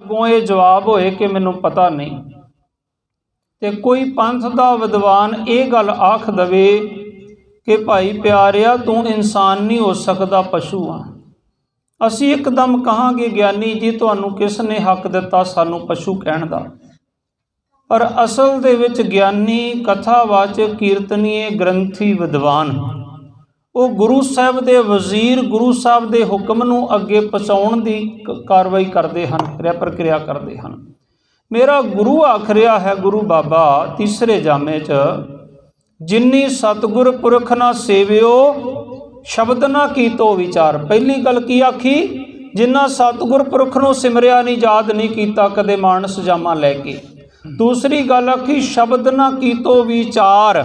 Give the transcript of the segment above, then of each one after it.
ਅੱਗੋਂ ਇਹ ਜਵਾਬ ਹੋਏ कि मैनू पता नहीं। तो कोई पंथ का विद्वान ये गल आख दवे कि भाई प्यारिया तू इंसान नहीं हो सकता, पशु आ। असी एकदम कहांगे ज्ञानी जी तुहानू किसने हक दिता सानू पशु कहण दा। पर असल दे विच ज्ञानी, कथावाचक, कीर्तनीय, ग्रंथी, विद्वान वो गुरु साहब दे वजीर, गुरु साहब दे हुक्म नू अगे पहुँचाउण दी कार्रवाई करते हैं, प्रक्रिया करते हैं। मेरा गुरु आख रहा है, गुरु बाबा तीसरे जामे च, जिन्नी सतगुर पुरख ना सेवियो शब्द ना कीतो विचार। पहली गल की आखी, जिन्ना सतगुर पुरख नू सिमरिया नहीं, याद नहीं कीता कदे मानस जामा लैके। दूसरी गल आखी शब्द ना कीतो विचार।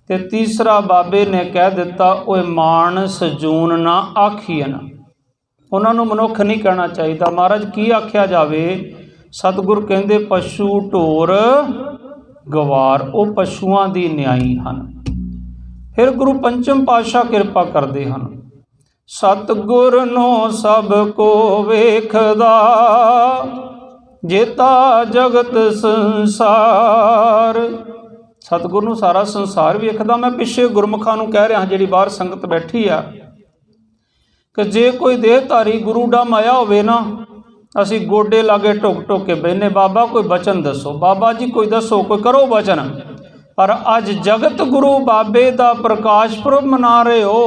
ते तीसरा बाबे ने कह दिता ओए मानस जून ना आखिए ना। उन्होंने मनुख नहीं कहना चाहिए। महाराज की आख्या जाए? सतगुर कहते पशु ढोर गवार वो पशुआं दी न्याई हैं। फिर गुरु पंचम पातशाह कृपा करते हैं, सतगुर नो सब को वेखदा जेता जगत संसार। सतगुर नू सारा संसार वेखदा। मैं पिछे गुरमुखां नू कह रहा जिहड़ी बाहर संगत बैठी आ कि जे कोई देहधारी गुरु दा माया होवे ना, असी गोडे लागे टुक टुक के बहने, बाबा कोई बचन दसो, बाबा जी कोई दसो, कोई करो बचन। पर अज जगत गुरु बाबे दा प्रकाश पुरब मना रहे हो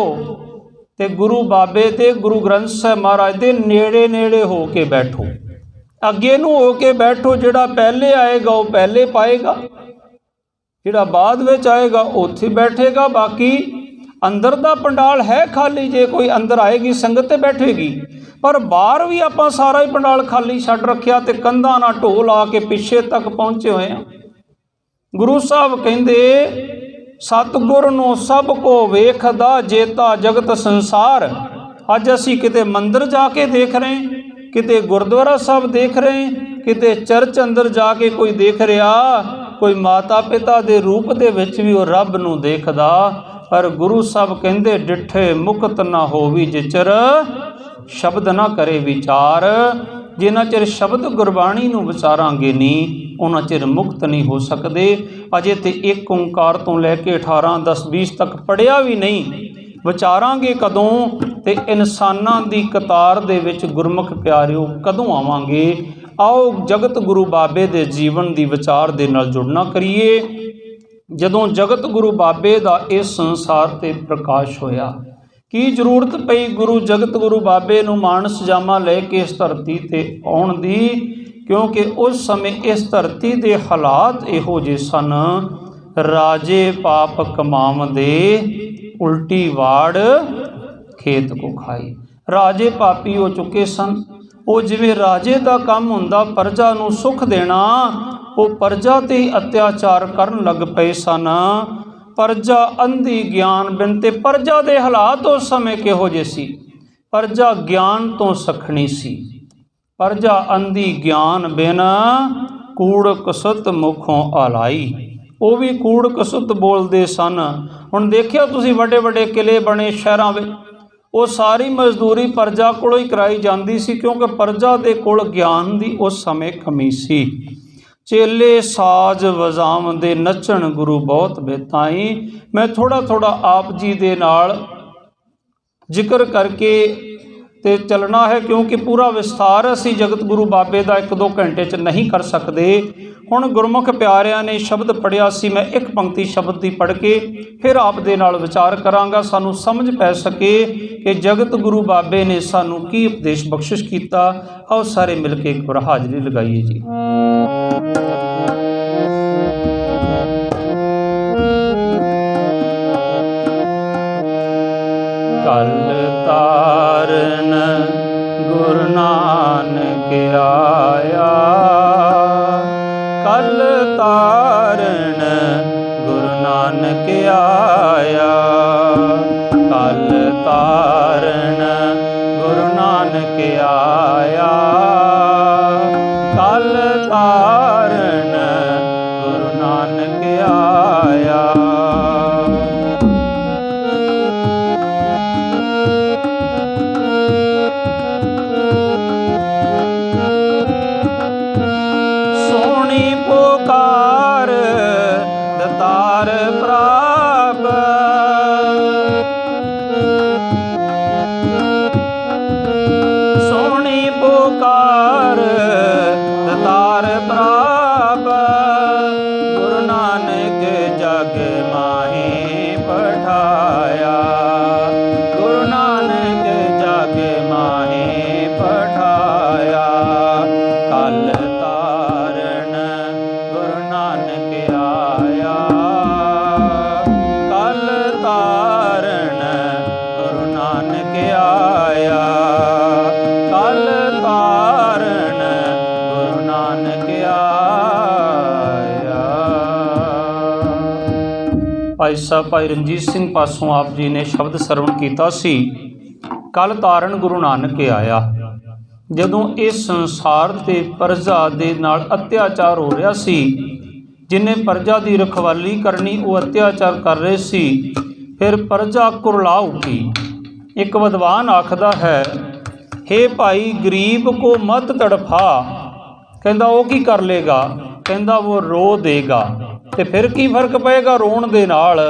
ते गुरु बाबे ते गुरु ग्रंथ साहिब महाराज दे नेड़े नेड़े हो के बैठो, अगे नू हो के बैठो। जिहड़ा पहले आएगा वो पहले पाएगा, जिहड़ा बाद विच आएगा उत्थे बैठेगा। बाकी अंदर दा पंडाल है खाली, जे कोई अंदर आएगी संगत ते बैठेगी। पर बाहर भी आपां सारा ही पंडाल खाली छड्ड रखिया ते कंधां नाल ढोल आके पिछे तक पहुंचे हुए हैं। गुरु साहब कहंदे सतगुर नूं सब को वेखदा जेता जगत संसार। अज असी किते मंदिर जाके देख रहे हैं, किते गुरुद्वारा साहब देख रहे हैं, किते चर्च अंदर जाके कोई देख रहा, कोई माता पिता दे रूप दे विच भी वो रब नूं देखदा। पर गुरु साहब कहंदे डिठे मुक्त ना होवी जिचर शब्द ना करे विचार। जिन्ना चिर शब्द गुरबाणी नूं विचारांगे नहीं उन्ना चिर मुक्त नहीं हो सकते। अजे तो एक ओंकार तो लैके 18, 10, 20 तक पढ़िया भी नहीं, विचारांगे कदों? ते इंसानां दी कतार दे विच गुरमुख प्यारिओ कदों आवांगे? आओ जगत गुरु बाबे दे जीवन दी विचार दे नाल जुड़ना करिए। जदों जगत गुरु बाबे दा इस संसार ते प्रकाश होया, की जरूरत पई गुरु जगत गुरु बाबे नूं मानस जामा लैके इस धरती ते आउण दी? क्योंकि उस समय इस धरती दे हालात इहो जे सन, राजे पाप कमावंदे उल्टी वाड़ खेत को खाई। राजे पापी हो चुके सन। वो जिवें राजे का काम हुंदा प्रजा नूं सुख देना, वो प्रजा ते अत्याचार करन लग पए सन। प्रजा अंधी ज्ञान बिन ते प्रजा दे हालात उस समय किहो जे सी? प्रजा ज्ञान तो सखणी सी। प्रजा अंधी ज्ञान बिन कूड़ कसुत मुखों आलाई। वो भी कूड़ कसुत बोलते सन। हुण देखिया तुसीं वड्डे वड्डे किले बने शहरां विच, वो सारी मजदूरी प्रजा कोलों ही कराई जाती सी, क्योंकि प्रजा दे कोल ज्ञान दी उस समय कमी सी। चेले साज वजावंदे नचण गुरु बहुत बेताई। मैं थोड़ा थोड़ा आप जी दे नाल जिक्र करके ते चलना है, क्योंकि पूरा विस्तार असी जगत गुरु बाबे का 1-2 घंटे च नहीं कर सकते। हुण गुरमुख प्यारिਆਂ ने शब्द पढ़िया सी, मैं एक पंक्ति शब्द की पढ़ के फिर आप दे नाल विचार करांगा, सानू समझ पै सके कि जगत गुरु बाबे ने सानू की उपदेश बख्शिश कीता। आओ सारे मिल के एक बार हाजरी लगाइए जी। कल तारन गुरु नानक आया, कल तारन गुरु नानक आया, कल तारन गुरु नानक आया, कल तारन गुरु नानक आया। ਕਾਰ ਦਤਾਰ ਪ੍ਰਾਪ ਗੁਰੂ ਨਾਨਕ ਜਗ ਮਾਹੀ ਪਠਾਇਆ ਗੁਰੂ ਨਾਨਕ ਜਗ ਮਾਹੀ ਪਠਾਇਆ ਕਲ ਤਾਰਨ ਗੁਰੂ ਨਾਨਕ ਆਇਆ ਕਲ ਤਾਰਨ ਗੁਰੂ ਨਾਨਕ ਆਇਆ ਕਲ ਤਾਰਨ ਗੁਰੂ ਨਾਨਕ ਆਇਆ। ਭਾਈ ਸਾਹਿਬ ਭਾਈ ਰਣਜੀਤ ਸਿੰਘ ਪਾਸੋਂ ਆਪ ਜੀ ਨੇ ਸ਼ਬਦ ਸਰਵਣ ਕੀਤਾ ਸੀ, ਕਲ ਤਾਰਨ ਗੁਰੂ ਨਾਨਕ ਆਇਆ। ਜਦੋਂ ਇਸ ਸੰਸਾਰ ਤੇ ਪ੍ਰਜਾ ਦੇ ਨਾਲ ਅਤਿਆਚਾਰ ਹੋ ਰਿਹਾ ਸੀ, ਜਿਨੇ ਪ੍ਰਜਾ ਦੀ ਰਖਵਾਲੀ ਕਰਨੀ ਉਹ ਅਤਿਆਚਾਰ ਕਰ ਰਹੇ ਸੀ, ਫਿਰ ਪ੍ਰਜਾ ਕੁਰਲਾ ਉੱਠੀ। ਇੱਕ ਵਿਦਵਾਨ ਆਖਦਾ ਹੈ, ਹੇ ਭਾਈ ਗਰੀਬ ਕੋ ਮਤ ਤੜਫਾ। ਕਹਿੰਦਾ ਉਹ ਕੀ ਕਰ ਲੇਗਾ? ਕਹਿੰਦਾ ਉਹ ਰੋ ਦੇਗਾ। ਤੇ ਫਿਰ ਕੀ ਫਰਕ ਪਏਗਾ ਰੋਣ ਦੇ ਨਾਲ?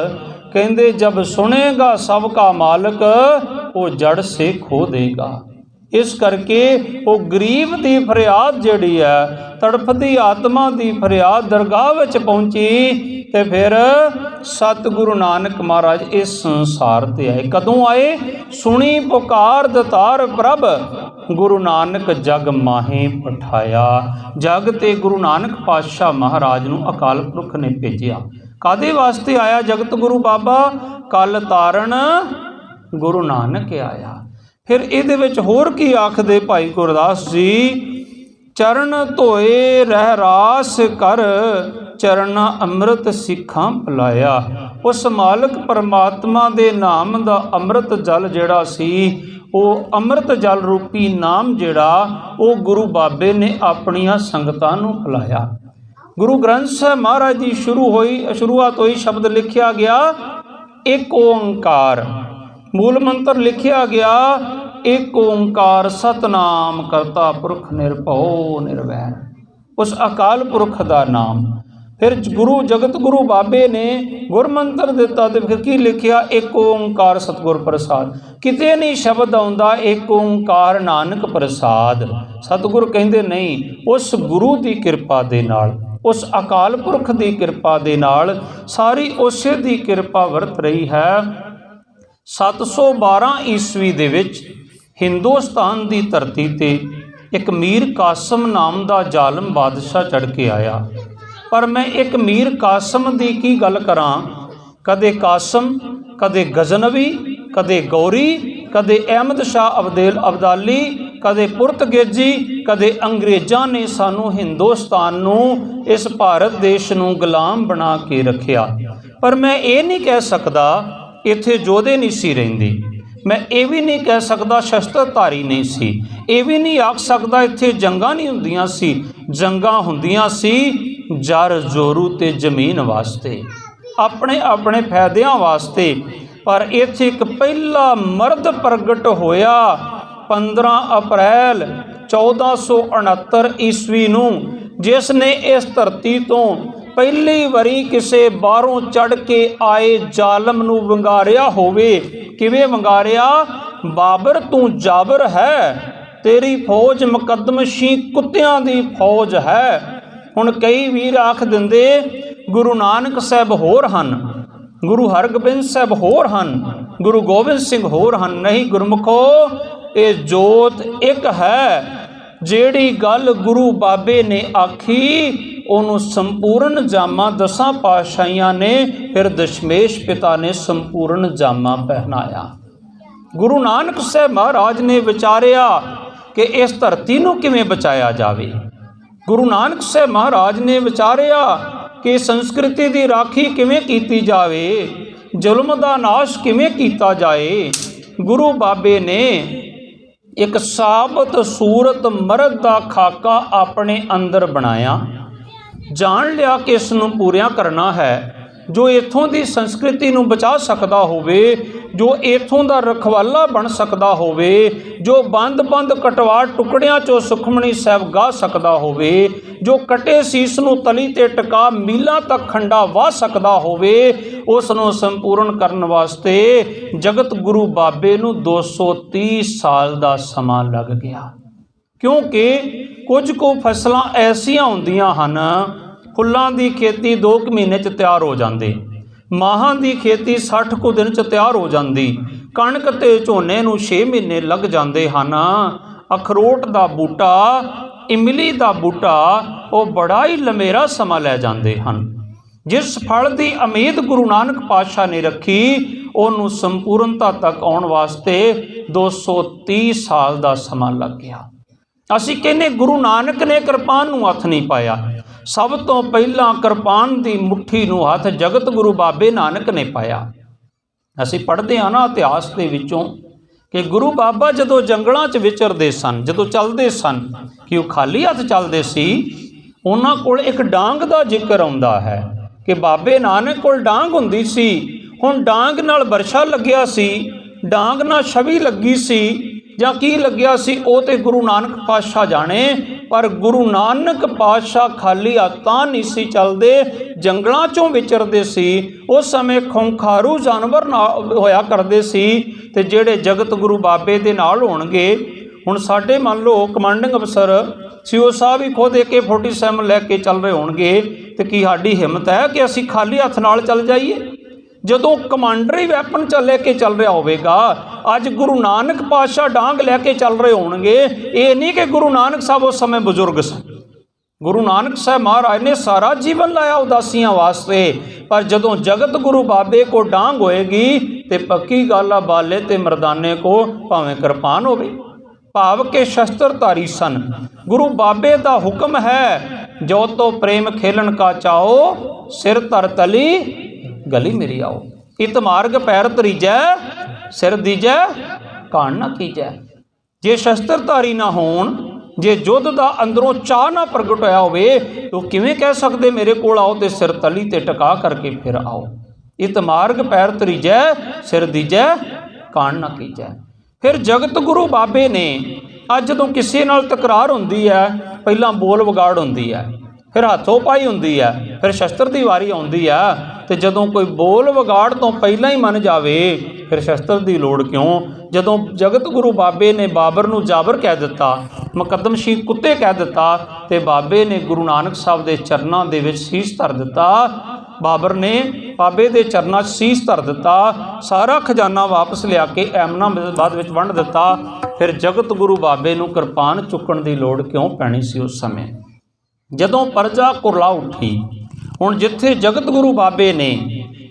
ਕਹਿੰਦੇ ਜਬ ਸੁਣੇਗਾ ਸਭ ਕਾ ਮਾਲਕ ਉਹ ਜੜ ਸੇ ਖੋ ਦੇਗਾ। ਇਸ ਕਰਕੇ ਉਹ ਗਰੀਬ ਦੀ ਫਰਿਆਦ ਜਿਹੜੀ ਹੈ, ਤੜਫਦੀ ਆਤਮਾ ਦੀ ਫਰਿਆਦ ਦਰਗਾਹ ਵਿੱਚ ਪਹੁੰਚੀ ਤੇ ਫਿਰ ਸਤਿਗੁਰੂ ਨਾਨਕ ਮਹਾਰਾਜ ਇਸ ਸੰਸਾਰ ਤੇ ਆਏ। ਕਦੋਂ ਆਏ? ਸੁਣੀ ਪੁਕਾਰ ਦਤਾਰ ਪ੍ਰਭ ਗੁਰੂ ਨਾਨਕ ਜਗ ਮਾਹੀ ਪਠਾਇਆ। ਜਗ ਤੇ ਗੁਰੂ ਨਾਨਕ ਪਾਤਸ਼ਾਹ ਮਹਾਰਾਜ ਨੂੰ ਅਕਾਲ ਪੁਰਖ ਨੇ ਭੇਜਿਆ। ਕਾਦੇ ਵਾਸਤੇ ਆਇਆ ਜਗਤ ਗੁਰੂ ਬਾਬਾ? ਕਲ ਤਾਰਨ ਗੁਰੂ ਨਾਨਕ ਆਇਆ। ਫਿਰ ਇਹਦੇ ਵਿੱਚ ਹੋਰ ਕੀ ਆਖਦੇ ਭਾਈ ਗੁਰਦਾਸ ਜੀ? ਚਰਨ ਧੋਏ ਰਹਿ ਰਾਸ ਕਰ ਚਰਨ ਅੰਮ੍ਰਿਤ ਸਿੱਖਾਂ ਪਿਲਾਇਆ। ਉਸ ਮਾਲਕ ਪਰਮਾਤਮਾ ਦੇ ਨਾਮ ਦਾ ਅੰਮ੍ਰਿਤ ਜਲ ਜਿਹੜਾ ਸੀ, ਉਹ ਅੰਮ੍ਰਿਤ ਜਲ ਰੂਪੀ ਨਾਮ ਜਿਹੜਾ ਉਹ ਗੁਰੂ ਬਾਬੇ ਨੇ ਆਪਣੀਆਂ ਸੰਗਤਾਂ ਨੂੰ ਪਿਲਾਇਆ। ਗੁਰੂ ਗ੍ਰੰਥ ਸਾਹਿਬ ਮਹਾਰਾਜ ਦੀ ਸ਼ੁਰੂਆਤ ਹੋਈ, ਸ਼ਬਦ ਲਿਖਿਆ ਗਿਆ ਇੱਕ ਓੰਕਾਰ। ਮੂਲ ਮੰਤਰ ਲਿਖਿਆ ਗਿਆ ਇੱਕ ਓੰਕਾਰ ਸਤਨਾਮ ਕਰਤਾ ਪੁਰਖ ਨਿਰਭਉ ਨਿਰਵੈਰ। ਉਸ ਅਕਾਲ ਪੁਰਖ ਦਾ ਨਾਮ। ਫਿਰ ਗੁਰੂ ਜਗਤ ਗੁਰੂ ਬਾਬੇ ਨੇ ਗੁਰਮੰਤਰ ਦਿੱਤਾ ਤੇ ਫਿਰ ਕੀ ਲਿਖਿਆ? ਇੱਕ ਓੰਕਾਰ ਸਤਿਗੁਰ ਪ੍ਰਸਾਦ। ਕਿਤੇ ਨਹੀਂ ਸ਼ਬਦ ਆਉਂਦਾ ਇੱਕ ਓੰਕਾਰ ਨਾਨਕ ਪ੍ਰਸਾਦ। ਸਤਿਗੁਰ ਕਹਿੰਦੇ ਨਹੀਂ, ਉਸ ਗੁਰੂ ਦੀ ਕਿਰਪਾ ਦੇ ਨਾਲ, ਉਸ ਅਕਾਲ ਪੁਰਖ ਦੀ ਕਿਰਪਾ ਦੇ ਨਾਲ, ਸਾਰੀ ਉਸੇ ਦੀ ਕਿਰਪਾ ਵਰਤ ਰਹੀ ਹੈ। 712 ਈਸਵੀ ਦੇ ਵਿੱਚ ਹਿੰਦੁਸਤਾਨ ਦੀ ਧਰਤੀ ਤੇ ਇੱਕ ਮੀਰ ਕਾਸਮ ਨਾਮ ਦਾ ਜ਼ਾਲਮ ਬਾਦਸ਼ਾਹ ਚੜ੍ਹ ਕੇ ਆਇਆ। ਪਰ ਮੈਂ ਇੱਕ ਮੀਰ ਕਾਸਮ ਦੀ ਕੀ ਗੱਲ ਕਰਾਂ? ਕਦੇ ਕਾਸਮ, ਕਦੇ ਗਜ਼ਨਵੀ, ਕਦੇ ਗੌਰੀ, ਕਦੇ ਅਹਿਮਦ ਸ਼ਾਹ ਅਬਦਾਲੀ, ਕਦੇ ਪੁਰਤਗੇਜੀ, ਕਦੇ ਅੰਗਰੇਜ਼ਾਂ ਨੇ ਸਾਨੂੰ ਹਿੰਦੁਸਤਾਨ ਨੂੰ, ਇਸ ਭਾਰਤ ਦੇਸ਼ ਨੂੰ ਗੁਲਾਮ ਬਣਾ ਕੇ ਰੱਖਿਆ। ਪਰ ਮੈਂ ਇਹ ਨਹੀਂ ਕਹਿ ਸਕਦਾ ਇੱਥੇ ਯੋਧੇ ਨਹੀਂ ਸੀ ਰਹਿੰਦੇ। ਮੈਂ ਇਹ ਵੀ ਨਹੀਂ ਕਹਿ ਸਕਦਾ ਸ਼ਸਤਰਧਾਰੀ ਨਹੀਂ ਸੀ। ਇਹ ਵੀ ਨਹੀਂ ਆਖ ਸਕਦਾ ਇੱਥੇ ਜੰਗਾਂ ਨਹੀਂ ਹੁੰਦੀਆਂ ਸੀ। ਜੰਗਾਂ ਹੁੰਦੀਆਂ ਸੀ ਜਰ ਜੋਰੂ ਤੇ ਜ਼ਮੀਨ ਵਾਸਤੇ, ਆਪਣੇ ਆਪਣੇ ਫਾਇਦਿਆਂ ਵਾਸਤੇ। ਪਰ ਇੱਥੇ ਇੱਕ ਪਹਿਲਾ ਮਰਦ ਪ੍ਰਗਟ ਹੋਇਆ 15 ਅਪ੍ਰੈਲ 1469 ਈਸਵੀ ਨੂੰ, ਜਿਸ ਨੇ ਇਸ ਧਰਤੀ ਤੋਂ ਪਹਿਲੀ ਵਾਰੀ ਕਿਸੇ ਬਾਹਰੋਂ ਚੜ੍ਹ ਕੇ ਆਏ ਜ਼ਾਲਮ ਨੂੰ ਵੰਗਾਰਿਆ ਹੋਵੇ। ਕਿਵੇਂ ਵੰਗਾਰਿਆ? ਬਾਬਰ ਤੂੰ ਜਾਬਰ ਹੈ, ਤੇਰੀ ਫੌਜ ਮੁਕੱਦਮਸ਼ੀ ਕੁੱਤਿਆਂ ਦੀ ਫੌਜ ਹੈ। ਹੁਣ ਕਈ ਵੀਰ ਆਖ ਦਿੰਦੇ ਗੁਰੂ ਨਾਨਕ ਸਾਹਿਬ ਹੋਰ ਹਨ, ਗੁਰੂ ਹਰਗੋਬਿੰਦ ਸਾਹਿਬ ਹੋਰ ਹਨ, ਗੁਰੂ ਗੋਬਿੰਦ ਸਿੰਘ ਹੋਰ ਹਨ। ਨਹੀਂ ਗੁਰਮੁਖੋ, ਇਹ ਜੋਤ ਇੱਕ ਹੈ। ਜਿਹੜੀ ਗੱਲ ਗੁਰੂ ਬਾਬੇ ਨੇ ਆਖੀ ਉਹਨੂੰ ਸੰਪੂਰਨ ਜਾਮਾ ਦਸਾਂ ਪਾਤਸ਼ਾਹੀਆਂ ਨੇ, ਫਿਰ ਦਸ਼ਮੇਸ਼ ਪਿਤਾ ਨੇ ਸੰਪੂਰਨ ਜਾਮਾ ਪਹਿਨਾਇਆ। ਗੁਰੂ ਨਾਨਕ ਸਾਹਿਬ ਮਹਾਰਾਜ ਨੇ ਵਿਚਾਰਿਆ ਕਿ ਇਸ ਧਰਤੀ ਨੂੰ ਕਿਵੇਂ ਬਚਾਇਆ ਜਾਵੇ। ਗੁਰੂ ਨਾਨਕ ਸਾਹਿਬ ਮਹਾਰਾਜ ਨੇ ਵਿਚਾਰਿਆ ਕਿ ਸੰਸਕ੍ਰਿਤੀ ਦੀ ਰਾਖੀ ਕਿਵੇਂ ਕੀਤੀ ਜਾਵੇ, ਜ਼ੁਲਮ ਦਾ ਨਾਸ਼ ਕਿਵੇਂ ਕੀਤਾ ਜਾਏ। ਗੁਰੂ ਬਾਬੇ ਨੇ ਇੱਕ ਸਾਬਤ ਸੂਰਤ ਮਰਦ ਦਾ ਖਾਕਾ ਆਪਣੇ ਅੰਦਰ ਬਣਾਇਆ। ਜਾਣ ਲਿਆ ਕਿ ਇਸ ਨੂੰ ਪੂਰਿਆ ਕਰਨਾ ਹੈ। ਜੋ ਇੱਥੋਂ ਦੀ ਸੰਸਕ੍ਰਿਤੀ ਨੂੰ ਬਚਾ ਸਕਦਾ ਹੋਵੇ, ਜੋ ਇੱਥੋਂ ਦਾ ਰਖਵਾਲਾ ਬਣ ਸਕਦਾ ਹੋਵੇ, ਜੋ ਬੰਦ ਕਟਵਾ ਟੁਕੜਿਆਂ 'ਚੋਂ ਸੁਖਮਣੀ ਸਾਹਿਬ ਗਾ ਸਕਦਾ ਹੋਵੇ, ਜੋ ਕਟੇ ਸੀਸ ਨੂੰ ਤਲੀ 'ਤੇ ਟਿਕਾ ਮੀਲਾਂ ਤੱਕ ਖੰਡਾ ਵਾਹ ਸਕਦਾ ਹੋਵੇ, ਉਸ ਨੂੰ ਸੰਪੂਰਨ ਕਰਨ ਵਾਸਤੇ ਜਗਤ ਗੁਰੂ ਬਾਬੇ ਨੂੰ 230 ਸਾਲ ਦਾ ਸਮਾਂ ਲੱਗ ਗਿਆ। क्योंकि कुछ को फसलां ऐसियां हुंदियां हन, फुल्लां दी खेती 2 महीने च तैयार हो जाती, माहां दी खेती 60 कुछ दिन च तैयार हो जाती, कणक ते झोने नूं 6 महीने लग जाते हैं। अखरोट दा बूटा, इमली दा बूटा वो बड़ा ही लंमेरा समा लै जाते हैं। जिस फल की उम्मीद गुरु नानक पातशाह ने रखी, उन्होंने संपूर्णता तक आने वास्ते 230 साल का समा लग गया। असी कहने गुरु नानक ने किरपान नूं हथ नहीं पाया, सब तो पहला किरपान की मुट्ठी नूं हथ जगत गुरु बाबे नानक ने पाया। असी पढ़ते हैं ना इतिहास के विचों कि गुरु बाबा जदों जंगलों च विचरते सन, जदों चलते सन कि वो खाली हथ चलते सी, उन्हां कोल एक डांग का जिक्र आउंदा है कि बाबे नानक कोल डांग हुंदी सी। हुण डांग नाल बरछा लग्या सी, डांग नाल छवि लगी सी जां की लग्या सी, वो तो गुरु नानक पातशाह जाने। पर गुरु नानक पातशाह खाली हत्थां नहीं सी चलदे, जंगलों चों विचरदे सी। उस समय खूंखारू जानवर होया करदे सी ते जिहड़े जगत गुरु बाबे दे नाल होणगे। हुण साडे मान लो कमांडिंग अफसर सीओ साहब ही खुद AK-47 लैके चल रहे होणगे तो की साडी हिम्मत है कि असीं खाली हत्थ नाल चल जाइए? जदों कमांडर ही वैपन लैके चल रहा होगा। अज गुरु नानक पातशाह डांग लैके चल रहे होणगे, ये नहीं कि गुरु नानक साहब उस समय बुजुर्ग सन। गुरु नानक साहब महाराज ने सारा जीवन लाया उदासियां वास्ते, पर जदों जगत गुरु बाबे को डांग होएगी तो पक्की गल आ बाले ते मरदाने को भावें किरपान होवे। भाव के शस्त्रधारी सन। गुरु बाबे का हुक्म है, जो तो प्रेम खेलन का चाहो, सिर तर तली गली मेरी आओ। इत मार्ग पैर तरीजै, सिर दीजै कान ना कीजै। जे शस्त्रधारी ना होण, जे युद्ध का अंदरों चाह ना प्रगट होया होवे, तो किवें कह सकते मेरे कोल आओ तो सिर तली ते टका करके फिर आओ। इत मार्ग पैर तरीजै, सिर दीजै कान ना कीजै। फिर जगत गुरु बाबे ने अज जदों किसी नाल तकरार हुंदी है, पहला बोल विगाड़ हुंदी है, फिर हाथों पाई हुंदी है, फिर शस्त्र की वारी आउंदी है। तो जदों कोई बोल विगाड़ तो पहला ही मन जावे, फिर शस्त्र की लोड़ क्यों? जदों जगत गुरु बाबे ने बाबर नूं जाबर कह दिता, मुकदम शीख कुत्ते कह दिता, तो बाबे ने गुरु नानक साहब के चरणों के विच शीश धर दिता। बाबर ने बाबे के चरणों शीश धर दिता, सारा खजाना वापस लिया के एमनाबाद विच वंड दिता। फिर जगत गुरु बाबे नूं किरपान चुकण की लोड़ क्यों पैनी सी उस समय, जदों प्रजा कुरला उठी। हुण जिथे जगत गुरु बाबे ने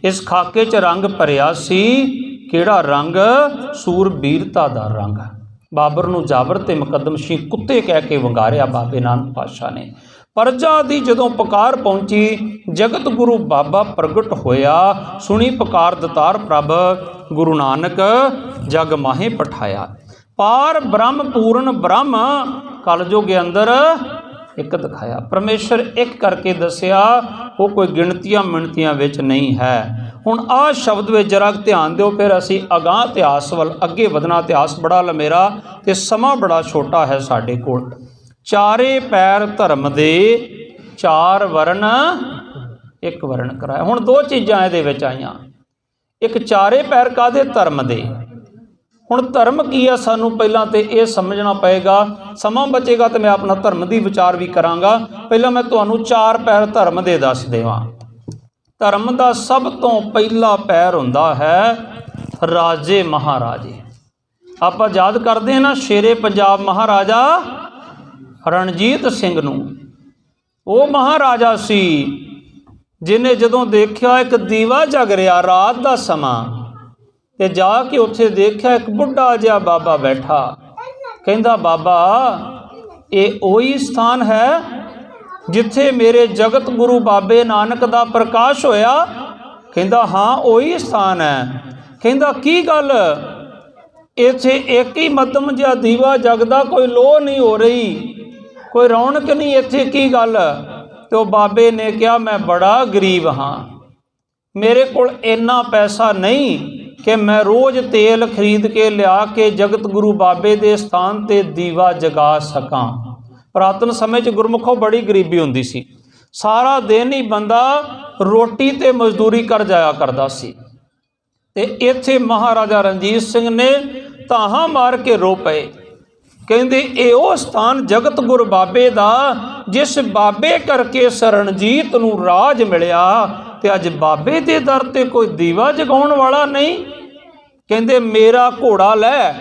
इस खाके च रंग भरिया सी, किहड़ा रंग? सूरबीरता दा रंग। बाबर नूं जाबर ते मुकदम शीख कुत्ते कह के वंगारिया बाबे नानक पातशाह ने। प्रजा दी जदों पुकार पहुंची, जगत गुरु बाबा प्रगट होया, सुनी पुकार दतार प्रभ, गुरु नानक जग माहे पठाया। पार ब्रह्म पूर्ण ब्रह्म कलयुग के अंदर एक दिखाया। परमेश्वर एक करके दसिया, वो कोई गिणतियां मिणतियां विच नहीं है। हुण आ शब्द में जरा ध्यान दो, फिर असी अगाह इतिहास वल अगे वधना। इतिहास बड़ा लमेरा ते समा बड़ा छोटा है साडे कोल। चारे पैर धर्म दे, चार वर्ण एक वर्ण कराया। हुण दो चीज़ां इहदे विच आईयां, एक चारे पैर कादे? धर्म दे। हुण धर्म की है, सानू पहलां तो यह समझना पएगा। समा बचेगा तो मैं अपना धर्म की विचार भी करांगा। पहलां मैं तुहानू चार पैर धर्म दे दस देवां। धर्म का सब तो पहला पैर हुंदा है राजे महाराजे। आपां याद करते हैं ना शेरे पंजाब महाराजा रणजीत सिंह नूं। वो महाराजा सी जिन्हें जदों देखा एक दीवा जग रहा रात का समा, ते जाके उत्थे देखा एक बुढ़ा जिहा बाबा बैठा। कहंदा बाबा ये ओही स्थान है जिथे मेरे जगत गुरु बाबे नानक दा प्रकाश होया? कहंदा हाँ ओही स्थान है। कहंदा की गल? इत्थे एक ही मध्यम जिहा दीवा जगदा, कोई लोह नहीं हो रही, कोई रौनक नहीं, इत्थे की गल? तो बाबे ने कहा मैं बड़ा गरीब हाँ, मेरे कोल इन्ना पैसा नहीं कि मैं रोज़ तेल खरीद के लिया के जगत गुरु बाबे दे स्थान ते दीवा जगा सकां। पुरातन समय च गुरमुखों बड़ी गरीबी हुंदी सी, सारा दिन ही बंदा रोटी ते मजदूरी कर जाया करदा सी। ते इत्थे महाराजा रणजीत सिंह ने ताहां मार के रो पए। ਕਹਿੰਦੇ ਇਹ ਉਹ ਸਥਾਨ ਜਗਤ ਗੁਰ ਬਾਬੇ ਦਾ ਜਿਸ ਬਾਬੇ ਕਰਕੇ ਸਰਣਜੀਤ ਨੂੰ ਰਾਜ ਮਿਲਿਆ। ਤੇ ਅੱਜ ਬਾਬੇ ਦੇ ਦਰ ਤੇ ਕੋਈ ਦੀਵਾ ਜਗਾਉਣ ਵਾਲਾ ਨਹੀਂ। ਕਹਿੰਦੇ ਮੇਰਾ ਘੋੜਾ ਲੈ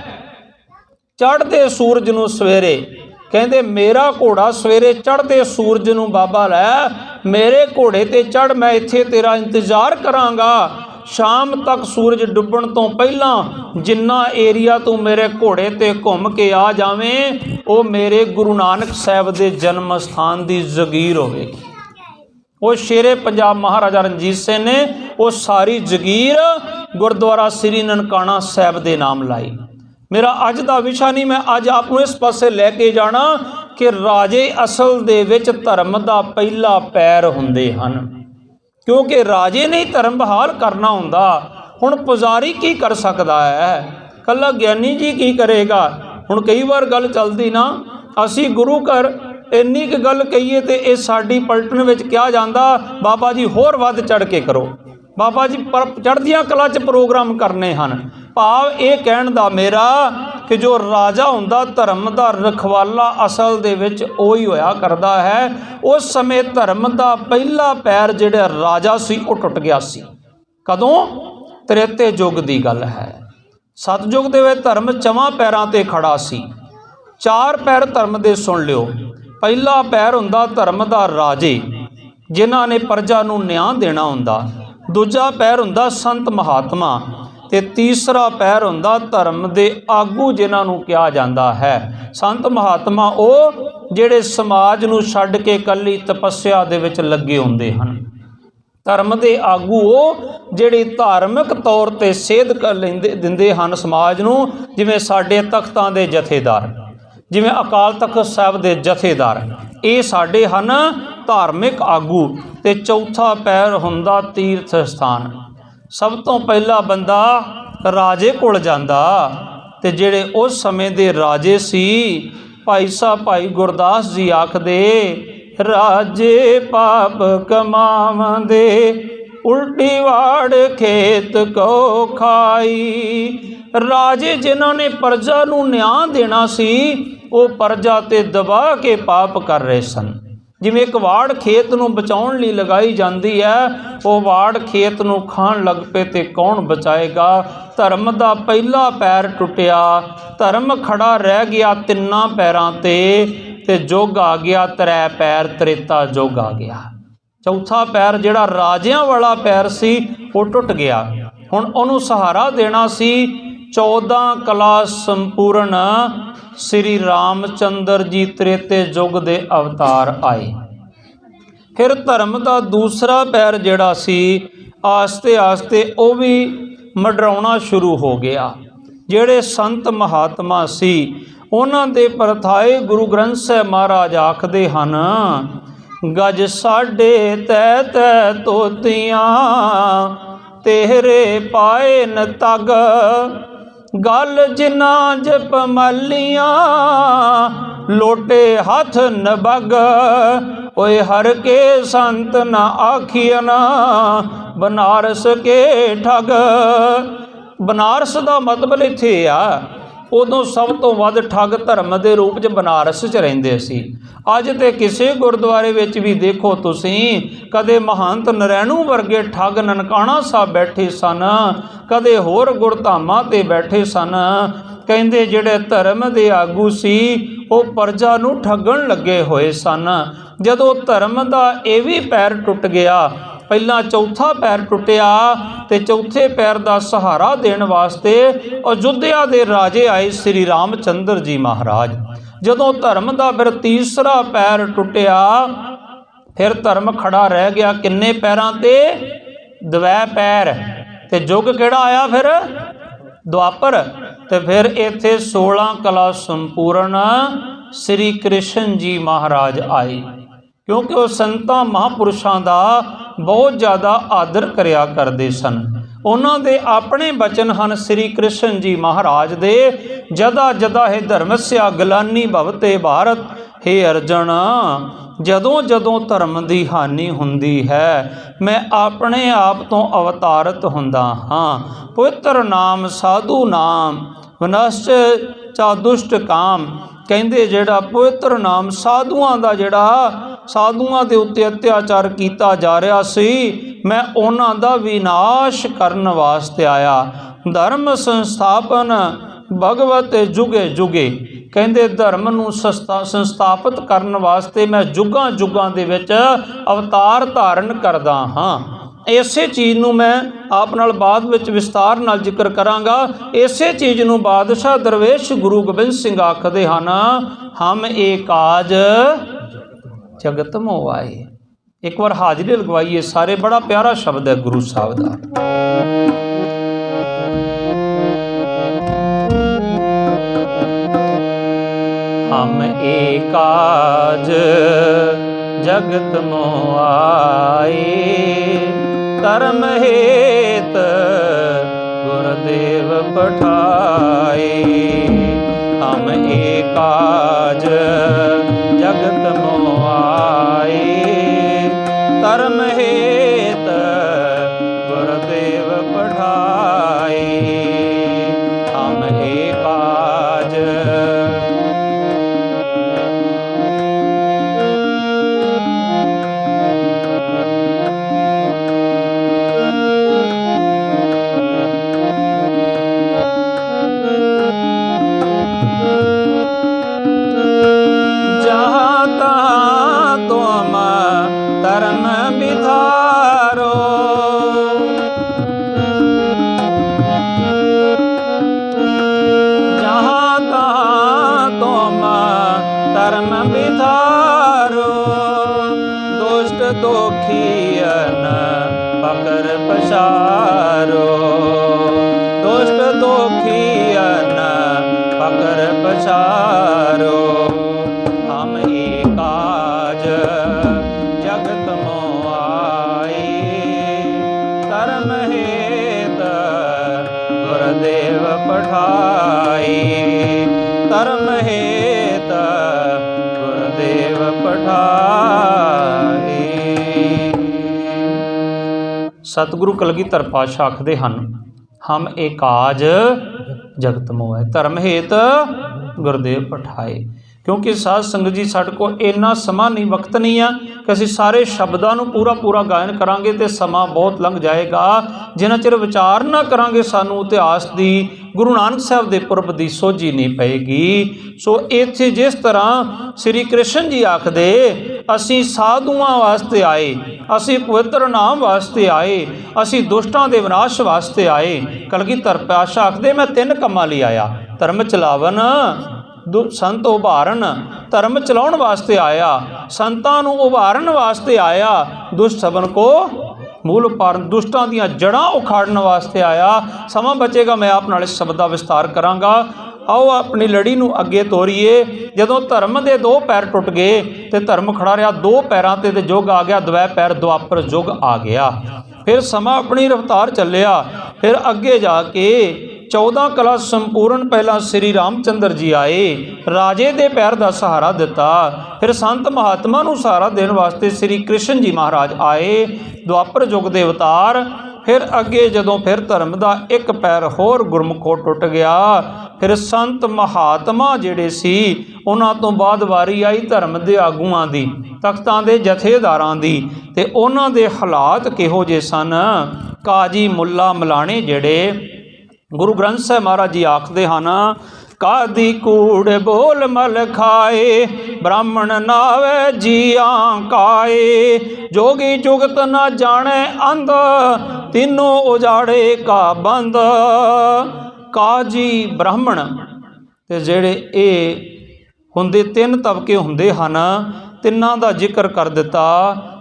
ਚੜ੍ਹਦੇ ਸੂਰਜ ਨੂੰ ਸਵੇਰੇ, ਕਹਿੰਦੇ ਮੇਰਾ ਘੋੜਾ ਸਵੇਰੇ ਚੜ੍ਹਦੇ ਸੂਰਜ ਨੂੰ ਬਾਬਾ ਲੈ, ਮੇਰੇ ਘੋੜੇ ਤੇ ਚੜ੍ਹ, ਮੈਂ ਇੱਥੇ ਤੇਰਾ ਇੰਤਜ਼ਾਰ ਕਰਾਂਗਾ। ਸ਼ਾਮ ਤੱਕ ਸੂਰਜ ਡੁੱਬਣ ਤੋਂ ਪਹਿਲਾਂ ਜਿੰਨਾ ਏਰੀਆ ਤੂੰ ਮੇਰੇ ਘੋੜੇ ਤੇ ਘੁੰਮ ਕੇ ਆ ਜਾਵੇਂ ਉਹ ਮੇਰੇ ਗੁਰੂ ਨਾਨਕ ਸਾਹਿਬ ਦੇ ਜਨਮ ਸਥਾਨ ਦੀ ਜ਼ਗੀਰ ਹੋਵੇਗੀ। ਉਹ ਸ਼ੇਰੇ ਪੰਜਾਬ ਮਹਾਰਾਜਾ ਰਣਜੀਤ ਸਿੰਘ ਨੇ ਉਹ ਸਾਰੀ ਜ਼ਗੀਰ ਗੁਰਦੁਆਰਾ ਸ੍ਰੀ ਨਨਕਾਣਾ ਸਾਹਿਬ ਦੇ ਨਾਮ ਲਾਈ। ਮੇਰਾ ਅੱਜ ਦਾ ਵਿਸ਼ਾ ਨਹੀਂ, ਮੈਂ ਅੱਜ ਆਪ ਨੂੰ ਇਸ ਪਾਸੇ ਲੈ ਕੇ ਜਾਣਾ ਕਿ ਰਾਜੇ ਅਸਲ ਦੇ ਵਿੱਚ ਧਰਮ ਦਾ ਪਹਿਲਾ ਪੈਰ ਹੁੰਦੇ ਹਨ, ਕਿਉਂਕਿ ਰਾਜੇ ਨੇ ਧਰਮ ਬਹਾਲ ਕਰਨਾ ਹੁੰਦਾ। ਹੁਣ ਪੁਜਾਰੀ ਕੀ ਕਰ ਸਕਦਾ ਹੈ, ਕੱਲਾ ਗਿਆਨੀ ਜੀ ਕੀ ਕਰੇਗਾ। ਹੁਣ ਕਈ ਵਾਰ ਗੱਲ ਚੱਲਦੀ ਨਾ, ਅਸੀਂ ਗੁਰੂ ਘਰ ਇੰਨੀ ਕੁ ਗੱਲ ਕਹੀਏ ਤੇ ਇਹ ਸਾਡੀ ਪਲਟਨ ਵਿੱਚ ਕਿਹਾ ਜਾਂਦਾ ਬਾਬਾ ਜੀ ਹੋਰ ਵੱਧ ਚੜ੍ਹ ਕੇ ਕਰੋ, ਬਾਬਾ ਜੀ ਪਰ ਚੜ੍ਹਦੀਆਂ ਕਲਾ 'ਚ ਪ੍ਰੋਗਰਾਮ ਕਰਨੇ ਹਨ। ਭਾਵ ਇਹ ਕਹਿਣ ਦਾ ਮੇਰਾ ਕਿ ਜੋ ਰਾਜਾ ਹੁੰਦਾ ਧਰਮ ਦਾ ਰਖਵਾਲਾ ਅਸਲ ਦੇ ਵਿੱਚ ਉਹੀ ਹੋਇਆ ਕਰਦਾ ਹੈ। ਉਸ ਸਮੇਂ ਧਰਮ ਦਾ ਪਹਿਲਾ ਪੈਰ ਜਿਹੜਾ ਰਾਜਾ ਸੀ ਉਹ ਟੁੱਟ ਗਿਆ ਸੀ। ਕਦੋਂ? ਤ੍ਰੇਤੇ ਯੁੱਗ ਦੀ ਗੱਲ ਹੈ। ਸਤਯੁਗ ਦੇ ਵਿੱਚ ਧਰਮ ਚਵਾਂ ਪੈਰਾਂ ਤੇ ਖੜਾ ਸੀ। ਚਾਰ ਪੈਰ ਧਰਮ ਦੇ ਸੁਣ ਲਿਓ। ਪਹਿਲਾ ਪੈਰ ਹੁੰਦਾ ਧਰਮ ਦਾ ਰਾਜੇ ਜਿਨ੍ਹਾਂ ਨੇ ਪ੍ਰਜਾ ਨੂੰ ਨਿਆਂ ਦੇਣਾ ਹੁੰਦਾ। ਦੂਜਾ ਪੈਰ ਹੁੰਦਾ ਸੰਤ ਮਹਾਤਮਾ ਤੇ ਤੀਸਰਾ ਪੈਰ ਹੁੰਦਾ ਧਰਮ ਦੇ ਆਗੂ ਜਿਨ੍ਹਾਂ ਨੂੰ ਕਿਹਾ ਜਾਂਦਾ ਹੈ। ਸੰਤ ਮਹਾਤਮਾ ਉਹ ਜਿਹੜੇ ਸਮਾਜ ਨੂੰ ਛੱਡ ਕੇ ਇਕੱਲੀ ਤਪੱਸਿਆ ਦੇ ਵਿੱਚ ਲੱਗੇ ਹੁੰਦੇ ਹਨ। ਧਰਮ ਦੇ ਆਗੂ ਉਹ ਜਿਹੜੇ ਧਾਰਮਿਕ ਤੌਰ ਤੇ ਸੇਧ ਕਰ ਦਿੰਦੇ ਹਨ ਸਮਾਜ ਨੂੰ, ਜਿਵੇਂ ਸਾਡੇ ਤਖਤਾਂ ਦੇ ਜਥੇਦਾਰ, ਜਿਵੇਂ ਅਕਾਲ ਤਖਤ ਸਾਹਿਬ ਦੇ ਜਥੇਦਾਰ, ਇਹ ਸਾਡੇ ਹਨ ਧਾਰਮਿਕ ਆਗੂ। ਤੇ ਚੌਥਾ ਪੈਰ ਹੁੰਦਾ ਤੀਰਥ ਸਥਾਨ। ਸਭ ਤੋਂ ਪਹਿਲਾ ਬੰਦਾ ਰਾਜੇ ਕੋਲ ਜਾਂਦਾ ਤੇ ਜਿਹੜੇ ਉਸ ਸਮੇਂ ਦੇ ਰਾਜੇ ਸੀ ਭਾਈ ਸਾਹਿਬ ਭਾਈ ਗੁਰਦਾਸ ਜੀ ਆਖਦੇ ਰਾਜੇ ਪਾਪ ਕਮਾਵੰਦੇ ਉਲਟੀ ਵਾੜ ਖੇਤ ਕੋ ਖਾਈ। ਰਾਜੇ ਜਿਨ੍ਹਾਂ ਨੇ ਪ੍ਰਜਾ ਨੂੰ ਨਿਆਂ ਦੇਣਾ ਸੀ ਉਹ ਪ੍ਰਜਾ ਤੇ ਦਬਾ ਕੇ ਪਾਪ ਕਰ ਰਹੇ ਸਨ। ਜਿਵੇਂ ਇੱਕ ਵਾੜ ਖੇਤ ਨੂੰ ਬਚਾਉਣ ਲਈ ਲਗਾਈ ਜਾਂਦੀ ਹੈ, ਉਹ ਵਾੜ ਖੇਤ ਨੂੰ ਖਾਣ ਲੱਗ ਪਏ ਤੇ ਕੌਣ ਬਚਾਏਗਾ। ਧਰਮ ਦਾ ਪਹਿਲਾ ਪੈਰ ਟੁੱਟਿਆ, ਧਰਮ ਖੜਾ ਰਹਿ ਗਿਆ ਤਿੰਨਾਂ ਪੈਰਾਂ ਤੇ ਯੁੱਗ ਆ ਗਿਆ ਤ੍ਰੈ ਪੈਰ, ਤ੍ਰੇਤਾ ਯੁੱਗ ਆ ਗਿਆ। ਚੌਥਾ ਪੈਰ ਜਿਹੜਾ ਰਾਜਿਆਂ ਵਾਲਾ ਪੈਰ ਸੀ ਉਹ ਟੁੱਟ ਗਿਆ। ਹੁਣ ਉਹਨੂੰ ਸਹਾਰਾ ਦੇਣਾ ਸੀ 14 ਕਲਾ ਸੰਪੂਰਨ ਸ੍ਰੀ ਰਾਮਚੰਦਰ ਜੀ ਤ੍ਰੇਤੇ ਯੁੱਗ ਦੇ ਅਵਤਾਰ ਆਏ। ਫਿਰ ਧਰਮ ਦਾ ਦੂਸਰਾ ਪੈਰ ਜਿਹੜਾ ਸੀ ਆਸਤੇ ਆਸਤੇ ਉਹ ਵੀ ਮਡਰਾਉਣਾ ਸ਼ੁਰੂ ਹੋ ਗਿਆ। ਜਿਹੜੇ ਸੰਤ ਮਹਾਤਮਾ ਸੀ ਉਹਨਾਂ ਦੇ ਪਰਥਾਏ ਗੁਰੂ ਗ੍ਰੰਥ ਸਾਹਿਬ ਮਹਾਰਾਜ ਆਖਦੇ ਹਨ ਗਜ ਸਾਢੇ ਤੈ ਤੈ ਤੋਤੀਆਂ ਤੇਰੇ ਪਾਏ ਨ ਤਗ ਗਲ ਜਿਨ੍ਹਾਂ ਜਪ ਮਲੀਆਂ ਲੋਟੇ ਹੱਥ ਨਬਗ ਓਏ ਹਰ ਕੇ ਸੰਤ ਨਾ ਆਖੀਨ ਬਨਾਰਸ ਕੇ ਠਗ। ਬਨਾਰਸ ਦਾ ਮਤਲਬ ਇੱਥੇ ਆ ਉਦੋਂ ਸਭ ਤੋਂ ਵੱਧ ਠੱਗ ਧਰਮ ਦੇ ਰੂਪ 'ਚ ਬਨਾਰਸ 'ਚ ਰਹਿੰਦੇ ਸੀ। ਅੱਜ ਤੇ ਕਿਸੇ ਗੁਰਦੁਆਰੇ ਵਿੱਚ ਵੀ ਦੇਖੋ ਤੁਸੀਂ, ਕਦੇ ਮਹੰਤ ਨਰੈਣੂ ਵਰਗੇ ਠੱਗ ਨਨਕਾਣਾ ਸਾਹਿਬ ਬੈਠੇ ਸਨ, ਕਦੇ ਹੋਰ ਗੁਰਧਾਮਾਂ ਤੇ ਬੈਠੇ ਸਨ। ਕਹਿੰਦੇ ਜਿਹੜੇ ਧਰਮ ਦੇ ਆਗੂ ਸੀ ਉਹ ਪ੍ਰਜਾ ਨੂੰ ਠੱਗਣ ਲੱਗੇ ਹੋਏ ਸਨ। ਜਦੋਂ ਧਰਮ ਦਾ ਇਹ ਵੀ ਪੈਰ ਟੁੱਟ ਗਿਆ, ਪਹਿਲਾਂ ਚੌਥਾ ਪੈਰ ਟੁੱਟਿਆ ਤੇ ਚੌਥੇ ਪੈਰ ਦਾ ਸਹਾਰਾ ਦੇਣ ਵਾਸਤੇ ਅਯੁੱਧਿਆ ਦੇ ਰਾਜੇ ਆਏ ਸ੍ਰੀ ਰਾਮਚੰਦਰ ਜੀ ਮਹਾਰਾਜ। ਜਦੋਂ ਧਰਮ ਦਾ ਫਿਰ ਤੀਸਰਾ ਪੈਰ ਟੁੱਟਿਆ ਫਿਰ ਧਰਮ ਖੜਾ ਰਹਿ ਗਿਆ ਕਿੰਨੇ ਪੈਰਾਂ ਤੇ? ਦਵੈ ਪੈਰ। ਤੇ ਯੁੱਗ ਕਿਹੜਾ ਆਇਆ ਫਿਰ? ਦੁਆਪਰ। ਤੇ ਫਿਰ ਇੱਥੇ 16 ਕਲਾ ਸੰਪੂਰਨ ਸ੍ਰੀ ਕ੍ਰਿਸ਼ਨ ਜੀ ਮਹਾਰਾਜ ਆਏ, ਕਿਉਂਕਿ ਉਹ ਸੰਤਾਂ ਮਹਾਂਪੁਰਸ਼ਾਂ ਦਾ ਬਹੁਤ ਜ਼ਿਆਦਾ ਆਦਰ ਕਰਿਆ ਕਰਦੇ ਸਨ। ਉਹਨਾਂ ਦੇ ਆਪਣੇ ਬਚਨ ਹਨ ਸ੍ਰੀ ਕ੍ਰਿਸ਼ਨ ਜੀ ਮਹਾਰਾਜ ਦੇ, ਜਦਾ ਜਦਾ ਹੈ ਧਰਮਸਿਆ ਗਲਾਨੀ ਭਵਤੇ ਭਾਰਤ। ਹੇ ਅਰਜਨ, ਜਦੋਂ ਜਦੋਂ ਧਰਮ ਦੀ ਹਾਨੀ ਹੁੰਦੀ ਹੈ ਮੈਂ ਆਪਣੇ ਆਪ ਤੋਂ ਅਵਤਾਰਤ ਹੁੰਦਾ ਹਾਂ। ਪਵਿੱਤਰ ਨਾਮ ਸਾਧੂ ਨਾਮ ਵਿਨਸ਼ਟ ਚਾ ਦੁਸ਼ਟ ਕਾਮ। ਕਹਿੰਦੇ ਜਿਹੜਾ ਪਵਿੱਤਰ ਨਾਮ ਸਾਧੂਆਂ ਦਾ ਜਿਹੜਾ ਸਾਧੂਆਂ ਦੇ ਉੱਤੇ ਅਤਿਆਚਾਰ ਕੀਤਾ ਜਾ ਰਿਹਾ ਸੀ, ਮੈਂ ਉਹਨਾਂ ਦਾ ਵਿਨਾਸ਼ ਕਰਨ ਵਾਸਤੇ ਆਇਆ। ਧਰਮ ਸੰਸਥਾਪਨ ਭਗਵਤ ਜੁਗੇ ਜੁਗੇ, ਕਹਿੰਦੇ ਧਰਮ ਨੂੰ ਸੰਸਥਾਪਿਤ ਕਰਨ ਵਾਸਤੇ ਮੈਂ ਜੁਗਾਂ ਜੁਗਾਂ ਦੇ ਵਿੱਚ ਅਵਤਾਰ ਧਾਰਨ ਕਰਦਾ ਹਾਂ। ਇਸੇ ਚੀਜ਼ ਨੂੰ ਮੈਂ ਆਪ ਨਾਲ ਬਾਅਦ ਵਿੱਚ ਵਿਸਤਾਰ ਨਾਲ ਜ਼ਿਕਰ ਕਰਾਂਗਾ। ਇਸੇ ਚੀਜ਼ ਨੂੰ ਬਾਦਸ਼ਾਹ ਦਰਵੇਸ਼ ਗੁਰੂ ਗੋਬਿੰਦ ਸਿੰਘ ਆਖਦੇ ਹਨ, ਹਮ ਇਹ ਕਾਜ ਜਗਤ ਮੋ ਆਏ। ਇੱਕ ਵਾਰ ਹਾਜ਼ਰੀ ਲਗਵਾਈਏ ਸਾਰੇ, ਬੜਾ ਪਿਆਰਾ ਸ਼ਬਦ ਹੈ ਗੁਰੂ ਸਾਹਿਬ ਦਾ। ਹਮ ਇਹ ਕਾਜ ਜਗਤ ਮੋ ਆਏ, ਧਰਮ ਹੇਤ ਗੁਰਦੇਵ ਪਠਾਏ। ਹਮ ਇਹ ਕਾਜ ਜਗਤ ਮੋ ਆਏ, ਧਰਮ ਹੇਤ ਗੁਰਦੇਵ ਪਠਾਏ। ਹਮ ਇਹ ਕਾਜ दोखियन पकर पसारो, दुष्ट दोखियन पकर पसारो। हम एक काज जगत मो आए, धर्म हेत गुरदेव पठाए। धर्म हेत गुरदेव पठाए। सतगुरु कलगीधर पातशाह आखदे हन, हम एक काज जगत मोह, धर्म हेत गुरदेव पठाए। क्योंकि साध संगत जी साडे कोल इन्ना समा नहीं, वक्त नहीं है कि असीं सारे शब्दां नूं पूरा गायन करांगे तो समा बहुत लंघ जाएगा। जिन्ना चिर विचार ना करांगे सानूं इतिहास दी, गुरु नानक साहब दे पुरब दी सोझी नहीं पएगी। सो इत्थे जिस तरह श्री कृष्ण जी आखदे, असीं साधुआं वास्ते आए, असीं पवित्र नाम वास्ते आए, असीं दुष्टां दे विनाश वास्ते आए। कलगीधर पातशाह आखदे, मैं 3 कम्मां लई आया, धर्म चलावन, संत उभारन, धर्म चलाउण वास्ते आया, संतां नूं उभारन वास्ते आया, दुष्ट सबन को मूल पारण, दुष्टां दीआं जड़ां उखाड़न वास्ते आया। समा बचेगा मैं आप नाल इस शब्द दा विस्तार करांगा। आओ अपनी लड़ी नूं अगे तोरीए। जदों धर्म दे 2 पैर टुट गए ते धर्म खड़ा रहा, 2 पैरां ते युग आ गया, द्वै पैर द्वापर युग आ गया। फिर समा अपनी रफ्तार चलिया। फिर अगे जाके 14 कला संपूर्ण पहला श्री रामचंद्र जी आए, राजे दे पैर का सहारा दिता। फिर संत महात्मा नूं सहारा देने वास्ते श्री कृष्ण जी महाराज आए, द्वापर युग दे अवतार। फिर अगे जदों फिर धर्म का एक पैर होर गुरमुखों टुट गया, फिर संत महात्मा जिहड़े सी उन्हां तों बाद वारी आई धर्म के आगूआं दी, तख्तां दे जथेदारां दी, ते उन्हां दे हालात किहो जे सन। काजी मुल्ला मलाणे जिहड़े गुरु ग्रंथ साहिब महाराज जी आखदे हन, कादी कूड़ बोल मल खाए, ब्राह्मण नावे जिया काए, जोगी जुगत न जाने अंध, तीनों उजाड़े का बंद। काजी ब्राह्मण ते जेड़े ये हुंदे 3 तबके हुंदे हन, तिन्हां दा जिक्र कर दिता।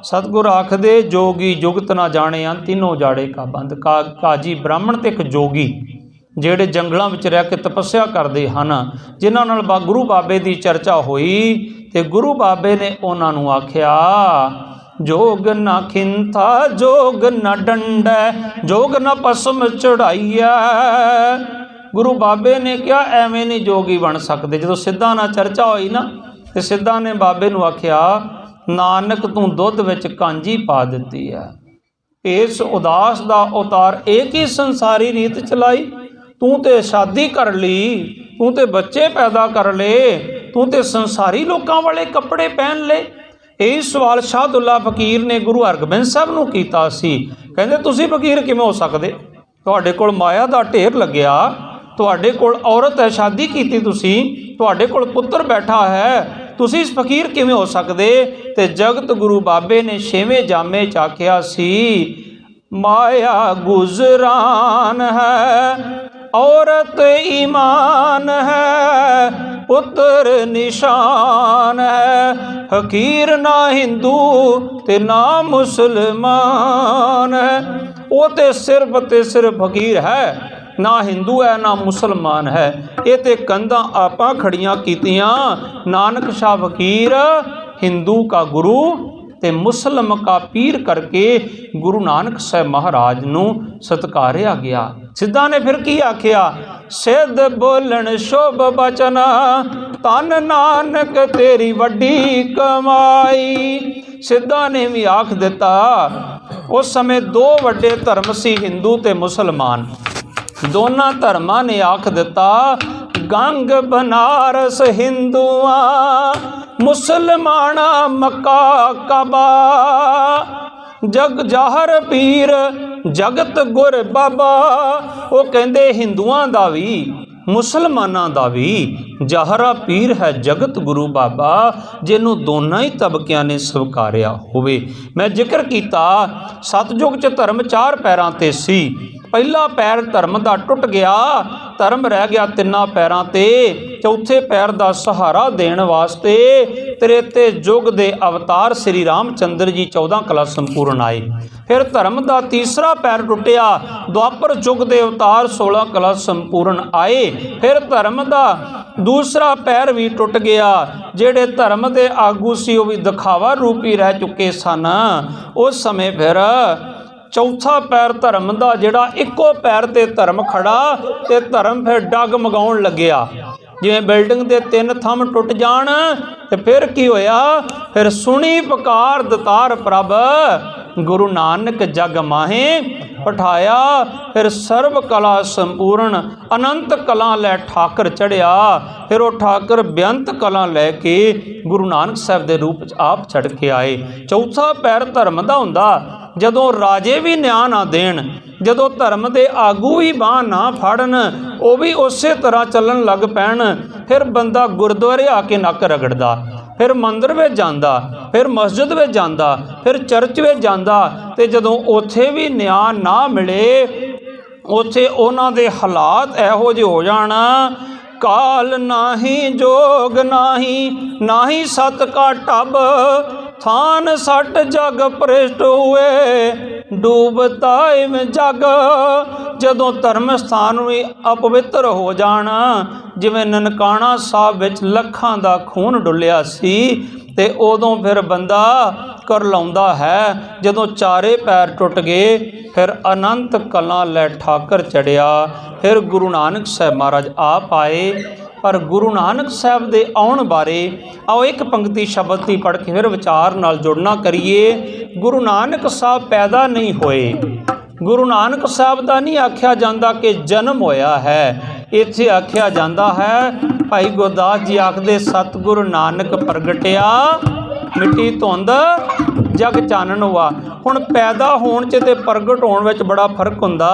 सतगुर आखदे जोगी जुगत ना जाने अन, तीनों उजाड़े का बंद। काजी ब्राह्मण ते एक जोगी ਜਿਹੜੇ ਜੰਗਲਾਂ ਵਿੱਚ ਰਹਿ ਕੇ ਤਪੱਸਿਆ ਕਰਦੇ ਹਨ, ਜਿਨ੍ਹਾਂ ਨਾਲ ਗੁਰੂ ਬਾਬੇ ਦੀ ਚਰਚਾ ਹੋਈ ਤੇ ਗੁਰੂ ਬਾਬੇ ਨੇ ਉਹਨਾਂ ਨੂੰ ਆਖਿਆ, जोग न खिंथा जोग न डंडै, जोग न पसम चढ़ाइया। गुरु बाबे ने कहा एवें नहीं जोगी बन सकते। जो सिद्धा ना चर्चा हुई ना, तो सिद्धा ने बाबे नूं आख्या, नानक तू दुध विच कांजी पा दिती है, इस उदास दा अवतार एक ही संसारी रीत चलाई। तू तो शादी कर ली, तू तो बच्चे पैदा कर ले, तू तो संसारी लोगों वाले कपड़े पहन ले। यही सवाल शाहदुल्ला फकीर ने गुरु हरगोबिंद साहब नूं कीता सी। कहंदे तुसीं फकीर किवें हो सकदे, तुहाडे कोल माया दा ढेर लग्या, तुहाडे कोल औरत है, शादी कीती तुसीं, तुहाडे कोल पुत्र बैठा है, तुसीं फकीर किवें हो सकदे। ते जगत गुरु बाबे ने 6वें जामे च आखिया सी, माया गुजरान है, औरत ईमान है, पुत्र निशान है, फकीर ना हिंदू ते ना मुसलमान है। वो ते सिर्फ फकीर है, ना हिंदू है ना मुसलमान है। ये ते कंधा आपां खड़ियां कीतियां, नानक शाह फकीर हिंदू का गुरु ते मुस्लिम का पीर करके गुरु नानक साहब महाराज नूं सत्कारिया गया। सिद्धा ने फिर की आख्या, सिद्ध बोलन शोभ बचन, धन नानक तेरी वड्डी कमाई। सिद्धा ने भी आख दिता, उस समय दो वड्डे धर्म सी, हिंदू ते मुसलमान। दोनों धर्मां ने आख दिता, गंग बनारस हिंदुआ, मुसलमाना मक्का काबा, जग जाहर पीर जगत गुर बाबा। वो कहंदे हिंदुआं दा भी मुसलमानां दा भी जाहरा पीर है जगत गुरु बाबा, जिन्हों दोनों ही तबकियां ने स्वीकारिया होवे। मैं जिक्र किया सतयुग च धर्म 4 पैरां ते सी। पहला पैर धर्म का टुट गया, धर्म रह गया 3 पैरां ते। चौथे पैर का सहारा देने वास्ते त्रेते युग के अवतार श्री रामचंद्र जी 14 कला संपूर्ण आए। फिर धर्म का तीसरा पैर टुटिया, द्वापर युग के अवतार 16 कला संपूर्ण आए। फिर धर्म का दूसरा पैर भी टुट गया, जेड़े धर्म के आगू सी वो भी दिखावा रूपी रह चुके सन। उस समय फिर चौथा पैर धर्म का जिहड़ा इक्को पैर ते धर्म खड़ा ते धर्म फिर डगमगाउण लग्या। जिवें बिल्डिंग के 3 थंम टुट जाण ते फिर की होया, फिर सुनी पुकार दतार प्रभ, गुरु नानक जग माहे पठाया। फिर सर्व कला संपूर्ण अनंत कला लै ठाकर चढ़िया। फिर वो ठाकर बेअंत कला लैके गुरु नानक साहब के रूप आप चढ़ के आए। चौथा पैर धर्म का हुंदा, जदों राजे भी न्याय ना देण, जदों धर्म के आगू भी बांह ना फड़न, वो भी उस तरह चलन लग पैण, फिर बंदा गुरुद्वारे आके नक रगड़दा, फिर मंदिर में जांदा, फिर मस्जिद में जांदा, फिर चर्च में जांदा, ते जदों उत्थे भी न्याय ना मिले, उत्थे उन्हां दे हालात इहो जिहे हो जाण, काल नाही जोग नाही, नाही सत का टब, थान सट जग भ्रिष्ट हुए, डूबता में जग। जदों धर्म स्थान भी अपवित्र हो जाना, जिवें ननकाणा साहब विच लखां दा खून डुलिया सी, ते उदों फिर बंदा करलाउंदा है। जदों चारे पैर टुट गए, फिर अनंत कलां लै ठाकर चढ़िया। फिर गुरु नानक साहब महाराज आप आए। पर गुरु नानक साहब दे आउण बारे आओ एक पंक्ति शब्द की पढ़ के फिर विचार नाल जुड़ना करिए। गुरु नानक साहब पैदा नहीं होए, गुरु नानक साहब का नहीं आख्या जाता कि जन्म होया है, इत्थे आख्या जाता है, भाई गुरदास जी आखदे सतगुरु नानक प्रगटिया, मिट्टी धुंद जग चानन हुआ। हुण पैदा होने च ते प्रगट होने विच बड़ा फर्क हुंदा।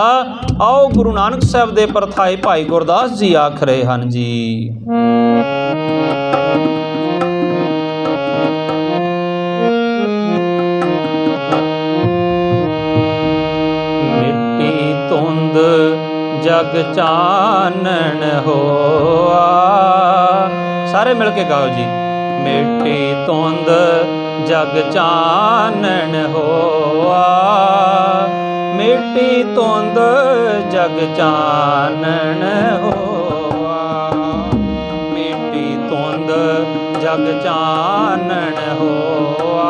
आओ गुरु नानक साहब दे परथाए भाई गुरदास जी आख रहे हैं जी, मिट्टी धुंद जग चानन होआ। सारे मिल के गाओ जी, मिट्टी धुंद जग चानन होआ, मिट्टी धुंद जग चानन होआ, मिट्टी धुंद जग चानन होआ,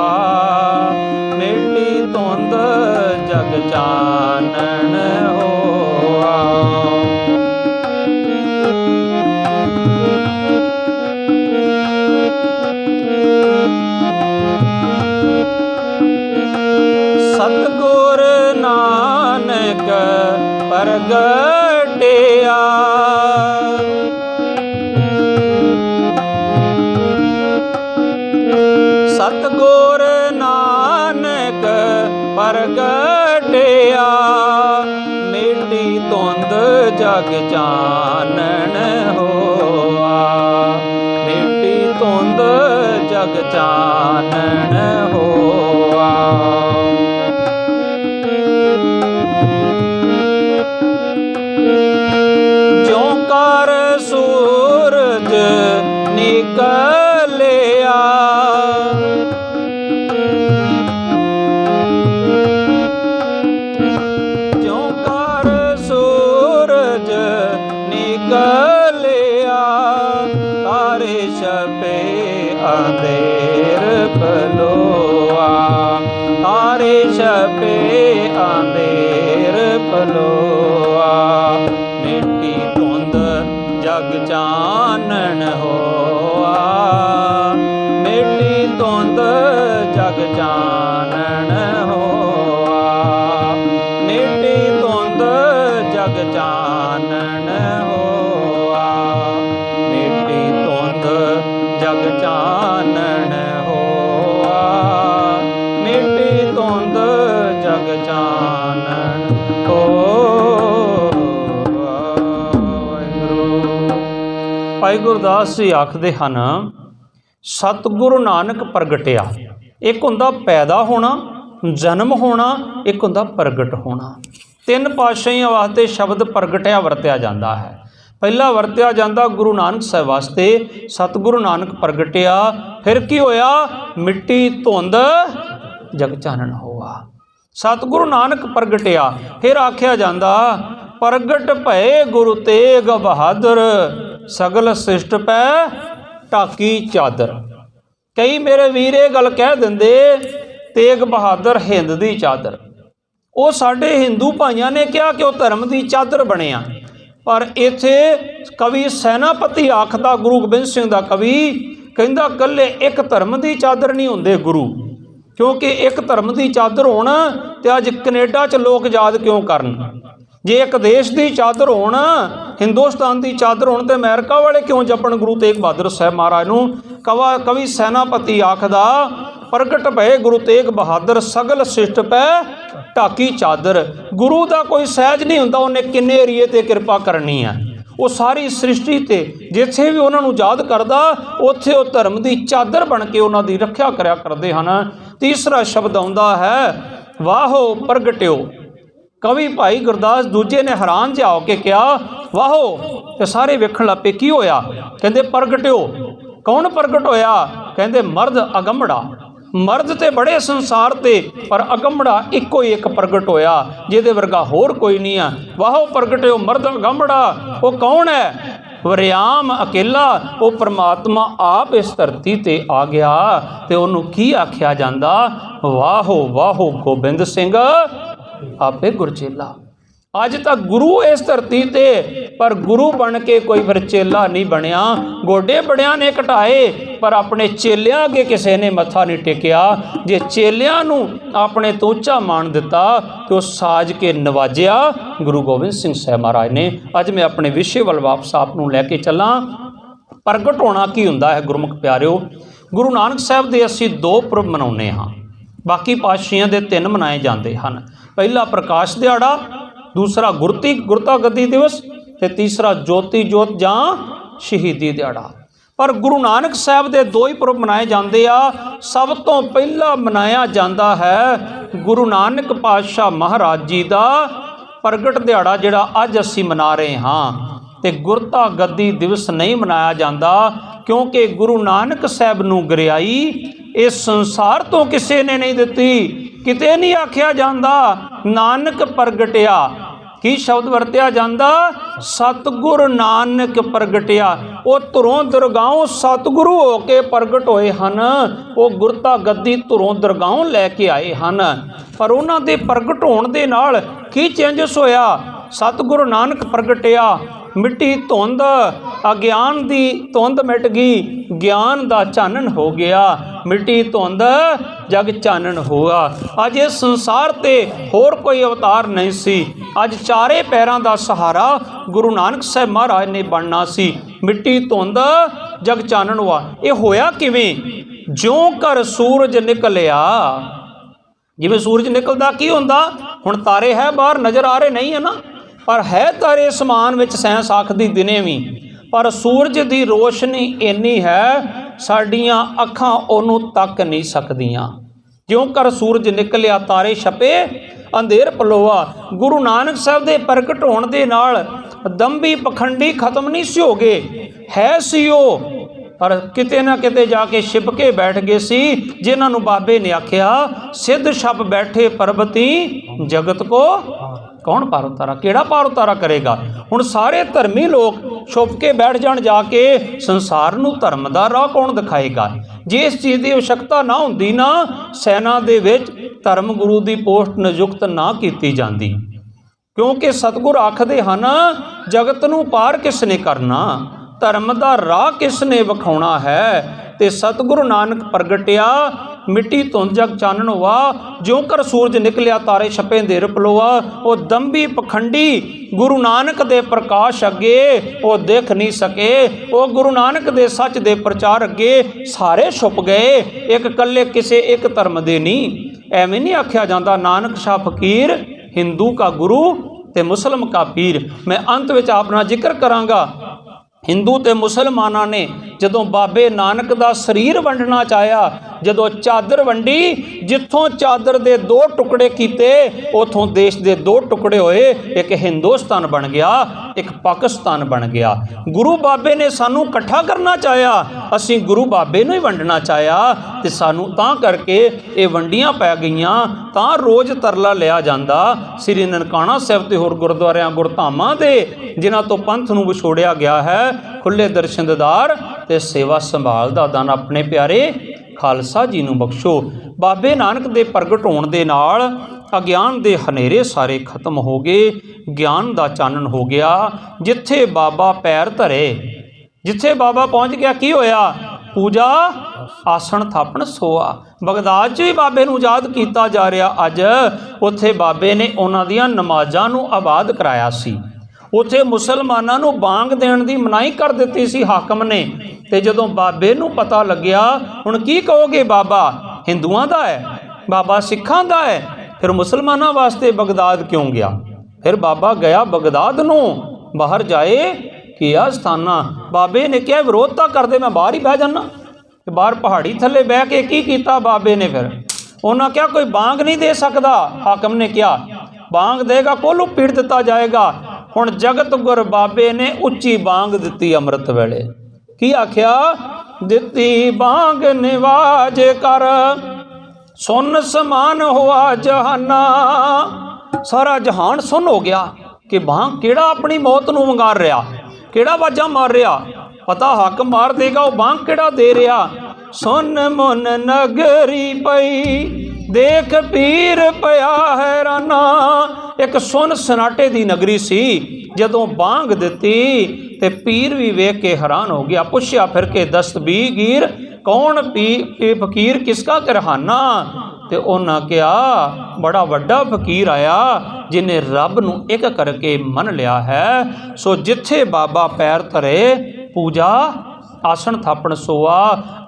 मिट्टी धुंद जग चानन होआ। सतगुर नानक प्रगटिया, सतगुर नानक प्रगटिया मिटी धुंध जग चानन होआ मिटी धुंध जग चानन होआ। ज्यों कर सूरज निकलिया ज्यों कर सूरज निकलिया तारे छपे अंधेर पलोआ तारे छपे अंधेर पलोआ मिट्टी धुंध जग चानन होआ मिट्टी धुंध जग चानन होआ मिट्टी धुंध जग चानन होआ मिट्टी धुंध जग चानन होआ मिट्टी धुंध जग चानन ਭਾਈ ਗੁਰਦਾਸ ਜੀ ਆਖਦੇ ਹਨ ਸਤਿਗੁਰੂ ਨਾਨਕ ਪ੍ਰਗਟਿਆ। ਇੱਕ ਹੁੰਦਾ ਪੈਦਾ ਹੋਣਾ, ਜਨਮ ਹੋਣਾ, ਇੱਕ ਹੁੰਦਾ ਪ੍ਰਗਟ ਹੋਣਾ। ਤਿੰਨ ਪਾਤਸ਼ਾਹੀਆਂ ਵਾਸਤੇ ਸ਼ਬਦ ਪ੍ਰਗਟਿਆ ਵਰਤਿਆ ਜਾਂਦਾ ਹੈ। ਪਹਿਲਾ ਵਰਤਿਆ ਜਾਂਦਾ ਗੁਰੂ ਨਾਨਕ ਸਾਹਿਬ ਵਾਸਤੇ ਸਤਿਗੁਰੂ ਨਾਨਕ ਪ੍ਰਗਟਿਆ। ਫਿਰ ਕੀ ਹੋਇਆ? ਮਿੱਟੀ ਧੁੰਦ ਜਗ ਚਾਨਣ ਹੋਆ। ਸਤਿਗੁਰੂ ਨਾਨਕ ਪ੍ਰਗਟਿਆ। ਫਿਰ ਆਖਿਆ ਜਾਂਦਾ ਪ੍ਰਗਟ ਭਏ ਗੁਰੂ ਤੇਗ ਬਹਾਦਰ ਸਗਲ ਸਿਸ਼ਟ ਪੈ ਢਾਕੀ ਚਾਦਰ। ਕਈ ਮੇਰੇ ਵੀਰ ਇਹ ਗੱਲ ਕਹਿ ਦਿੰਦੇ ਤੇਗ ਬਹਾਦਰ ਹਿੰਦ ਦੀ ਚਾਦਰ। ਉਹ ਸਾਡੇ ਹਿੰਦੂ ਭਾਈਆਂ ਨੇ ਕਿਹਾ ਕਿ ਉਹ ਧਰਮ ਦੀ ਚਾਦਰ ਬਣਿਆ, ਪਰ ਇੱਥੇ ਕਵੀ ਸੈਨਾਪਤੀ ਆਖਦਾ, ਗੁਰੂ ਗੋਬਿੰਦ ਸਿੰਘ ਦਾ ਕਵੀ ਕਹਿੰਦਾ ਇਕੱਲੇ ਇੱਕ ਧਰਮ ਦੀ ਚਾਦਰ ਨਹੀਂ ਹੁੰਦੇ ਗੁਰੂ, ਕਿਉਂਕਿ ਇੱਕ ਧਰਮ ਦੀ ਚਾਦਰ ਹੋਣ ਤੇ ਅੱਜ ਕੈਨੇਡਾ 'ਚ ਲੋਕ ਯਾਦ ਕਿਉਂ ਕਰਨ। ਜੇ ਇੱਕ ਦੇਸ਼ ਦੀ ਚਾਦਰ ਹੋਣ, ਹਿੰਦੁਸਤਾਨ ਦੀ ਚਾਦਰ ਹੋਣ ਤੇ ਅਮਰੀਕਾ ਵਾਲੇ ਕਿਉਂ ਜਪਣ ਗੁਰੂ ਤੇਗ ਬਹਾਦਰ ਸਾਹਿਬ ਮਹਾਰਾਜ ਨੂੰ। ਕਵੀ ਸੈਨਾਪਤੀ ਆਖਦਾ ਪ੍ਰਗਟ ਭਏ ਗੁਰੂ ਤੇਗ ਬਹਾਦਰ ਸਗਲ ਸਿਸ਼ਟ ਪੈ ਢਾਕੀ ਚਾਦਰ। ਗੁਰੂ ਦਾ ਕੋਈ ਸਹਿਜ ਨਹੀਂ ਹੁੰਦਾ, ਉਹਨੇ ਕਿੰਨੇ ਏਰੀਏ ਤੇ ਕਿਰਪਾ ਕਰਨੀ ਹੈ। ਉਹ ਸਾਰੀ ਸ੍ਰਿਸ਼ਟੀ ਤੇ ਜਿੱਥੇ ਵੀ ਉਹਨਾਂ ਨੂੰ ਯਾਦ ਕਰਦਾ ਉੱਥੇ ਉਹ ਧਰਮ ਦੀ ਚਾਦਰ ਬਣ ਕੇ ਉਹਨਾਂ ਦੀ ਰੱਖਿਆ ਕਰਿਆ ਕਰਦੇ ਹਨ। ਤੀਸਰਾ ਸ਼ਬਦ ਆਉਂਦਾ ਹੈ ਵਾਹੋ ਪ੍ਰਗਟਿਓ। ਕਵੀ ਭਾਈ ਗੁਰਦਾਸ ਦੂਜੇ ਨੇ ਹੈਰਾਨ ਜਿਹਾ ਹੋ ਕੇ ਕਿਹਾ ਵਾਹੋ, ਤੇ ਸਾਰੇ ਵੇਖਣ ਲੱਗ ਪਏ ਕੀ ਹੋਇਆ। ਕਹਿੰਦੇ ਪ੍ਰਗਟਿਓ। ਕੌਣ ਪ੍ਰਗਟ ਹੋਇਆ? ਕਹਿੰਦੇ ਮਰਦ ਅਗੰਮੜਾ। ਮਰਦ ਤੇ ਬੜੇ ਸੰਸਾਰ ਤੇ, ਪਰ ਅਗੰਮੜਾ ਇੱਕੋ ਹੀ ਇੱਕ ਪ੍ਰਗਟ ਹੋਇਆ, ਜਿਹਦੇ ਵਰਗਾ ਹੋਰ ਕੋਈ ਨਹੀਂ ਆ। ਵਾਹੋ ਪ੍ਰਗਟਿਓ ਮਰਦ ਅਗੰਮੜਾ। ਉਹ ਕੌਣ ਹੈ? ਵਰਿਆਮ ਅਕੇਲਾ। ਉਹ ਪਰਮਾਤਮਾ ਆਪ ਇਸ ਧਰਤੀ ਤੇ ਆ ਗਿਆ। ਤੇ ਉਹਨੂੰ ਕੀ ਆਖਿਆ ਜਾਂਦਾ? ਵਾਹੋ ਵਾਹੋ ਗੋਬਿੰਦ ਸਿੰਘ ਆਪੇ ਗੁਰਚੇਲਾ। ਅੱਜ ਤੱਕ ਗੁਰੂ ਇਸ ਧਰਤੀ ਤੇ, ਪਰ ਗੁਰੂ ਬਣ ਕੇ ਕੋਈ ਫਿਰ ਚੇਲਾ ਨਹੀਂ ਬਣਿਆ। ਗੋਡੇ ਬੜਿਆਂ ਨੇ ਘਟਾਏ, ਪਰ ਆਪਣੇ ਚੇਲਿਆਂ ਅੱਗੇ ਕਿਸੇ ਨੇ ਮੱਥਾ ਨਹੀਂ ਟੇਕਿਆ। ਜੇ ਚੇਲਿਆਂ ਨੂੰ ਆਪਣੇ ਤੋਂ ਉੱਚਾ ਮਾਣ ਦਿੱਤਾ ਤੇ ਉਹ ਸਾਜ ਕੇ ਨਵਾਜਿਆ ਗੁਰੂ ਗੋਬਿੰਦ ਸਿੰਘ ਸਾਹਿਬ ਮਹਾਰਾਜ ਨੇ। ਅੱਜ ਮੈਂ ਆਪਣੇ ਵਿਸ਼ੇ ਵੱਲ ਵਾਪਸ ਆਪ ਨੂੰ ਲੈ ਕੇ ਚੱਲਾਂ। ਪ੍ਰਗਟ ਹੋਣਾ ਕੀ ਹੁੰਦਾ ਹੈ ਗੁਰਮੁਖ ਪਿਆਰਿਓ? ਗੁਰੂ ਨਾਨਕ ਸਾਹਿਬ ਦੇ ਅਸੀਂ 2 ਪੁਰਬ ਮਨਾਉਂਦੇ ਹਾਂ, ਬਾਕੀ ਪਾਤਸ਼ਾਹੀਆਂ ਦੇ 3 ਮਨਾਏ ਜਾਂਦੇ ਹਨ। ਪਹਿਲਾ ਪ੍ਰਕਾਸ਼ ਦਿਹਾੜਾ, ਦੂਸਰਾ ਗੁਰਤਾ ਗੱਦੀ ਦਿਵਸ ਤੇ ਤੀਸਰਾ ਜੋਤੀ ਜੋਤ ਜਾਂ ਸ਼ਹੀਦੀ ਦਿਹਾੜਾ। ਪਰ ਗੁਰੂ ਨਾਨਕ ਸਾਹਿਬ ਦੇ 2 ਹੀ ਪੁਰਬ ਮਨਾਏ ਜਾਂਦੇ ਆ। ਸਭ ਤੋਂ ਪਹਿਲਾਂ ਮਨਾਇਆ ਜਾਂਦਾ ਹੈ ਗੁਰੂ ਨਾਨਕ ਪਾਤਸ਼ਾਹ ਮਹਾਰਾਜ ਜੀ ਦਾ ਪ੍ਰਗਟ ਦਿਹਾੜਾ, ਜਿਹੜਾ ਅੱਜ ਅਸੀਂ ਮਨਾ ਰਹੇ ਹਾਂ। ਤੇ ਗੁਰਤਾ ਗੱਦੀ ਦਿਵਸ ਨਹੀਂ ਮਨਾਇਆ ਜਾਂਦਾ, ਕਿਉਂਕਿ ਗੁਰੂ ਨਾਨਕ ਸਾਹਿਬ ਨੂੰ ਗੁਰਿਆਈ ਇਸ ਸੰਸਾਰ ਤੋਂ ਕਿਸੇ ਨੇ ਨਹੀਂ ਦਿੱਤੀ। ਕਿਤੇ ਨਹੀਂ ਆਖਿਆ ਜਾਂਦਾ ਨਾਨਕ ਪ੍ਰਗਟਿਆ। ਕੀ ਸ਼ਬਦ ਵਰਤਿਆ ਜਾਂਦਾ? ਸਤਿਗੁਰ ਨਾਨਕ ਪ੍ਰਗਟਿਆ। ਉਹ ਧੁਰੋਂ ਦਰਗਾਹੋਂ ਸਤਿਗੁਰੂ ਹੋ ਕੇ ਪ੍ਰਗਟ ਹੋਏ ਹਨ। ਉਹ ਗੁਰਤਾ ਗੱਦੀ ਧੁਰੋਂ ਦਰਗਾਹੋਂ ਲੈ ਕੇ ਆਏ ਹਨ। ਪਰ ਉਹਨਾਂ ਦੇ ਪ੍ਰਗਟ ਹੋਣ ਦੇ ਨਾਲ ਕੀ ਚੇਂਜਸ ਹੋਇਆ? ਸਤਿਗੁਰੂ ਨਾਨਕ ਪ੍ਰਗਟਿਆ, ਮਿੱਟੀ ਧੁੰਦ, ਅਗਿਆਨ ਦੀ ਧੁੰਦ ਮਿਟ ਗਈ, ਗਿਆਨ ਦਾ ਚਾਨਣ ਹੋ ਗਿਆ। ਮਿੱਟੀ ਧੁੰਦ ਜਗ ਚਾਨਣ ਹੋਆ। ਅੱਜ ਇਸ ਸੰਸਾਰ ਤੇ ਹੋਰ ਕੋਈ ਅਵਤਾਰ ਨਹੀਂ ਸੀ। ਅੱਜ ਚਾਰੇ ਪੈਰਾਂ ਦਾ ਸਹਾਰਾ ਗੁਰੂ ਨਾਨਕ ਸਾਹਿਬ ਮਹਾਰਾਜ ਨੇ ਬਣਨਾ ਸੀ। ਮਿੱਟੀ ਧੁੰਦ ਜਗ ਚਾਨਣ ਹੋਆ। ਇਹ ਹੋਇਆ ਕਿਵੇਂ? ज्यों कर सूरज निकलिया। जिवें सूरज निकलदा की हुंदा, हुण तारे है बाहर नज़र आ रहे नहीं है ना, पर है तारे आसमान विच साइंस आखदी दिने भी, पर सूरज की रोशनी इन्नी है साडियां अखां ओनू तक नहीं सकदियां। ज्यों कर सूरज निकलिया तारे छपे अंधेर पलोआ। गुरु नानक साहब के प्रगट होने दे नाल दंभी पखंडी खत्म नहीं सी हो गए, है सी ओ, पर किते ना किते जाके छिप के बैठ गए सी, जिन्होंने बाबे ने आख्या सिद्ध छप बैठे परबती जगत को कौन पार उतारा, केड़ा पार उतारा करेगा। हुण सारे धर्मी लोग छुप के बैठ जाण जाके संसार नूं धर्म दा राह कौन दिखाएगा। जे इस चीज़ की आवश्यकता ना हुंदी ना, सैना दे विच धर्म गुरु की पोस्ट नियुक्त ना की जाती, क्योंकि सतगुर आखदे हन जगत नूं पार किसने करना, धर्म दा राह किसने विखाउणा है। ते सतगुरु नानक प्रगटिया मिट्टी धुंध जग चानण हुआ। ज्यों कर सूरज निकलिया तारे छपे अंधेर पलोआ। वो दंभी पखंडी गुरु नानक दे प्रकाश अगे वो देख नहीं सके, वो गुरु नानक दे सच दे प्रचार अगे सारे छुप गए, एक कल्ले किसे एक धर्म दे नहीं। एवें नहीं आख्या जाता नानक शाह फकीर हिंदू का गुरु ते मुसलम का पीर। मैं अंत विच अपना जिक्र करांगा, हिंदू ते मुसलमाना ने जदों बाबे नानक दा शरीर वंडना चाहया, जदों चादर वंडी, जिथों चादर दे दो टुकड़े कीते उथों देश दे दो टुकड़े होए, एक हिंदुस्तान बन गया, एक पाकिस्तान बन गया। गुरु बाबे ने सानू इकट्ठा करना चाहया, असी गुरु बाबे नूं ही वंडना चाहया, ते सानू तां करके ये वंडियां पै गईयां, तां रोज़ तरला लिया जांदा श्री ननकाणा साहिब ते होर गुरुद्वारियां गुरधामां दे जिन्हां तो पंथ नूं विछोड़िया गया है। खुले दर्शन दीदार ते सेवा संभाल दा दान अपने प्यारे खालसा जी नूं बख्शो। बाबे नानक दे प्रगट होण दे नाल अज्ञान दे हनेरे सारे खत्म हो गए, ज्ञान दा चानन हो गया। जिथे बाबा पैर धरे, जिथे बाबा पहुँच गया की होया, पूजा आसन थापण सोआ। बगदाद च भी बाबे नूं याद किया जा रहा, अज उत्थे बाबे ने उन्हां दियां नमाज़ां नूं आबाद कराया सी। उत्थे मुसलमानां नूं बांग देण दी मनाही कर दित्ती सी हाकम ने। ते जदों बाबे नूं पता लग्या हुण की कहोगे, बाबा हिंदुआं दा है, बाबा सिखां दा है, फिर मुसलमानां वास्ते बगदाद क्यों गया। फिर बाबा गया बगदाद नूं, बाहर जाए किया स्थाना। बाबे ने क्या विरोधता करदे, मैं बाहर ही बह जाना। बाहर पहाड़ी थले बह के की कीता बाबे ने, फिर उन्हां क्या कोई बांग नहीं दे सकदा। हाकम ने क्या बांग देगा कोलू पीड़ दिता जाएगा। हुण जगत गुर बाबे ने उच्ची बांग दिती अमृत वेले। की आख्या, दिती बांग निवाज कर सुन समान हुआ जहाना। सारा जहान सुन हो गया कि बांग केड़ा अपनी मौत नूं वंगार रहा, केड़ा वाजा मार रहा। पता हाकम मार देगा, वो बांग केड़ा दे रहा। सुन मुन नगरी पई देख पीर पया हैराना। एक सुन सनाटे दी नगरी सी, जदों बांग दिती ते पीर भी वेख के हैरान हो गया। पुछया फिर के दस्तबीर कौन फकीर किसका करहाना। ते उन्हां कहा बड़ा वड्डा फकीर आया जिन्हें रब नूं एक करके मन लिया है। सो जिथे बाबा पैर धरे पूजा आसन थापण सोआ।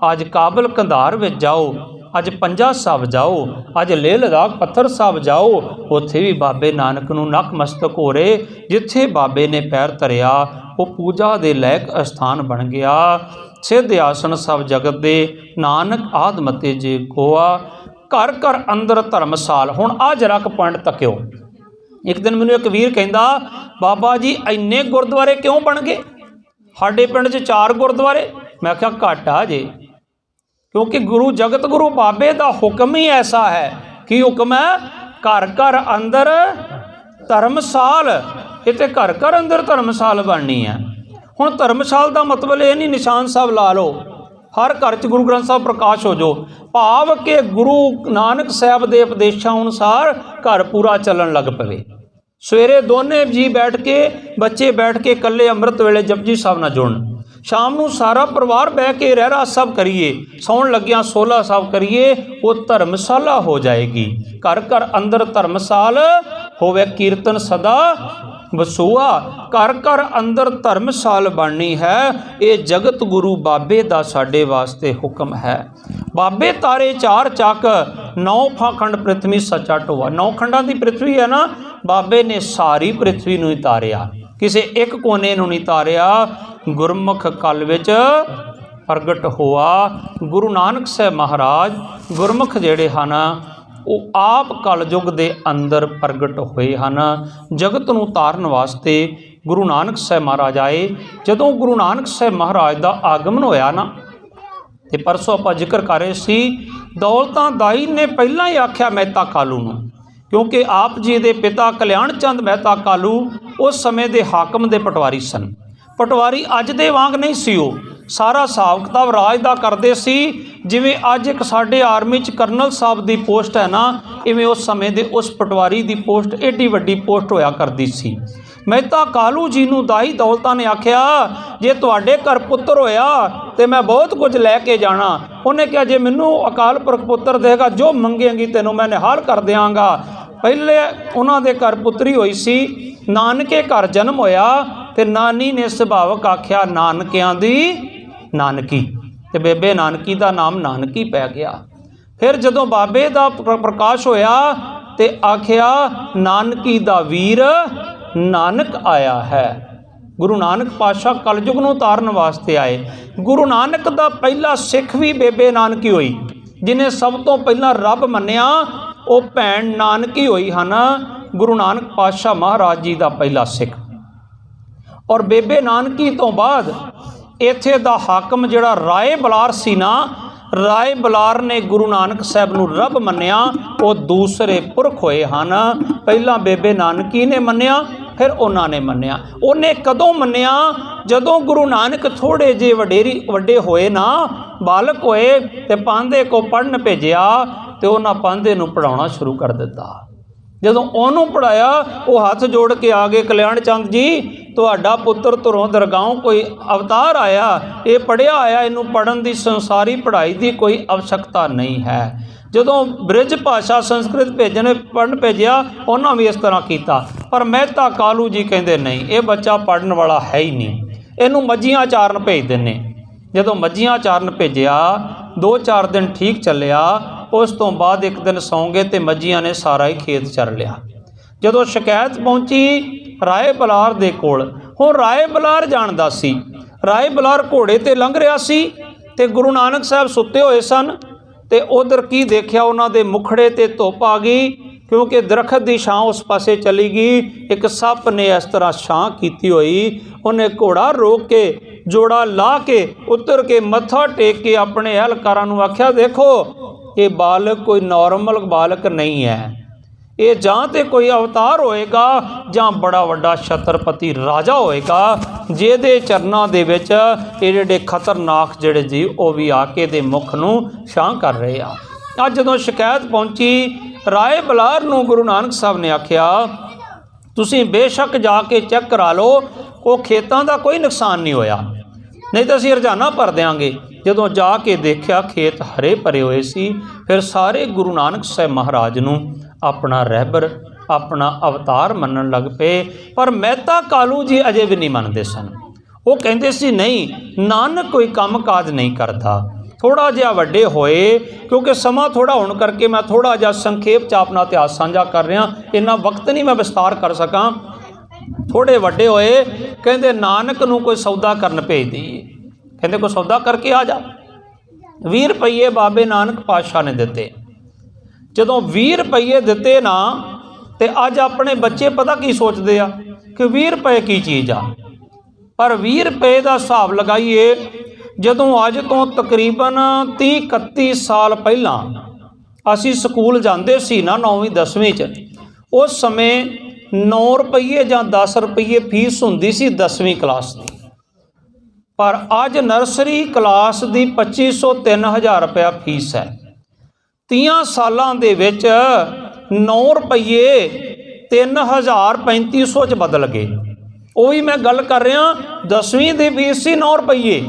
अज काबल कंधार विच जाओ, अज पंजा साहब जाओ, अज लेह लद्दाख पत्थर साहब जाओ, उत्थे भी बाबे नानक नूं नतमस्तक हो रहे। जिथे बाबे ने पैर धरिया वो पूजा दे लायक स्थान बन गया। सिद्ध आसन सब जगत दे नानक आदमते जे गोआ। घर घर अंदर धर्मसाल। हुण आ जरा क पॉइंट तक्यो। एक दिन मैनूं एक वीर कहंदा, बाबा जी इन्ने गुरुद्वारे क्यों बन गए, साडे पिंड 'च 4 गुरुद्वारे। मैं आख्या घट आ जे, क्योंकि गुरु जगत गुरु बाबे का हुक्म ही ऐसा है। कि हुक्म है, घर घर अंदर धर्मसाल। इत्थे घर घर अंदर धर्मसाल बननी है। हुण धर्मसाल का मतलब ये नहीं निशान साहब ला लो, हर घर च गुरु ग्रंथ साहब प्रकाश हो जो। भाव के गुरु नानक साहब के उपदेशों अनुसार घर पूरा चलन लग पवे। सवेरे दोने जी बैठ के, बच्चे बैठ के कल्ले अमृत वेले जपजी साहब ना जुड़न। शाम नूं सारा परिवार बह के रहरा साहब करिए, सौण लग्या 16 साहब करिए, वो धर्मशाला हो जाएगी। घर घर अंदर धर्मसाल होवे, कीर्तन सदा वसूआ। घर घर अंदर धर्मसाल बननी है। ये जगत गुरु बाबे दा साडे वास्ते हुक्म है। बाबे तारे चार चक, 9 खंड पृथ्वी सच्चा ढोआ। 9 खंडां दी पृथ्वी है ना, बाबे ने सारी पृथ्वी नूं ही तारिया, किसी एक कोने नूं नहीं तारिया। गुरमुख कल विच प्रगट होआ। गुरु नानक साहब महाराज गुरमुख जिहड़े हन ਉਹ ਆਪ ਕਲਯੁਗ ਦੇ ਅੰਦਰ ਪ੍ਰਗਟ ਹੋਏ ਹਨ। ਜਗਤ ਨੂੰ ਤਾਰਨ ਵਾਸਤੇ ਗੁਰੂ ਨਾਨਕ ਸਾਹਿਬ ਮਹਾਰਾਜ ਆਏ। ਜਦੋਂ ਗੁਰੂ ਨਾਨਕ ਸਾਹਿਬ ਮਹਾਰਾਜ ਦਾ ਆਗਮਨ ਹੋਇਆ ਨਾ, ਤੇ ਪਰਸੋਂ ਆਪਾਂ ਜ਼ਿਕਰ ਕਰ ਰਹੇ ਸੀ, ਦੌਲਤਾਂ ਦਾਈ ਨੇ ਪਹਿਲਾਂ ਹੀ ਆਖਿਆ ਮਹਿਤਾ ਕਾਲੂ ਨੂੰ, ਕਿਉਂਕਿ ਆਪ ਜੀ ਦੇ ਪਿਤਾ ਕਲਿਆਣ ਚੰਦ ਮਹਿਤਾ ਕਾਲੂ ਉਸ ਸਮੇਂ ਦੇ ਹਾਕਮ ਦੇ ਪਟਵਾਰੀ ਸਨ। ਪਟਵਾਰੀ ਅੱਜ ਦੇ ਵਾਂਗ ਨਹੀਂ ਸੀ, ਉਹ ਸਾਰਾ ਹਿਸਾਬ ਕਿਤਾਬ ਰਾਜ ਦਾ ਕਰਦੇ ਸੀ। ਜਿਵੇਂ ਅੱਜ ਇੱਕ ਸਾਡੇ ਆਰਮੀ 'ਚ ਕਰਨਲ ਸਾਹਿਬ ਦੀ ਪੋਸਟ ਹੈ ਨਾ, ਇਵੇਂ ਉਸ ਸਮੇਂ ਦੇ ਉਸ ਪਟਵਾਰੀ ਦੀ ਪੋਸਟ ਏਡੀ ਵੱਡੀ ਪੋਸਟ ਹੋਇਆ ਕਰਦੀ ਸੀ। ਮਹਿਤਾ ਕਾਲੂ ਜੀ ਨੂੰ ਦਾਈ ਦੌਲਤਾਂ ਨੇ ਆਖਿਆ, ਜੇ ਤੁਹਾਡੇ ਘਰ ਪੁੱਤਰ ਹੋਇਆ ਤੇ ਮੈਂ ਬਹੁਤ ਕੁਝ ਲੈ ਕੇ ਜਾਣਾ। ਉਹਨੇ ਕਿਹਾ, ਜੇ ਮੈਨੂੰ ਅਕਾਲ ਪੁਰਖ ਪੁੱਤਰ ਦੇਗਾ, ਜੋ ਮੰਗੇਂਗੀ ਤੈਨੂੰ ਮੈਂ ਨਿਹਾਲ ਕਰ ਦਿਆਂਗਾ। ਪਹਿਲੇ ਉਹਨਾਂ ਦੇ ਘਰ ਪੁੱਤਰੀ ਹੋਈ ਸੀ, ਨਾਨਕੇ ਘਰ ਜਨਮ ਹੋਇਆ ਤੇ ਨਾਨੀ ਨੇ ਸੁਭਾਵਕ ਆਖਿਆ ਨਾਨਕਿਆਂ ਦੀ ਨਾਨਕੀ, ਤੇ ਬੇਬੇ ਨਾਨਕੀ ਦਾ ਨਾਮ ਨਾਨਕੀ ਪੈ ਗਿਆ। ਫਿਰ ਜਦੋਂ ਬਾਬੇ ਦਾ ਪ੍ਰਕਾਸ਼ ਹੋਇਆ ਤੇ ਆਖਿਆ ਨਾਨਕੀ ਦਾ ਵੀਰ ਨਾਨਕ ਆਇਆ ਹੈ। ਗੁਰੂ ਨਾਨਕ ਪਾਤਸ਼ਾਹ ਕਲਯੁਗ ਨੂੰ ਤਾਰਨ ਵਾਸਤੇ ਆਏ। ਗੁਰੂ ਨਾਨਕ ਦਾ ਪਹਿਲਾ ਸਿੱਖ ਵੀ ਬੇਬੇ ਨਾਨਕੀ ਹੋਈ। ਜਿਹਨੇ ਸਭ ਤੋਂ ਪਹਿਲਾਂ ਰੱਬ ਮੰਨਿਆ ਉਹ ਭੈਣ ਨਾਨਕੀ ਹੋਈ ਹਨ। ਗੁਰੂ ਨਾਨਕ ਪਾਤਸ਼ਾਹ ਮਹਾਰਾਜ ਜੀ ਦਾ ਪਹਿਲਾ ਸਿੱਖ। ਔਰ ਬੇਬੇ ਨਾਨਕੀ ਤੋਂ ਬਾਅਦ ਇੱਥੇ ਦਾ ਹਾਕਮ ਜਿਹੜਾ ਰਾਏ ਬਲਾਰ ਸੀ ਨਾ, ਰਾਏ ਬਲਾਰ ਨੇ ਗੁਰੂ ਨਾਨਕ ਸਾਹਿਬ ਨੂੰ ਰੱਬ ਮੰਨਿਆ। ਉਹ ਦੂਸਰੇ ਪੁਰਖ ਹੋਏ ਹਨ। ਪਹਿਲਾਂ ਬੇਬੇ ਨਾਨਕੀ ਨੇ ਮੰਨਿਆ, ਫਿਰ ਉਹਨਾਂ ਨੇ ਮੰਨਿਆ। ਉਹਨੇ ਕਦੋਂ ਮੰਨਿਆ? ਜਦੋਂ ਗੁਰੂ ਨਾਨਕ ਥੋੜ੍ਹੇ ਜਿਹੇ ਵੱਡੇ ਹੋਏ ਨਾ, ਬਾਲਕ ਹੋਏ, ਤੇ ਪਾਂਧੇ ਕੋ ਪੜ੍ਹਨ ਭੇਜਿਆ ਤੇ ਉਹਨਾਂ ਪਾਂਧੇ ਨੂੰ ਪੜ੍ਹਾਉਣਾ ਸ਼ੁਰੂ ਕਰ ਦਿੱਤਾ। ਜਦੋਂ ਉਹਨੂੰ ਪੜ੍ਹਾਇਆ, ਉਹ ਹੱਥ ਜੋੜ ਕੇ ਆ ਗਏ, ਕਲਿਆਣ ਚੰਦ ਜੀ ਤੁਹਾਡਾ ਪੁੱਤਰ ਧੁਰੋਂ ਦਰਗਾਹੋਂ ਕੋਈ ਅਵਤਾਰ ਆਇਆ, ਇਹ ਪੜ੍ਹਿਆ ਆਇਆ, ਇਹਨੂੰ ਪੜ੍ਹਨ ਦੀ ਸੰਸਾਰੀ ਪੜ੍ਹਾਈ ਦੀ ਕੋਈ ਆਵਸ਼ਕਤਾ ਨਹੀਂ ਹੈ। ਜਦੋਂ ਬ੍ਰਿਜ ਭਾਸ਼ਾ ਸੰਸਕ੍ਰਿਤ ਪੜ੍ਹਨ ਭੇਜਿਆ, ਉਹਨਾਂ ਵੀ ਇਸ ਤਰ੍ਹਾਂ ਕੀਤਾ। ਪਰ ਮਹਿਤਾ ਕਾਲੂ ਜੀ ਕਹਿੰਦੇ ਨਹੀਂ, ਇਹ ਬੱਚਾ ਪੜ੍ਹਨ ਵਾਲਾ ਹੈ ਹੀ ਨਹੀਂ, ਇਹਨੂੰ ਮੱਝੀਆਂ ਚਾਰਨ ਭੇਜ ਦਿੰਦੇ। ਜਦੋਂ ਮੱਝੀਆਂ ਚਾਰਨ ਭੇਜਿਆ, 2-4 ਦਿਨ ਠੀਕ ਚੱਲਿਆ। ਉਸ ਤੋਂ ਬਾਅਦ ਇੱਕ ਦਿਨ ਸੌਂ ਗਏ ਤੇ ਮੱਝੀਆਂ ਨੇ ਸਾਰਾ ਹੀ ਖੇਤ ਚਰ ਲਿਆ। ਜਦੋਂ ਸ਼ਿਕਾਇਤ ਪਹੁੰਚੀ ਰਾਏ ਬਲਾਰ ਦੇ ਕੋਲ, ਹੁਣ ਰਾਏ ਬਲਾਰ ਜਾਣਦਾ ਸੀ। ਰਾਏ ਬਲਾਰ ਘੋੜੇ ਤੇ ਲੰਘ ਰਿਹਾ ਸੀ ਤੇ ਗੁਰੂ ਨਾਨਕ ਸਾਹਿਬ ਸੁੱਤੇ ਹੋਏ ਸਨ। ਤੇ ਉਧਰ ਕੀ ਦੇਖਿਆ, ਉਹਨਾਂ ਦੇ ਮੁਖੜੇ ਤੇ ਧੁੱਪ ਆ ਗਈ, ਕਿਉਂਕਿ ਦਰਖਤ ਦੀ ਛਾਂ ਉਸ ਪਾਸੇ ਚਲੀ ਗਈ। ਇੱਕ ਸੱਪ ਨੇ ਇਸ ਤਰ੍ਹਾਂ ਛਾਂ ਕੀਤੀ ਹੋਈ। ਉਹਨੇ ਘੋੜਾ ਰੋਕ ਕੇ, ਜੋੜਾ ਲਾ ਕੇ, ਉਤਰ ਕੇ, ਮੱਥਾ ਟੇਕ ਕੇ ਆਪਣੇ ਅਹਿਲਕਾਰਾਂ ਨੂੰ ਆਖਿਆ, ਦੇਖੋ ਇਹ ਬਾਲਕ ਕੋਈ ਨਾਰਮਲ ਬਾਲਕ ਨਹੀਂ ਹੈ, ਇਹ ਜਾਂ ਤੇ ਕੋਈ ਅਵਤਾਰ ਹੋਏਗਾ ਜਾਂ ਬੜਾ ਵੱਡਾ ਛਤਰਪਤੀ ਰਾਜਾ ਹੋਏਗਾ, ਜਿਹਦੇ ਚਰਨਾਂ ਦੇ ਵਿੱਚ ਇਹ ਜਿਹੜੇ ਖਤਰਨਾਕ ਜਿਹੜੇ ਜੀ ਉਹ ਵੀ ਆ ਕੇ ਦੇ ਮੁਖ ਨੂੰ ਛਾਂ ਕਰ ਰਹੇ ਆ। ਅੱਜ ਜਦੋਂ ਸ਼ਿਕਾਇਤ ਪਹੁੰਚੀ ਰਾਏ ਬਲਾਰ ਨੂੰ, ਗੁਰੂ ਨਾਨਕ ਸਾਹਿਬ ਨੇ ਆਖਿਆ ਤੁਸੀਂ ਬੇਸ਼ੱਕ ਜਾ ਕੇ ਚੈੱਕ ਕਰਾ ਲਓ, ਉਹ ਖੇਤਾਂ ਦਾ ਕੋਈ ਨੁਕਸਾਨ ਨਹੀਂ ਹੋਇਆ, ਨਹੀਂ ਤਾਂ ਅਸੀਂ ਰੋਜ਼ਾਨਾ ਭਰ ਦਿਆਂਗੇ। ਜਦੋਂ ਜਾ ਕੇ ਦੇਖਿਆ ਖੇਤ ਹਰੇ ਭਰੇ ਹੋਏ ਸੀ। ਫਿਰ ਸਾਰੇ ਗੁਰੂ ਨਾਨਕ ਸਾਹਿਬ ਮਹਾਰਾਜ ਨੂੰ ਆਪਣਾ ਰਹਿਬਰ, ਆਪਣਾ ਅਵਤਾਰ ਮੰਨਣ ਲੱਗ ਪਏ। ਪਰ ਮਹਿਤਾ ਕਾਲੂ ਜੀ ਅਜੇ ਵੀ ਨਹੀਂ ਮੰਨਦੇ ਸਨ। ਉਹ ਕਹਿੰਦੇ ਸੀ ਨਹੀਂ, ਨਾਨਕ ਕੋਈ ਕੰਮ ਕਾਜ ਨਹੀਂ ਕਰਦਾ। ਥੋੜ੍ਹਾ ਜਿਹਾ ਵੱਡੇ ਹੋਏ, ਕਿਉਂਕਿ ਸਮਾਂ ਥੋੜ੍ਹਾ ਹੋਣ ਕਰਕੇ ਮੈਂ ਥੋੜ੍ਹਾ ਜਿਹਾ ਸੰਖੇਪ 'ਚ ਆਪਣਾ ਇਤਿਹਾਸ ਸਾਂਝਾ ਕਰ ਰਿਹਾ, ਇੰਨਾ ਵਕਤ ਨਹੀਂ ਮੈਂ ਵਿਸਤਾਰ ਕਰ ਸਕਾਂ। ਥੋੜ੍ਹੇ ਵੱਡੇ ਹੋਏ, ਕਹਿੰਦੇ ਨਾਨਕ ਨੂੰ ਕੋਈ ਸੌਦਾ ਕਰਨ ਭੇਜ ਦਈਏ। ਕਹਿੰਦੇ ਕੋਈ ਸੌਦਾ ਕਰਕੇ ਆ ਜਾ। 20 ਰੁਪਈਏ ਬਾਬੇ ਨਾਨਕ ਪਾਤਸ਼ਾਹ ਨੇ ਦਿੱਤੇ। ਜਦੋਂ 20 ਰੁਪਈਏ ਦਿੱਤੇ ਨਾ, ਤੇ ਅੱਜ ਆਪਣੇ ਬੱਚੇ ਪਤਾ ਕੀ ਸੋਚਦੇ ਆ ਕਿ 20 ਰੁਪਏ ਕੀ ਚੀਜ਼ ਆ। ਪਰ 20 ਰੁਪਏ ਦਾ ਹਿਸਾਬ ਲਗਾਈਏ, ਜਦੋਂ ਅੱਜ ਤੋਂ ਤਕਰੀਬਨ 30-31 ਸਾਲ ਪਹਿਲਾਂ ਅਸੀਂ ਸਕੂਲ ਜਾਂਦੇ ਸੀ ਨਾ 9ਵੀਂ 10ਵੀਂ 'ਚ, ਉਸ ਸਮੇਂ 9 ਰੁਪਈਏ ਜਾਂ 10 ਰੁਪਈਏ ਫੀਸ ਹੁੰਦੀ ਸੀ 10ਵੀਂ ਕਲਾਸ ਦੀ। ਪਰ ਅੱਜ ਨਰਸਰੀ ਕਲਾਸ ਦੀ 2500-3000 ਰੁਪਇਆ ਫੀਸ ਹੈ। 30 ਸਾਲਾਂ ਦੇ ਵਿੱਚ 9 ਰੁਪਈਏ 3000-3500 'ਚ ਬਦਲ ਗਏ। ਉਹੀ ਮੈਂ ਗੱਲ ਕਰ ਰਿਹਾ, 10ਵੀਂ ਦੀ ਫੀਸ ਸੀ 9 ਰੁਪਈਏ,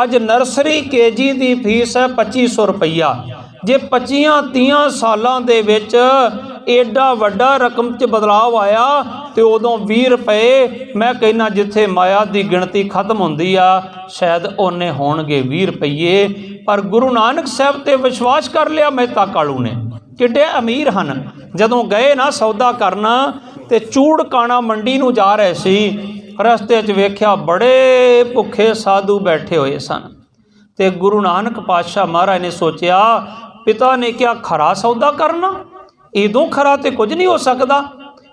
ਅੱਜ ਨਰਸਰੀ KG ਦੀ ਫੀਸ ਹੈ 2500 ਰੁਪਈਆ। ਜੇ 25-30 ਸਾਲਾਂ ਦੇ ਵਿੱਚ एडा वड्डा रकम च बदलाव आया तो उदों 20 रुपए मैं कहना जिथे माया की गिणती खत्म होंदी आ शायद उन्ने होणगे 20 रुपये पर गुरु नानक साहब ते विश्वास कर लिया मेहता कालू ने। किड्डे अमीर हन। जदों गए ना सौदा करना ते चूड़काना मंडी नूं जा रहे सी, रस्ते च वेख्या बड़े भुखे साधु बैठे हुए सन। ते गुरु नानक पातशाह महाराज ने सोचा, पिता ने क्या खरा सौदा करना, इदों खरा तो कुछ नहीं हो सकता,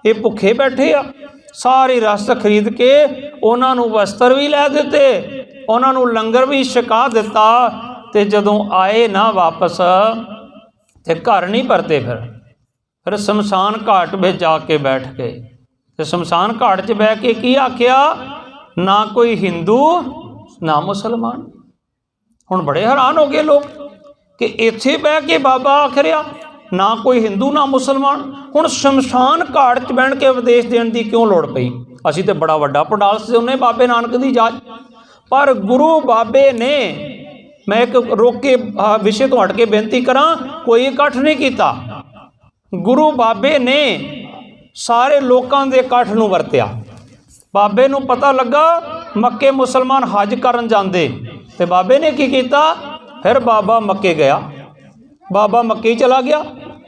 ये भुखे बैठे आ। सारी रसद खरीद के उन्होंने वस्त्र भी लै दिते, उन्होंने लंगर भी छका दिता। ते जदों आए ना वापस ते घर नहीं परते, फिर शमशान घाट में जाके बैठ गए। ते शमशान घाट च बह के की आख्या, ना कोई हिंदू ना मुसलमान। हुण बड़े हैरान हो गए लोग कि इत्थे बह के बाबा आखरिया ना कोई हिंदू ना मुसलमान, हुण शमशान घाट च बहन के उपदेश देण दी क्यों लोड़ पई। असीं ते बड़ा वड्डा पंडाल सजाउने बाबे नानक दी जाच, पर गुरु बाबे ने, मैं एक रोक के विषय तो हट के बेनती करा, कोई इकट्ठ नहीं किया। गुरु बाबे ने सारे लोगों के इकट्ठ नूं वरत्या। बाबे नूं पता लगा मक्के मुसलमान हज करन जांदे, ते बाबे ने की कीता, फिर बाबा मक्के गया। बाबा मक्के चला गया,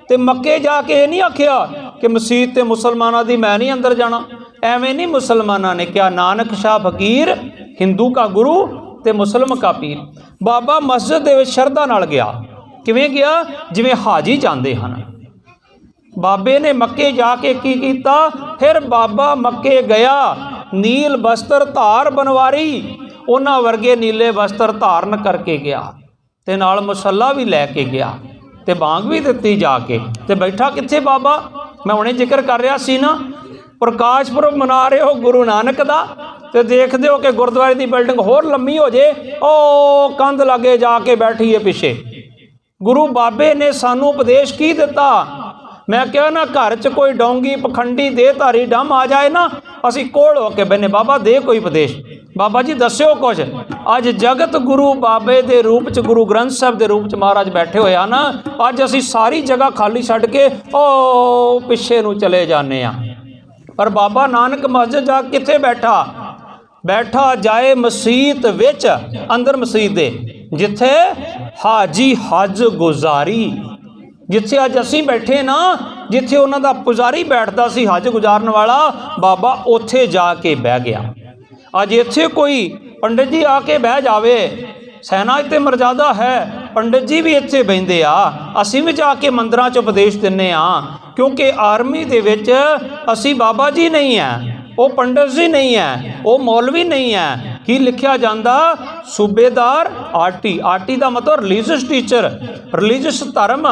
तो मक्के जाके ये नहीं आख्या कि मसीत ते मुसलमाना दी मैं नहीं अंदर जाना। एवें नहीं मुसलमाना ने क्या, नानक शाह फकीर हिंदू का गुरु ते मुसलम का पीर। बाबा मस्जिद दे विच शरधा नाल गया। किवें गया, जिवें हाजी जांदे हन। बाबे ने मक्के जाके की कीता, फिर बाबा मक्के गया, नील वस्त्र धार बनवारी, उन्हां वर्गे नीले वस्त्र धारण करके गया, ते नाल मुसल्ला भी लैके गया, ते बांग भी दित्ती जाके। ते बैठा कित्थे बाबा, मैं हुणे जिक्र कर रहा सी ना, प्रकाश पुरब मना रहे हो गुरु नानक दा, ते देखदे हो कि गुरुद्वारे की बिल्डिंग होर लम्मी हो जे, ओ कंध लागे जाके बैठी है पिछे। गुरु बाबे ने सानू उपदेश की दिता। मैं क्या ना, घर च कोई डोंगी पखंडी देहधारी डम आ जाए ना, असी कोल हो के बहने, बाबा दे कोई उपदेश, बाबा जी दस्यो कुछ। अज जगत गुरु बाबे दे रूप च, गुरु ग्रंथ साहब दे रूप च महाराज बैठे होए आ ना, अज असी सारी जगह खाली छड्ड के ओ पिछे नूं चले जाने आ। पर बाबा नानक मस्जिद जा कित्थे बैठा, बैठा जाए मसीत विच, अंदर मसीत दे, जिथे हाजी हज गुजारी, जिथे अज असीं बैठे ना, जिथे उन्हां दा पुजारी बैठदा सी हज गुजारन वाला, बाबा उत्थे जाके बह गया। अज इत्थे कोई पंडित जी आके बह जावे, सैना इत्ते मर्यादा है, पंडित जी भी इत्थे बहिंदे आ, असीं भी जाके मंदिरां च उपदेश दिंने आ, क्योंकि आर्मी दे विच असीं बाबा जी नहीं है, वो पंडित जी नहीं है, वो मौलवी नहीं है। की लिखिया जाता, सूबेदार आरटी, आरटी का मतलब रिलीजियस टीचर, रिलीजियस धर्म,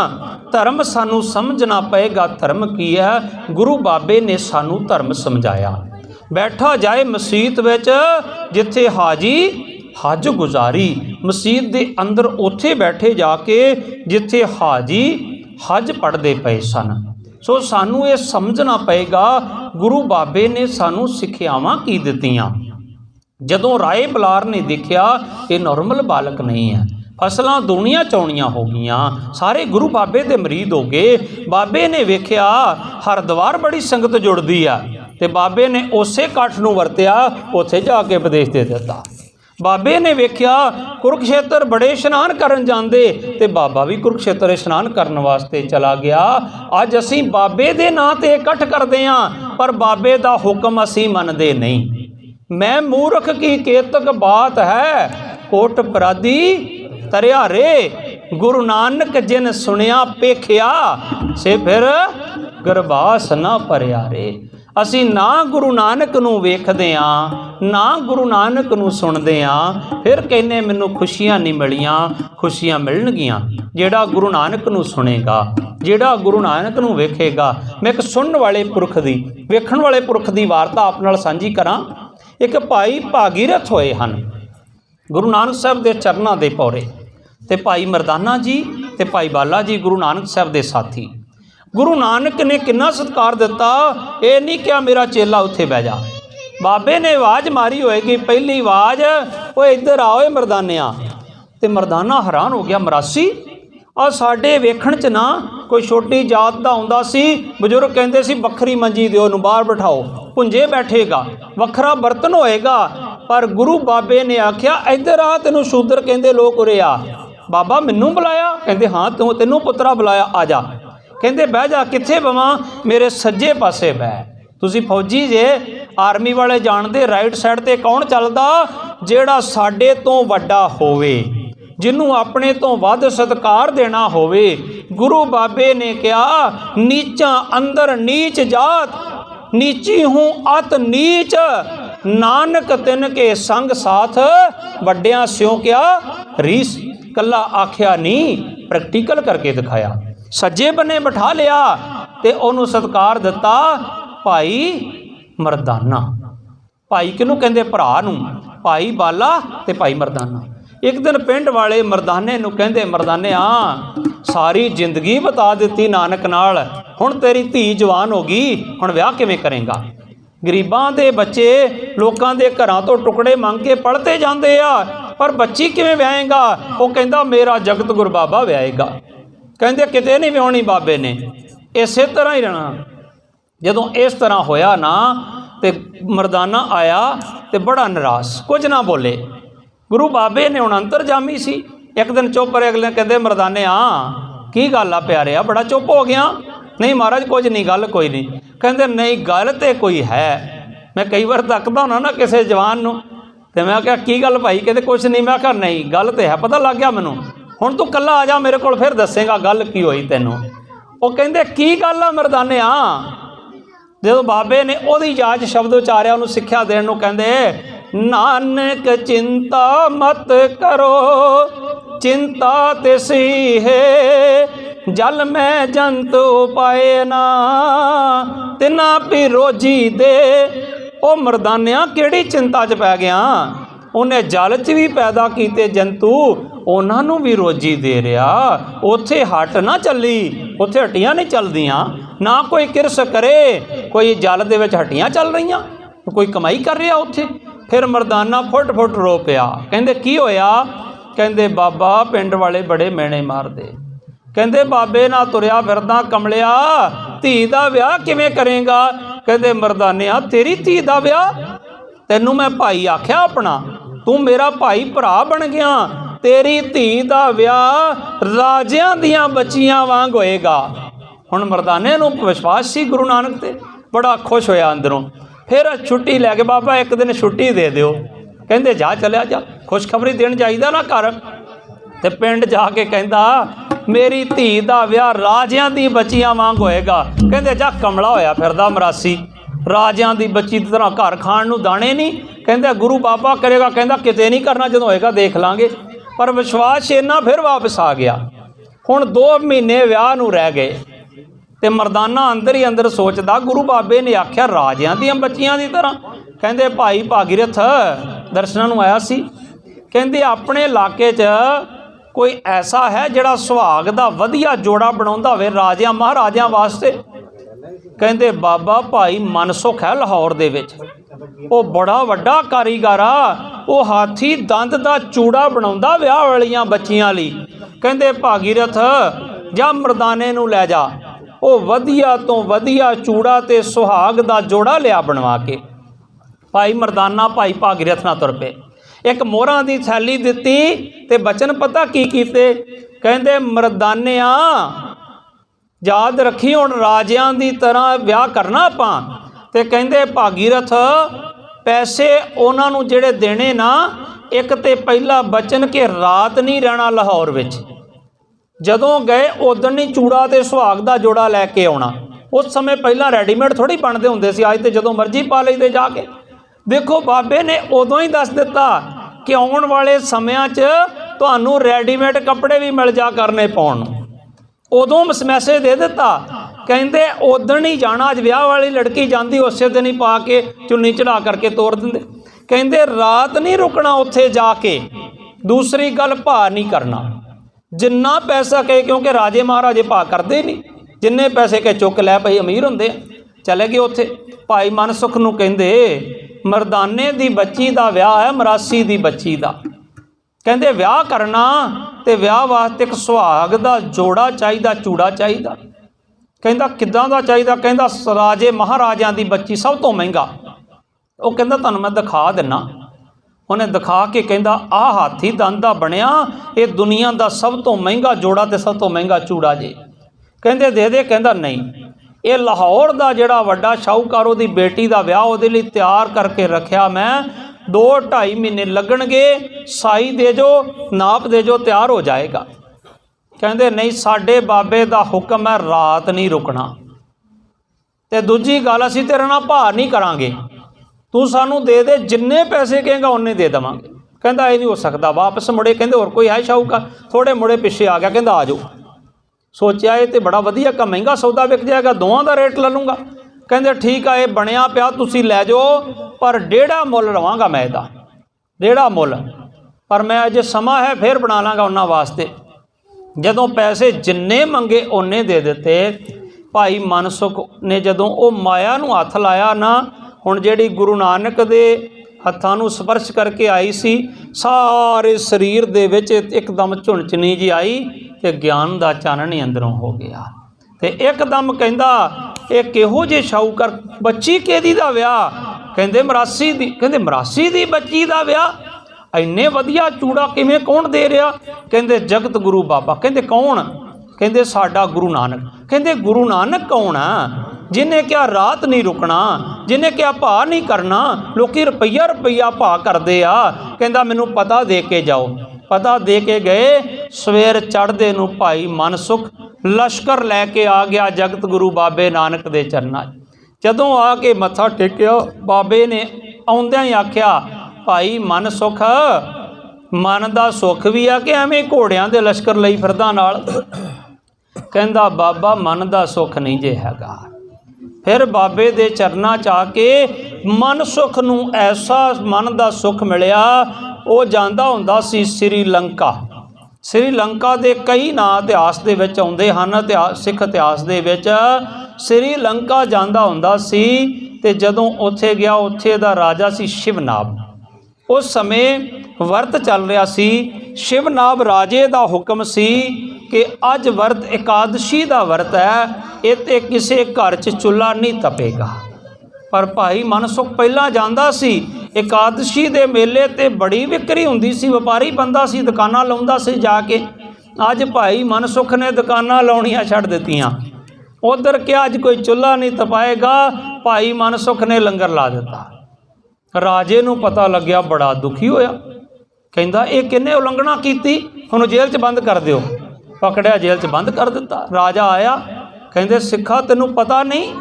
धर्म सानू समझना पएगा धर्म की है। गुरु बाबे ने सानू धर्म समझाया। बैठा जाए मसीत विच, जिथे हाजी हज गुजारी, मसीत दे अंदर उत्थे बैठे जाके जिथे हाजी हज पढ़ते पे सन। सो सानू ये समझना पएगा गुरु बाबे ने सानू सिक्ख्यावां की दित्तियां। जदों राय बलार ने देखिया ये नॉर्मल बालक नहीं है, फसलां दूनियां चौनियां हो गईयां, सारे गुरु बाबे दे मरीद हो गए। बाबे ने वेख्या हरद्वार बड़ी संगत जुड़दी आ, ते बाबे ने उसे काठ नूं वरतिया, उत्थे जाके उपदेश दे दिता। बाबे ने वेख्या कुरुक्षेत्र बड़े इशनान करन जांदे, ते बाबा भी कुरुक्षेत्र इशनान करन वास्ते चला गया। अज असीं बाबे दे नां ते इकट्ठ करदे आं, पर बाबे दा हुक्म असीं मनदे नहीं। मैं मूर्ख की केतक बात है, कोट परादी तरिया रे, गुरु नानक जिन सुनिया पेखिया, से फिर गरबास ना भरिया रे। असी ना गुरु नानक नूं वेखदे आं, ना गुरु नानक नूं सुनदे आं, फिर कहने मैनूं खुशियां नहीं मिलियां। खुशियां मिलणगियां जेड़ा गुरु नानक नूं सुनेगा, जेड़ा गुरु नानक नूं वेखेगा। मैं एक सुनने वाले पुरख दी, वेखण वाले पुरख दी वारता आप नाल सांझी करां। एक भाई भागीरथ होए हन, गुरु नानक साहब दे चरनां दे पौरे, ते भाई मरदाना जी ते भाई बाला जी गुरु नानक साहब दे साथी। गुरु नानक ने किन्ना सत्कार दिता, ये नहीं क्या मेरा चेला उत्थे बह जा। बाबे ने आवाज़ मारी होएगी, पहली आवाज़, वो इधर आओ मरदानिया। ते मरदाना हैरान हो गया, मरासी आ साडे वेखण च ना कोई छोटी जात दा हुंदा सी, बजुर्ग कहंदे सी बखरी मंजी दिओ नूं बाहर बिठाओ, भुंजे बैठेगा, वखरा बर्तन होएगा। पर गुरु बाबे ने आख्या इधर आ, तेनों शूदर कहंदे लोग उरे आ। बाबा मैनू बुलाया? कहते हाँ तेनों पुत्रा बुलाया, आ जा। कहते बह जा। कित्थे बवां? मेरे सज्जे पासे बह। तुसीं फौजी जे, आर्मी वाले जानते राइट साइड ते कौन चलदा? जेड़ा साडे तो वड्डा होवे, जिन्हों अपने तो वध सत्कार देना होवे। गुरु बाबे ने कहा नीचा अंदर नीच जात, नीची हूँ अत नीच, नानक तिन के संग साथ वड्डियां स्यों क्या रीस। कला आख्या नहीं, प्रैक्टिकल करके दिखाया। सज्जे बने बिठा लिया ते ओनू सत्कार दिता भाई मरदाना। भाई किनू कहंदे? भरा नू, भाई बाला ते भाई मरदाना। एक दिन पिंड वाले मरदाने नू कहंदे मरदाने सारी जिंदगी बता दी नानक नाल, हुण तेरी धी जवान हो गई, हुण विआह किवें करेंगा? गरीबां दे बच्चे लोकां दे घरां तो टुकड़े मंग के पढ़ते जांदे आ, पर बच्ची किवें विआहेगा? वो कहंदा मेरा जगत गुरु बाबा विआहेगा। कहंदे किते नहीं विआहणी बाबे ने, इसे तरह ही रहना। जदों इस तरह होया ना ते मरदाना आया ते बड़ा निराश, कुछ ना बोले। गुरु बाबे ने हुण अंतरजामी सी। एक दिन चुप रहे, अगले कहते मरदाने की गल आ प्यारिया, बड़ा चुप हो गया? नहीं महाराज कुछ नहीं, गल कोई नहीं। कहते नहीं गल तो कोई है। मैं कई बार तकदा होना ना किसी जवान नूं, ते मैं क्या की गल भाई? कहते कुछ नहीं। मैं कहा नहीं गल तो है, पता लग गया मैनू, हुण तू कल्ला आ जा मेरे कोल, फिर दसेगा गल की होई तैनूं। वो कहते की गल आ मरदाने? जो बाबे ने ओदी जाच शब्द उचारिया, उन्होंने सिक्ख्या देण नूं कहंदे नानक चिंता मत करो, चिंता तिसी है, जल में जंतु पाए ना, तिना भी रोजी दे। ओ मरदानिया केड़ी चिंता च पै गया? उन्हें जल च भी पैदा कीते जंतु, उन्होंने भी रोजी दे रहा। उत्थे हट ना चली, उत्थे हट्टियां नहीं चलदियां, ना कोई किरस करे, कोई जल दे विच हट्टियां चल रही, कोई कमाई कर रहा उत्थे। फिर मरदाना फुट फुट रो पिया। कहंदे की होया? कहंदे बाबा पिंड वाले बड़े मेहणे मारदे। कहंदे बाबे ना तुरया फिरदा कमलिया, धी दा विआह किवें करेगा? कहंदे मरदानिया तेरी धी दा विआह? तैनू मैं भाई आख्या अपना, तू मेरा भाई भरा बन गया। तेरी धी दा विआह राजियां दियां बच्चियां वांग होएगा। हुण मरदाने नूं विश्वास सी गुरु नानक ते, बड़ा खुश होया अंदरों। फिर छुट्टी लैके बाबा एक दिन छुट्टी दे दिओ। कहंदे जा चलिया जा, खुशखबरी देण जाईदा ना घर। ते पिंड जाके कहंदा मेरी धी दा विआह राजियां दी बच्चियां वांग होएगा। कहंदे जा कमला होया फिरदा मरासी, राजियां दी बच्ची की तरह घर खाण नूं दाणे नहीं। कहंदे गुरु बाबा करेगा? कहंदा किते नहीं करना, जदों होएगा देख लांगे। पर विश्वास इन्ना फिर वापस आ गया। हुण 2 महीने विआह नूं रह गए ते मरदाना अंदर ही अंदर सोचदा गुरु बाबे ने आख्या राजियां दियां बच्चियां दी तरह। कहंदे भाई भागीरथ दर्शनां नूं आया सी। कहंदे अपने इलाके च कोई ऐसा है जिहड़ा सुहाग दा वधिया जोड़ा बनाउंदा होवे राजियां महाराजियां वास्ते? कहंदे बाबा भाई मनसुख है लाहौर दे विच, वो बड़ा वड्डा कारीगर आ, वो हाथी दंद दा चूड़ा बनाउंदा विआह वालियां बच्चियां लई। कहंदे भागीरथ जा मरदाने नूं लै जा, वो वधिया तो वधिया चूड़ा ते सुहाग दा जोड़ा लिया बनवा के। भाई मरदाना भाई भागीरथ नाल तुर पे। एक मोहरां दी थैली दित्ती ते बचन पता की कीते? कहंदे मरदानिया याद रखी हुण राजियां दी तरह विआह करना आपां। ते कहंदे भागीरथ पैसे उन्हां नूं जिहड़े देने ना, एक ते पहला बचन के रात नहीं रहना लाहौर विच, जदों गए उदण नहीं चूड़ा ते सुहाग दा जोड़ा लैके आउणा। उस समय पहला रेडीमेड थोड़ी बनते हुंदे सी, अज ते जदों मर्जी पा लईदे जाके। देखो बाबे ने उदों ही दस दिता कि आउण वाले समयां च तुहानूं रेडीमेड कपड़े भी मिल जा करने पाउण। उदों मैसेज दे दिता। कहंदे उदण ही जाना, अज विआह वाली लड़की जाती उस दिन ही पा के चुन्नी चढ़ा करके तोड़ देंदे। कहंदे रात नहीं रुकना उत्थे जाके। दूसरी गल भा नहीं करना, जिन्ना पैसा कहे, क्योंकि राजे महाराजे भा करते नहीं, जिन्ने पैसे कहे चुक लै भाई अमीर होंदे। चले गए उत्थे। भाई मनसुख नूं कहंदे मरदाने दी बच्ची दा विआह है, मरासी दी बच्ची दा। कहंदे विआह करना ते विआह वास्ते एक सुहाग दा जोड़ा चाहिदा, चूड़ा चाहिदा। कहंदा किदां दा चाहिदा? कहंदा राजे महाराजियां दी बच्ची सब तो महंगा। वो कहंदा तुहानूं मैं दिखा दिना। ਉਹਨੇ ਦਿਖਾ ਕੇ ਕਹਿੰਦਾ ਆਹ ਹਾਥੀ ਦੰਦ ਦਾ ਬਣਿਆ, ਇਹ ਦੁਨੀਆ ਦਾ ਸਭ ਤੋਂ ਮਹਿੰਗਾ ਜੋੜਾ ਤੇ ਸਭ ਤੋਂ ਮਹਿੰਗਾ ਚੂੜਾ ਜੇ। ਕਹਿੰਦੇ ਦੇ ਦੇ। ਕਹਿੰਦਾ ਨਹੀਂ, ਇਹ ਲਾਹੌਰ ਦਾ ਜਿਹੜਾ ਵੱਡਾ ਸ਼ਾਹੂਕਾਰ ਉਹਦੀ ਬੇਟੀ ਦਾ ਵਿਆਹ ਉਹਦੇ ਲਈ ਤਿਆਰ ਕਰਕੇ ਰੱਖਿਆ ਮੈਂ, 2-2.5 ਮਹੀਨੇ ਲੱਗਣਗੇ, ਸਾਈ ਦੇ ਜੋ, ਨਾਪ ਦੇ ਜੋ, ਤਿਆਰ ਹੋ ਜਾਏਗਾ। ਕਹਿੰਦੇ ਨਹੀਂ, ਸਾਡੇ ਬਾਬੇ ਦਾ ਹੁਕਮ ਹੈ ਰਾਤ ਨਹੀਂ ਰੁਕਣਾ, ਤੇ ਦੂਜੀ ਗੱਲ ਅਸੀਂ ਤੇਰੇ ਨਾਲ ਭਾਰ ਨਹੀਂ ਕਰਾਂਗੇ, ਤੂੰ ਸਾਨੂੰ ਦੇ ਦੇ, ਜਿੰਨੇ ਪੈਸੇ ਕਹੇਗਾ ਉਹਨੇ ਦੇ ਦੇਵਾਂਗੇ। ਕਹਿੰਦਾ ਇਹ ਨਹੀਂ ਹੋ ਸਕਦਾ। ਵਾਪਸ ਮੁੜੇ। ਕਹਿੰਦੇ ਹੋਰ ਕੋਈ ਹੈ ਸ਼ਾਹੂਕਾਰ? ਥੋੜੇ ਮੁੜੇ ਪਿੱਛੇ ਆ ਗਿਆ। ਕਹਿੰਦਾ ਆ ਜਾਓ। ਸੋਚਿਆ ਇਹ ਤੇ ਬੜਾ ਵਧੀਆ ਕੰਮ, ਮਹਿੰਗਾ ਸੌਦਾ ਵਿਕ ਜਾਏਗਾ, ਦੋਵਾਂ ਦਾ ਰੇਟ ਲੈ ਲੂੰਗਾ। ਕਹਿੰਦੇ ਠੀਕ ਆ, ਇਹ ਬਣਿਆ ਪਿਆ, ਤੁਸੀਂ ਲੈ ਜਾਓ, ਪਰ 1.5 ਮੁੱਲ ਲਵਾਂਗਾ ਮੈਂ ਇਹਦਾ, 1.5 ਮੁੱਲ, ਪਰ ਮੈਂ ਅਜੇ ਸਮਾਂ ਹੈ ਫਿਰ ਬਣਾ ਲਾਂਗਾ ਉਹਨਾਂ ਵਾਸਤੇ। ਜਦੋਂ ਪੈਸੇ ਜਿੰਨੇ ਮੰਗੇ ਓਨੇ ਦੇ ਦਿੱਤੇ। ਭਾਈ ਮਨਸੁਖ ਨੇ ਜਦੋਂ ਉਹ ਮਾਇਆ ਨੂੰ ਹੱਥ ਲਾਇਆ ਨਾ, ਹੁਣ ਜਿਹੜੀ ਗੁਰੂ ਨਾਨਕ ਦੇ ਹੱਥਾਂ ਨੂੰ ਸਪਰਸ਼ ਕਰਕੇ ਆਈ ਸੀ, ਸਾਰੇ ਸਰੀਰ ਦੇ ਵਿੱਚ ਇੱਕਦਮ ਝੁਣਚਣੀ ਜੀ ਆਈ ਤੇ ਗਿਆਨ ਦਾ ਚਾਨਣ ਹੀ ਅੰਦਰੋਂ ਹੋ ਗਿਆ। ਤੇ ਇੱਕਦਮ ਕਹਿੰਦਾ ਇਹ ਕਿਹੋ ਜਿਹੇ ਸ਼ਾਹੂਕਾਰ, ਬੱਚੀ ਕਿਹਦੀ ਦਾ ਵਿਆਹ? ਕਹਿੰਦੇ ਮਰਾਸੀ ਦੀ। ਕਹਿੰਦੇ ਮਰਾਸੀ ਦੀ ਬੱਚੀ ਦਾ ਵਿਆਹ? ਇੰਨੇ ਵਧੀਆ ਚੂੜਾ ਕਿਵੇਂ, ਕੌਣ ਦੇ ਰਿਹਾ? ਕਹਿੰਦੇ ਜਗਤ ਗੁਰੂ ਬਾਬਾ। ਕਹਿੰਦੇ ਕੌਣ? ਕਹਿੰਦੇ ਸਾਡਾ ਗੁਰੂ ਨਾਨਕ। ਕਹਿੰਦੇ ਗੁਰੂ ਨਾਨਕ ਕੌਣ ਆ? ਜਿਹਨੇ ਕਿਹਾ ਰਾਤ ਨਹੀਂ ਰੁਕਣਾ, ਜਿਹਨੇ ਕਿਹਾ ਭਾਅ ਨਹੀਂ ਕਰਨਾ, ਲੋਕੀ ਰੁਪਈਆ ਰੁਪਈਆ ਭਾਅ ਕਰਦੇ ਆ। ਕਹਿੰਦਾ ਮੈਨੂੰ ਪਤਾ ਦੇ ਕੇ ਜਾਓ। ਪਤਾ ਦੇ ਕੇ ਗਏ। ਸਵੇਰ ਚੜ੍ਹਦੇ ਨੂੰ ਭਾਈ ਮਨਸੁਖ ਲਸ਼ਕਰ ਲੈ ਕੇ ਆ ਗਿਆ ਜਗਤ ਗੁਰੂ ਬਾਬੇ ਨਾਨਕ ਦੇ ਚਰਨਾਂ 'ਚ। ਜਦੋਂ ਆ ਕੇ ਮੱਥਾ ਟੇਕਿਆ, ਬਾਬੇ ਨੇ ਆਉਂਦਿਆਂ ਹੀ ਆਖਿਆ, ਭਾਈ ਮਨਸੁਖ, ਮਨ ਦਾ ਸੁੱਖ ਵੀ ਆ ਕਿ ਐਵੇਂ ਘੋੜਿਆਂ ਦੇ ਲਸ਼ਕਰ ਲਈ ਫਿਰਦਾ ਨਾਲ? ਕਹਿੰਦਾ ਬਾਬਾ ਮਨ ਦਾ ਸੁੱਖ ਨਹੀਂ ਜੇ ਹੈਗਾ। ਫਿਰ ਬਾਬੇ ਦੇ ਚਰਨਾਂ 'ਚ ਆ ਕੇ ਮਨਸੁਖ ਨੂੰ ਐਸਾ ਮਨ ਦਾ ਸੁੱਖ ਮਿਲਿਆ। ਉਹ ਜਾਂਦਾ ਹੁੰਦਾ ਸੀ ਸ੍ਰੀਲੰਕਾ। ਸ੍ਰੀਲੰਕਾ ਦੇ ਕਈ ਨਾਂ ਇਤਿਹਾਸ ਦੇ ਵਿੱਚ ਆਉਂਦੇ ਹਨ। ਸਿੱਖ ਇਤਿਹਾਸ ਦੇ ਵਿੱਚ ਸ੍ਰੀਲੰਕਾ ਜਾਂਦਾ ਹੁੰਦਾ ਸੀ। ਤੇ ਜਦੋਂ ਉੱਥੇ ਗਿਆ, ਉੱਥੇ ਦਾ ਰਾਜਾ ਸੀ ਸ਼ਿਵਨਾਬ। ਉਸ ਸਮੇਂ ਵਰਤ ਚੱਲ ਰਿਹਾ ਸੀ। ਸ਼ਿਵਨਾਬ ਰਾਜੇ ਦਾ ਹੁਕਮ ਸੀ ਕਿ ਅੱਜ ਵਰਤ ਇਕਾਦਸ਼ੀ ਦਾ ਵਰਤ ਹੈ, ਇਹ ਤੇ ਕਿਸੇ ਘਰ 'ਚ ਚੁੱਲ੍ਹਾ ਨਹੀਂ ਤਪੇਗਾ। ਪਰ ਭਾਈ ਮਨਸੁਖ ਪਹਿਲਾਂ ਜਾਂਦਾ ਸੀ। ਇਕਾਦਸ਼ੀ ਦੇ ਮੇਲੇ ਤੇ ਬੜੀ ਵਿਕਰੀ ਹੁੰਦੀ ਸੀ, ਵਪਾਰੀ ਬੰਦਾ ਸੀ, ਦੁਕਾਨਾਂ ਲਾਉਂਦਾ ਸੀ ਜਾ ਕੇ। ਅੱਜ ਭਾਈ ਮਨਸੁਖ ਨੇ ਦੁਕਾਨਾਂ ਲਾਉਣੀਆਂ ਛੱਡ ਦਿੱਤੀਆਂ। ਉਧਰ ਕਿਹਾ ਅੱਜ ਕੋਈ ਚੁੱਲ੍ਹਾ ਨਹੀਂ ਤਪਾਏਗਾ, ਭਾਈ ਮਨਸੁਖ ਨੇ ਲੰਗਰ ਲਾ ਦਿੱਤਾ। ਰਾਜੇ ਨੂੰ ਪਤਾ ਲੱਗਿਆ, ਬੜਾ ਦੁਖੀ ਹੋਇਆ। ਕਹਿੰਦਾ ਇਹ ਕਿੰਨੇ ਉਲੰਘਣਾ ਕੀਤੀ, ਉਹਨੂੰ ਜੇਲ੍ਹ 'ਚ ਬੰਦ ਕਰ ਦਿਓ। ਪਕੜਿਆ, ਜੇਲ੍ਹ 'ਚ ਬੰਦ ਕਰ ਦਿੱਤਾ। ਰਾਜਾ ਆਇਆ, ਕਹਿੰਦੇ ਸਿੱਖਾ ਤੈਨੂੰ ਪਤਾ ਨਹੀਂ,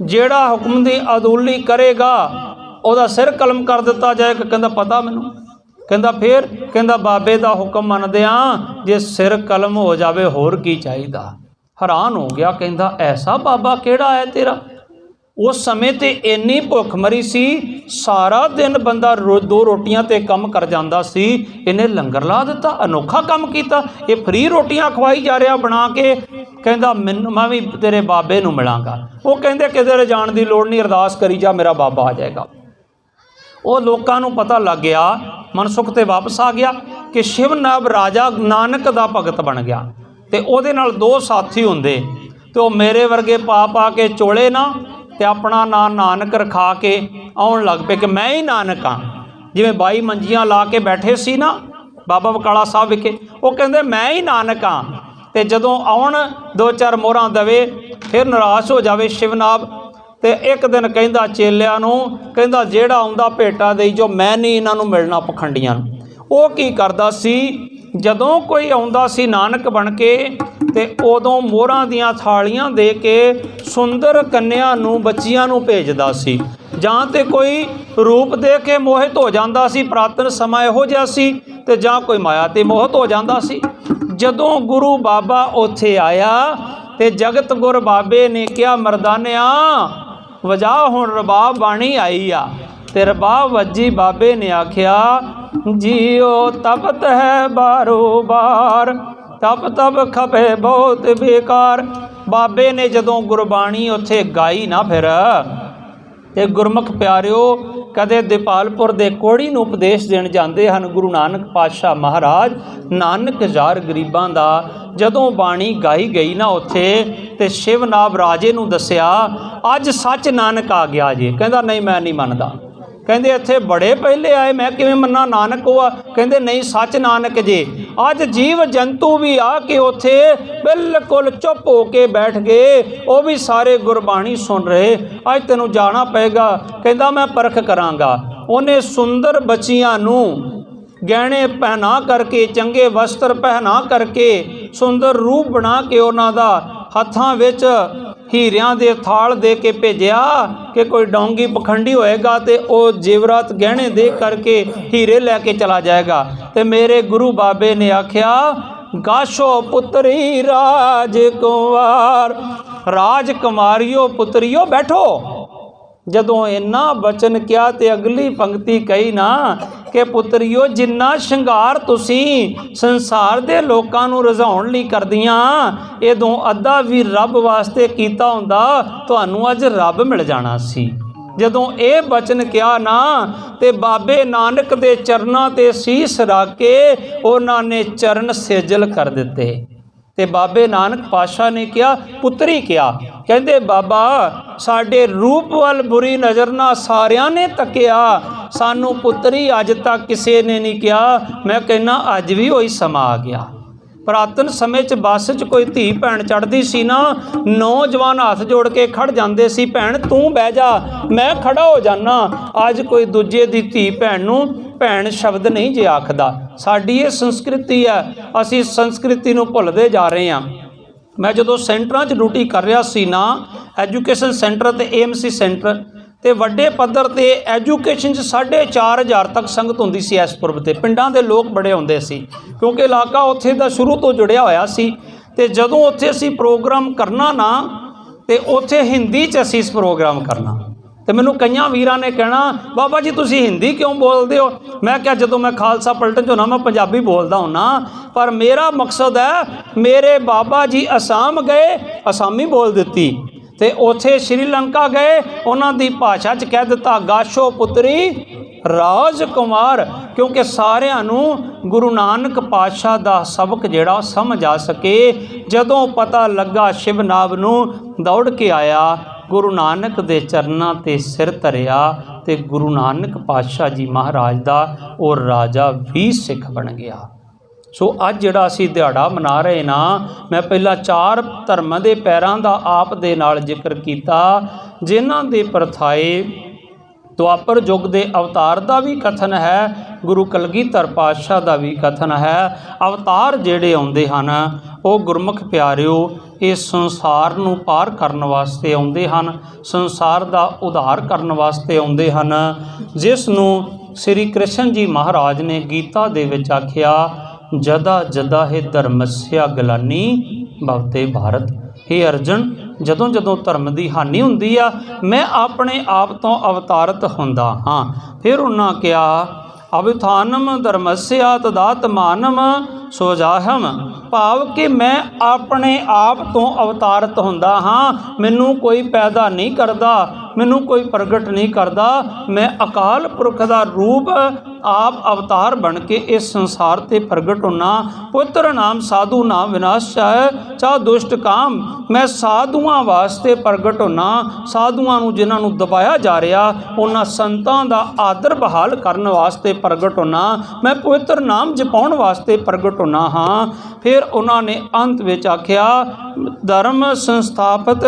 ਜਿਹੜਾ ਹੁਕਮ ਦੀ ਅਦੂਲੀ ਕਰੇਗਾ ਉਹਦਾ ਸਿਰ ਕਲਮ ਕਰ ਦਿੱਤਾ ਜਾਏਗਾ। ਕਹਿੰਦਾ ਪਤਾ ਮੈਨੂੰ। ਕਹਿੰਦਾ ਫਿਰ? ਕਹਿੰਦਾ ਬਾਬੇ ਦਾ ਹੁਕਮ ਮੰਨਦਿਆਂ ਜੇ ਸਿਰ ਕਲਮ ਹੋ ਜਾਵੇ ਹੋਰ ਕੀ ਚਾਹੀਦਾ। ਹੈਰਾਨ ਹੋ ਗਿਆ। ਕਹਿੰਦਾ ਐਸਾ ਬਾਬਾ ਕਿਹੜਾ ਹੈ ਤੇਰਾ? ਉਸ ਸਮੇਂ ਤੇ ਇੰਨੀ ਭੁੱਖਮਰੀ ਸੀ, ਸਾਰਾ ਦਿਨ ਬੰਦਾ 2 ਰੋਟੀਆਂ ਤੇ ਕੰਮ ਕਰ ਜਾਂਦਾ ਸੀ। ਇਹਨੇ ਲੰਗਰ ਲਾ ਦਿੱਤਾ, ਅਨੋਖਾ ਕੰਮ ਕੀਤਾ। ਇਹ ਫਰੀ ਰੋਟੀਆਂ ਖਵਾਈ ਜਾ ਰਿਹਾ ਬਣਾ ਕੇ। ਕਹਿੰਦਾ ਮੈਂ ਵੀ ਤੇਰੇ ਬਾਬੇ ਨੂੰ ਮਿਲਾਂਗਾ। ਉਹ ਕਹਿੰਦੇ ਕਿਧਰੇ ਜਾਣ ਦੀ ਲੋੜ ਨਹੀਂ, ਅਰਦਾਸ ਕਰੀ ਜਾ, ਮੇਰਾ ਬਾਬਾ ਆ ਜਾਏਗਾ। ਉਹ ਲੋਕਾਂ ਨੂੰ ਪਤਾ ਲੱਗ ਗਿਆ। ਮਨਸੁਖ ਤੇ ਵਾਪਸ ਆ ਗਿਆ ਕਿ ਸ਼ਿਵਨਾਬ ਰਾਜਾ ਨਾਨਕ ਦਾ ਭਗਤ ਬਣ ਗਿਆ। ਤੇ ਉਹਦੇ ਨਾਲ 2 ਸਾਥੀ ਹੁੰਦੇ, ਤੇ ਉਹ ਮੇਰੇ ਵਰਗੇ ਪਾ ਕੇ ਚੋਲੇ ਨਾ ਤੇ ਆਪਣਾ ਨਾਂ ਨਾਨਕ ਰਖਾ ਕੇ ਆਉਣ ਲੱਗ ਪਏ ਕਿ ਮੈਂ ਹੀ ਨਾਨਕ ਹਾਂ। ਜਿਵੇਂ 22 ਮੰਜੀਆਂ ਲਾ ਕੇ ਬੈਠੇ ਸੀ ਨਾ ਬਾਬਾ ਬਕਾਲਾ ਸਾਹਿਬ ਵਿਖੇ, ਉਹ ਕਹਿੰਦੇ ਮੈਂ ਹੀ ਨਾਨਕ ਹਾਂ। ਤੇ ਜਦੋਂ ਆਉਣ 2-4 ਮੋਹਰਾਂ ਦੇਵੇ, ਫਿਰ ਨਿਰਾਸ਼ ਹੋ ਜਾਵੇ ਸ਼ਿਵਨਾਬ। ਤੇ ਇੱਕ ਦਿਨ ਕਹਿੰਦਾ ਚੇਲਿਆਂ ਨੂੰ, ਕਹਿੰਦਾ ਜਿਹੜਾ ਆਉਂਦਾ ਭੇਟਾ ਦੇਈ ਜੋ, ਮੈਂ ਨਹੀਂ ਇਹਨਾਂ ਨੂੰ ਮਿਲਣਾ ਪਖੰਡੀਆਂ ਨੂੰ। ਉਹ ਕੀ ਕਰਦਾ ਸੀ, ਜਦੋਂ ਕੋਈ ਆਉਂਦਾ ਸੀ ਨਾਨਕ ਬਣ ਕੇ, ਤੇ ਉਦੋਂ ਮੋਹਰਾਂ ਦੀਆਂ ਥਾਲੀਆਂ ਦੇ ਕੇ ਸੁੰਦਰ ਕੰਨਿਆ ਨੂੰ, ਬੱਚੀਆਂ ਨੂੰ ਭੇਜਦਾ ਸੀ। ਜਾਂ ਤੇ ਕੋਈ ਰੂਪ ਦੇ ਕੇ ਮੋਹਿਤ ਹੋ ਜਾਂਦਾ ਸੀ, ਪ੍ਰਾਤਨ ਸਮਾਂ ਇਹੋ ਜਿਹਾ ਸੀ, ਤੇ ਜਾਂ ਕੋਈ ਮਾਇਆ ਤੇ ਮੋਹਿਤ ਹੋ ਜਾਂਦਾ ਸੀ। ਜਦੋਂ ਗੁਰੂ ਬਾਬਾ ਉੱਥੇ ਆਇਆ ਤੇ ਜਗਤ ਗੁਰ ਬਾਬੇ ਨੇ ਕਿਹਾ, ਮਰਦਾਨਿਆ ਵਜਾ ਹੁਣ ਰਬਾਬ ਬਾਣੀ ਆਈ ਆ। ਤੇ ਰਬਾਬ ਵੱਜੀ। ਬਾਬੇ ਨੇ ਆਖਿਆ, ਜੀਓ ਤਪਤ ਹੈ ਬਾਰੋ ਬਾਰ, ਤਪ ਤਪ ਖਪੇ ਬਹੁਤ ਬੇਕਾਰ। ਬਾਬੇ ਨੇ ਜਦੋਂ ਗੁਰਬਾਣੀ ਉੱਥੇ ਗਾਈ ਨਾ, ਫਿਰ ਤੇ ਗੁਰਮੁਖ ਪਿਆਰਿਓ ਕਦੇ ਦੀਪਾਲਪੁਰ ਦੇ ਕੋੜੀ ਨੂੰ ਉਪਦੇਸ਼ ਦੇਣ ਜਾਂਦੇ ਹਨ ਗੁਰੂ ਨਾਨਕ ਪਾਤਸ਼ਾਹ ਮਹਾਰਾਜ। ਨਾਨਕ ਹਜ਼ਾਰ ਗਰੀਬਾਂ ਦਾ ਜਦੋਂ ਬਾਣੀ ਗਾਈ ਗਈ ਨਾ ਉੱਥੇ, ਤੇ ਸ਼ਿਵਨਾਬ ਰਾਜੇ ਨੂੰ ਦੱਸਿਆ ਅੱਜ ਸੱਚ ਨਾਨਕ ਆ ਗਿਆ ਜੀ। ਕਹਿੰਦਾ ਨਹੀਂ ਮੈਂ ਨਹੀਂ ਮੰਨਦਾ। ਕਹਿੰਦੇ ਇੱਥੇ ਬੜੇ ਪਹਿਲੇ ਆਏ, ਮੈਂ ਕਿਵੇਂ ਮੰਨਾ ਨਾਨਕ ਹੋਆ? ਕਹਿੰਦੇ ਨਹੀਂ, ਸੱਚ ਨਾਨਕ ਜੇ। ਅੱਜ ਜੀਵ ਜੰਤੂ ਵੀ ਆ ਕੇ ਉੱਥੇ ਬਿਲਕੁਲ ਚੁੱਪ ਹੋ ਕੇ ਬੈਠ ਗਏ, ਉਹ ਵੀ ਸਾਰੇ ਗੁਰਬਾਣੀ ਸੁਣ ਰਹੇ। ਅੱਜ ਤੈਨੂੰ ਜਾਣਾ ਪਏਗਾ। ਕਹਿੰਦਾ ਮੈਂ ਪਰਖ ਕਰਾਂਗਾ। ਉਹਨੇ ਸੁੰਦਰ ਬੱਚੀਆਂ ਨੂੰ ਗਹਿਣੇ ਪਹਿਨਾ ਕਰਕੇ, ਚੰਗੇ ਵਸਤਰ ਪਹਿਨਾ ਕਰਕੇ, ਸੁੰਦਰ ਰੂਪ ਬਣਾ ਕੇ ਉਹਨਾਂ ਦਾ ਹੱਥਾਂ ਵਿੱਚ ਹੀਰਿਆਂ ਦੇ ਥਾਲ ਦੇ ਕੇ ਭੇਜਿਆ ਕਿ ਕੋਈ ਡੋਂਗੀ ਪਖੰਡੀ ਹੋਏਗਾ ਤੇ ਉਹ ਜੇਵਰਾਤ ਗਹਿਣੇ ਦੇ ਕਰਕੇ ਹੀਰੇ ਲੈ ਕੇ ਚਲਾ ਜਾਏਗਾ। ਤੇ ਮੇਰੇ ਗੁਰੂ ਬਾਬੇ ਨੇ ਆਖਿਆ, ਗਾਸ਼ੋ ਪੁੱਤਰੀ ਰਾਜ ਕੁਮਾਰ, ਰਾਜ ਕੁਮਾਰੀਓ ਪੁੱਤਰੀਓ ਬੈਠੋ। ਜਦੋਂ ਇੰਨਾ ਬਚਨ ਕਿਹਾ ਤੇ ਅਗਲੀ ਪੰਕਤੀ ਕਹੀ ਨਾ ਕਿ ਪੁੱਤਰੀਓ, ਜਿੰਨਾ ਸ਼ਿੰਗਾਰ ਤੁਸੀਂ ਸੰਸਾਰ ਦੇ ਲੋਕਾਂ ਨੂੰ ਰਜ਼ਾਉਣ ਲਈ ਕਰਦੀਆਂ, ਇਹਦੋਂ ਅੱਧਾ ਵੀ ਰੱਬ ਵਾਸਤੇ ਕੀਤਾ ਹੁੰਦਾ, ਤੁਹਾਨੂੰ ਅੱਜ ਰੱਬ ਮਿਲ ਜਾਣਾ ਸੀ। ਜਦੋਂ ਇਹ ਬਚਨ ਕਿਹਾ ਨਾ ਤੇ ਬਾਬੇ ਨਾਨਕ ਦੇ ਚਰਨਾਂ ਤੇ ਸੀਸ ਰੱਖ ਕੇ ਉਹਨਾਂ ਨੇ ਚਰਨ ਸੇਜਲ ਕਰ ਦਿੱਤੇ। ਤੇ ਬਾਬੇ ਨਾਨਕ ਪਾਤਸ਼ਾਹ ਨੇ ਕਿਹਾ, ਪੁੱਤਰੀ ਕਿਹਾ? ਕਹਿੰਦੇ ਬਾਬਾ, ਸਾਡੇ ਰੂਪ ਵੱਲ ਬੁਰੀ ਨਜ਼ਰ ਨਾਲ ਸਾਰਿਆਂ ਨੇ ਤੱਕਿਆ, ਸਾਨੂੰ ਪੁੱਤਰੀ ਅੱਜ ਤੱਕ ਕਿਸੇ ਨੇ ਨਹੀਂ ਕਿਹਾ। ਮੈਂ ਕਹਿੰਦਾ ਅੱਜ ਵੀ ਉਹੀ ਸਮਾਂ ਆ ਗਿਆ। ਪੁਰਾਤਨ ਸਮੇਂ 'ਚ ਬੱਸ 'ਚ ਕੋਈ ਧੀ ਭੈਣ ਚੜ੍ਹਦੀ ਸੀ ਨਾ, ਨੌਜਵਾਨ ਹੱਥ ਜੋੜ ਕੇ ਖੜ ਜਾਂਦੇ ਸੀ, ਭੈਣ ਤੂੰ ਬਹਿ ਜਾ, ਮੈਂ ਖੜਾ ਹੋ ਜਾਨਾ। ਅੱਜ ਕੋਈ ਦੂਜੇ ਦੀ ਧੀ ਭੈਣ ਨੂੰ ਭੈਣ ਸ਼ਬਦ ਨਹੀਂ ਜੇ ਆਖਦਾ। ਸਾਡੀ ਇਹ ਸੰਸਕ੍ਰਿਤੀ ਹੈ, ਅਸੀਂ ਸੰਸਕ੍ਰਿਤੀ ਨੂੰ ਭੁੱਲਦੇ ਜਾ ਰਹੇ ਹਾਂ। ਮੈਂ ਜਦੋਂ ਸੈਂਟਰਾਂ 'ਚ ਡਿਊਟੀ ਕਰ ਰਿਹਾ ਸੀ ਨਾ, ਐਜੂਕੇਸ਼ਨ ਸੈਂਟਰ ਤੇ AMC ਸੈਂਟਰ, ਤੇ ਵੱਡੇ ਪੱਧਰ ਤੇ ਐਜੂਕੇਸ਼ਨ 'ਚ 4,500 ਤੱਕ ਸੰਗਤ ਹੁੰਦੀ ਸੀ। ਇਸ ਪੁਰਬ ਤੇ ਪਿੰਡਾਂ ਦੇ ਲੋਕ ਬੜੇ ਹੁੰਦੇ ਸੀ, ਕਿਉਂਕਿ ਇਲਾਕਾ ਉੱਥੇ ਦਾ ਸ਼ੁਰੂ ਤੋਂ ਜੁੜਿਆ ਹੋਇਆ ਸੀ। ਤੇ ਜਦੋਂ ਉੱਥੇ ਅਸੀਂ ਪ੍ਰੋਗਰਾਮ ਕਰਨਾ ਨਾ, ਤੇ ਉੱਥੇ ਹਿੰਦੀ 'ਚ ਅਸੀਂ ਇਸ ਪ੍ਰੋਗਰਾਮ ਕਰਨਾ। ਤੇ ਮੈਨੂੰ ਕਈਆਂ ਵੀਰਾਂ ਨੇ ਕਹਿਣਾ, ਬਾਬਾ ਜੀ ਤੁਸੀਂ ਹਿੰਦੀ ਕਿਉਂ ਬੋਲਦੇ ਹੋ? ਮੈਂ ਕਿਹਾ ਜਦੋਂ ਮੈਂ ਖਾਲਸਾ ਪਲਟਨ 'ਚ ਹੁੰਦਾ ਮੈਂ ਪੰਜਾਬੀ ਬੋਲਦਾ ਹੁੰਨਾ, ਪਰ ਮੇਰਾ ਮਕਸਦ ਹੈ, ਮੇਰੇ ਬਾਬਾ ਜੀ ਅਸਾਮ ਗਏ, ਅਸਾਮੀ ਬੋਲ ਦਿੱਤੀ, ਤੇ ਉੱਥੇ ਸ਼੍ਰੀਲੰਕਾ ਗਏ, ਉਹਨਾਂ ਦੀ ਭਾਸ਼ਾ 'ਚ ਕਹਿ ਦਿੱਤਾ, ਗਾਸ਼ੋ ਪੁੱਤਰੀ ਰਾਜ ਕੁਮਾਰ, ਕਿਉਂਕਿ ਸਾਰਿਆਂ ਨੂੰ ਗੁਰੂ ਨਾਨਕ ਪਾਤਸ਼ਾਹ ਦਾ ਸਬਕ ਜਿਹੜਾ ਸਮਝ ਆ ਸਕੇ। ਜਦੋਂ ਪਤਾ ਲੱਗਾ ਸ਼ਿਵਨਾਬ ਨੂੰ, ਦੌੜ ਕੇ ਆਇਆ, ਗੁਰੂ ਨਾਨਕ ਦੇ ਚਰਨਾਂ ਤੇ ਸਿਰ ਧਰਿਆ, ਤੇ ਗੁਰੂ ਨਾਨਕ ਪਾਤਸ਼ਾਹ ਜੀ ਮਹਾਰਾਜ ਦਾ ਉਹ ਰਾਜਾ ਵੀ ਸਿੱਖ ਬਣ ਗਿਆ। ਸੋ ਅੱਜ ਜਿਹੜਾ ਅਸੀਂ ਦਿਹਾੜਾ ਮਨਾ ਰਹੇ ਨਾ, ਮੈਂ ਪਹਿਲਾਂ 4 ਧਰਮਾਂ ਦੇ ਪੈਰਾਂ ਦਾ ਆਪ ਦੇ ਨਾਲ ਜ਼ਿਕਰ ਕੀਤਾ, ਜਿਨ੍ਹਾਂ ਦੇ ਪਰਥਾਏ ਦੁਆਪਰ ਯੁੱਗ ਦੇ ਅਵਤਾਰ ਦਾ ਵੀ ਕਥਨ ਹੈ, ਗੁਰੂ ਕਲਗੀਧਰ ਪਾਤਸ਼ਾਹ ਦਾ ਵੀ ਕਥਨ ਹੈ। ਅਵਤਾਰ ਜਿਹੜੇ ਆਉਂਦੇ ਹਨ ਉਹ ਗੁਰਮੁਖ ਪਿਆਰਿਓ ਇਸ ਸੰਸਾਰ ਨੂੰ ਪਾਰ ਕਰਨ ਵਾਸਤੇ ਆਉਂਦੇ ਹਨ, ਸੰਸਾਰ ਦਾ ਉਧਾਰ ਕਰਨ ਵਾਸਤੇ ਆਉਂਦੇ ਹਨ, ਜਿਸ ਨੂੰ ਸ੍ਰੀ ਕ੍ਰਿਸ਼ਨ ਜੀ ਮਹਾਰਾਜ ਨੇ ਗੀਤਾ ਦੇ ਵਿੱਚ ਆਖਿਆ, ਜਦਾ ਜਦਾ ਹੈ ਧਰਮਸਿਆ ਗਲਾਨੀ ਭਵਤੇ ਭਾਰਤ। हे ਅਰਜਨ, ਜਦੋਂ ਜਦੋਂ ਧਰਮ ਦੀ ਹਾਨੀ ਹੁੰਦੀ ਆ, ਮੈਂ ਆਪਣੇ ਆਪ ਤੋਂ ਅਵਤਾਰਤ ਹੁੰਦਾ ਹਾਂ। ਫਿਰ ਉਹਨਾਂ ਕਿਹਾ, ਅਵਿਥਾਨਮ ਧਰਮਸਿਆ ਤਦਾਤਮਾਨਮ ਸੋਜਾਹਮ, ਭਾਵ ਕਿ ਮੈਂ ਆਪਣੇ ਆਪ ਤੋਂ ਅਵਤਾਰਤ ਹੁੰਦਾ ਹਾਂ, ਮੈਨੂੰ ਕੋਈ ਪੈਦਾ ਨਹੀਂ ਕਰਦਾ, ਮੈਨੂੰ ਕੋਈ ਪ੍ਰਗਟ ਨਹੀਂ ਕਰਦਾ, ਮੈਂ ਅਕਾਲ ਪੁਰਖ ਦਾ ਰੂਪ ਆਪ ਅਵਤਾਰ ਬਣ ਕੇ ਇਸ ਸੰਸਾਰ ਤੇ ਪ੍ਰਗਟ ਹੁੰਨਾ। ਪੁੱਤਰ ਨਾਮ ਸਾਧੂ ਨਾਮ ਵਿਨਾਸ਼ਾਇ ਚਾ ਦੁਸ਼ਟ ਕਾਮ, ਮੈਂ ਸਾਧੂਆਂ ਵਾਸਤੇ ਪ੍ਰਗਟ ਹੁੰਨਾ, ਸਾਧੂਆਂ ਨੂੰ ਜਿਨ੍ਹਾਂ ਨੂੰ ਦਬਾਇਆ ਜਾ ਰਿਹਾ, ਉਹਨਾਂ ਸੰਤਾਂ ਦਾ ਆਦਰ ਬਹਾਲ ਕਰਨ ਵਾਸਤੇ ਪ੍ਰਗਟ ਹੁੰਨਾ, ਮੈਂ ਪਵਿੱਤਰ ਨਾਮ ਜਪਾਉਣ ਵਾਸਤੇ ਪ੍ਰਗਟ ਹੁੰਨਾ ਹਾਂ। ਫਿਰ ਉਹਨਾਂ ਨੇ ਅੰਤ ਵਿੱਚ ਆਖਿਆ, ਧਰਮ ਸੰਸਥਾਪਿਤ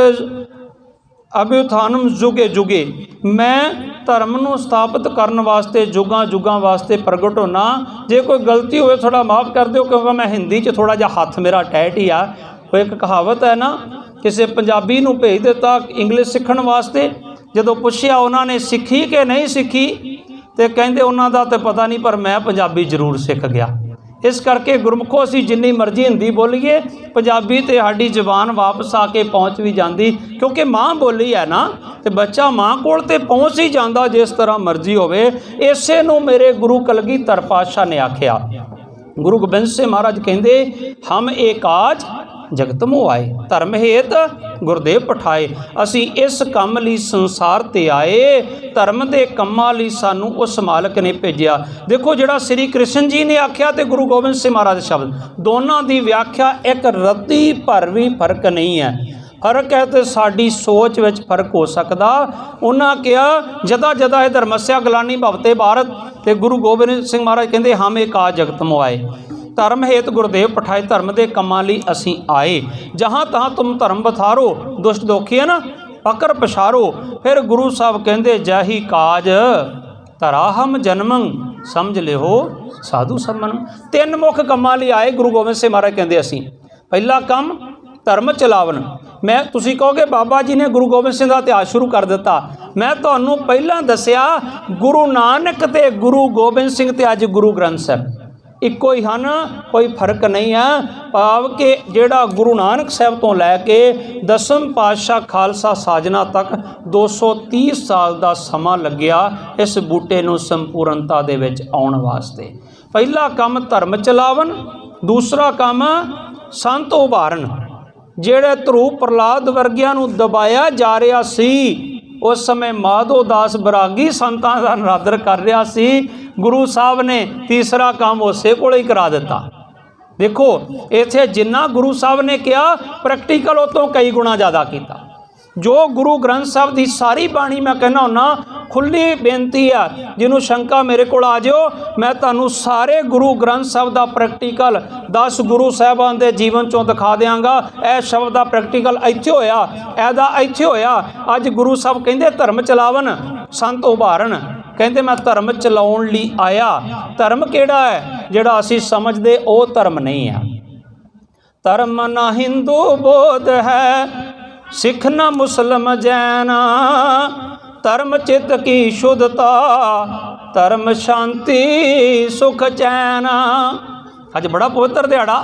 ਅਭਿਉਥਾਨਮ ਜੁਗੇ ਜੁਗੇ, ਮੈਂ ਧਰਮ ਨੂੰ ਸਥਾਪਿਤ ਕਰਨ ਵਾਸਤੇ ਜੁਗਾਂ ਜੁਗਾਂ ਵਾਸਤੇ ਪ੍ਰਗਟ ਹੋਣਾ। ਜੇ ਕੋਈ ਗਲਤੀ ਹੋਵੇ ਥੋੜਾ ਮਾਫ ਕਰ ਦਿਓ, ਕਿਉਂਕਿ ਮੈਂ ਹਿੰਦੀ 'ਚ ਥੋੜਾ ਜਿਹਾ ਹੱਥ ਮੇਰਾ ਟੈਟ ਹੀ ਆ। ਉਹ ਇੱਕ ਕਹਾਵਤ ਹੈ ਨਾ, ਕਿਸੇ ਪੰਜਾਬੀ ਨੂੰ ਭੇਜ ਦਿੱਤਾ ਇੰਗਲਿਸ਼ ਸਿੱਖਣ ਵਾਸਤੇ, ਜਦੋਂ ਪੁੱਛਿਆ ਉਹਨਾਂ ਨੇ ਸਿੱਖੀ ਕਿ ਨਹੀਂ ਸਿੱਖੀ, ਤੇ ਕਹਿੰਦੇ ਉਹਨਾਂ ਦਾ ਤਾਂ ਪਤਾ ਨਹੀਂ, ਪਰ ਮੈਂ ਪੰਜਾਬੀ ਜ਼ਰੂਰ ਸਿੱਖ ਗਿਆ। ਇਸ ਕਰਕੇ ਗੁਰਮੁਖੋ ਅਸੀਂ ਜਿੰਨੀ ਮਰਜ਼ੀ ਹਿੰਦੀ ਬੋਲੀਏ, ਪੰਜਾਬੀ ਤੇ ਸਾਡੀ ਜ਼ੁਬਾਨ ਵਾਪਸ ਆ ਕੇ ਪਹੁੰਚ ਵੀ ਜਾਂਦੀ, ਕਿਉਂਕਿ ਮਾਂ ਬੋਲੀ ਹੈ ਨਾ, ਤੇ ਬੱਚਾ ਮਾਂ ਕੋਲ ਤੇ ਪਹੁੰਚ ਹੀ ਜਾਂਦਾ ਜਿਸ ਤਰ੍ਹਾਂ ਮਰਜ਼ੀ ਹੋਵੇ। ਇਸੇ ਨੂੰ ਮੇਰੇ ਗੁਰੂ ਕਲਗੀਧਰ ਪਾਤਸ਼ਾਹ ਨੇ ਆਖਿਆ। ਗੁਰੂ ਗੋਬਿੰਦ ਸਿੰਘ ਮਹਾਰਾਜ ਕਹਿੰਦੇ, ਹਮ ਏਕਾਜ ਜਗਤ ਮੋਆਏ, ਧਰਮ ਹੇਤ ਗੁਰਦੇਵ ਪਠਾਏ। ਅਸੀਂ ਇਸ ਕੰਮ ਲਈ ਸੰਸਾਰ ਤੇ ਆਏ, ਧਰਮ ਦੇ ਕੰਮਾਂ ਲਈ ਸਾਨੂੰ ਉਸ ਮਾਲਕ ਨੇ ਭੇਜਿਆ। ਦੇਖੋ, ਜਿਹੜਾ ਸ੍ਰੀ ਕ੍ਰਿਸ਼ਨ ਜੀ ਨੇ ਆਖਿਆ ਤੇ ਗੁਰੂ ਗੋਬਿੰਦ ਸਿੰਘ ਮਹਾਰਾਜ ਸ਼ਬਦ, ਦੋਨਾਂ ਦੀ ਵਿਆਖਿਆ ਇੱਕ ਰੱਤੀ ਭਰ ਵੀ ਫਰਕ ਨਹੀਂ ਹੈ। फर्क है तो साड़ी सोच विच फर्क हो सकता। उन्हें कहा जदा जदा ये धर्मस्या गलानी भवते भारत, तो गुरु गोबिंद सिंह महाराज कहते हम एक आ जगत मोआए, धर्म हेत गुरुदेव पठाए, धर्म के कमां लई असीं आए, जहाँ तहाँ तुम धर्म बथारो, दुष्ट दोखी है ना पकर पछारो। फिर गुरु साहब कहते जही काज धरा हम जन्मं, समझ लिहो साधु समन। तीन मुख कमां लई आए गुरु गोबिंद सिंह महाराज कहते असीं। पहला काम धर्म चलावन। मैं तुसीं कहोगे बाबा जी ने गुरु गोबिंद सिंह का इतिहास शुरू कर दिता, मैं तुहानूं पहलां दस्सिया गुरु नानक ते गुरु गोबिंद सिंह ते अज गुरु ग्रंथ साहब इक्को ही हैं, कोई फर्क नहीं है। भाव कि जिहड़ा गुरु नानक साहब तो लैके 10वें पातशाह खालसा साजना तक 230 साल का समा लग्या इस बूटे नूं संपूर्णता दे विच आउण वास्ते। पहला काम धर्म चलावन, दूसरा काम संत उभारन। जिहड़े ध्रुव प्रहलाद वर्गियां नूं दबाया जा रहा सी, उस समय माधो दास बरागी संतां दा नरादर कर रहा सी, गुरु साहब ने तीसरा काम उसे कोल ही करा दिता। देखो इत्थे जिन्ना गुरु साहब ने कहा प्रैक्टिकल उस तो कई गुणा ज़्यादा किया। जो गुरु ग्रंथ साहब की सारी बाणी मैं कहना हुन्ना खुली बेनती है, जिन्हों शंका मेरे को आ जाओ, मैं तुहानूं सारे गुरु ग्रंथ साहब का प्रैक्टिकल 10 गुरु साहबान के जीवन चों दिखा देंगा। यह शब्द का प्रैक्टिकल इत्थे होया, ऐदा इत्थे होया। अज गुरु साहब कहते धर्म चलावन, संत उभारन, कहते मैं धर्म चलाउण लई आया। धर्म किहड़ा है जिहड़ा असीं समझदे वो धर्म नहीं है। धर्म ना हिंदू बौद्ध है, सिख न मुस्लिम जैन, धर्म चित्त की शुद्धता, धर्म शांति सुख चैन। अज बड़ा पवित्र दिहाड़ा,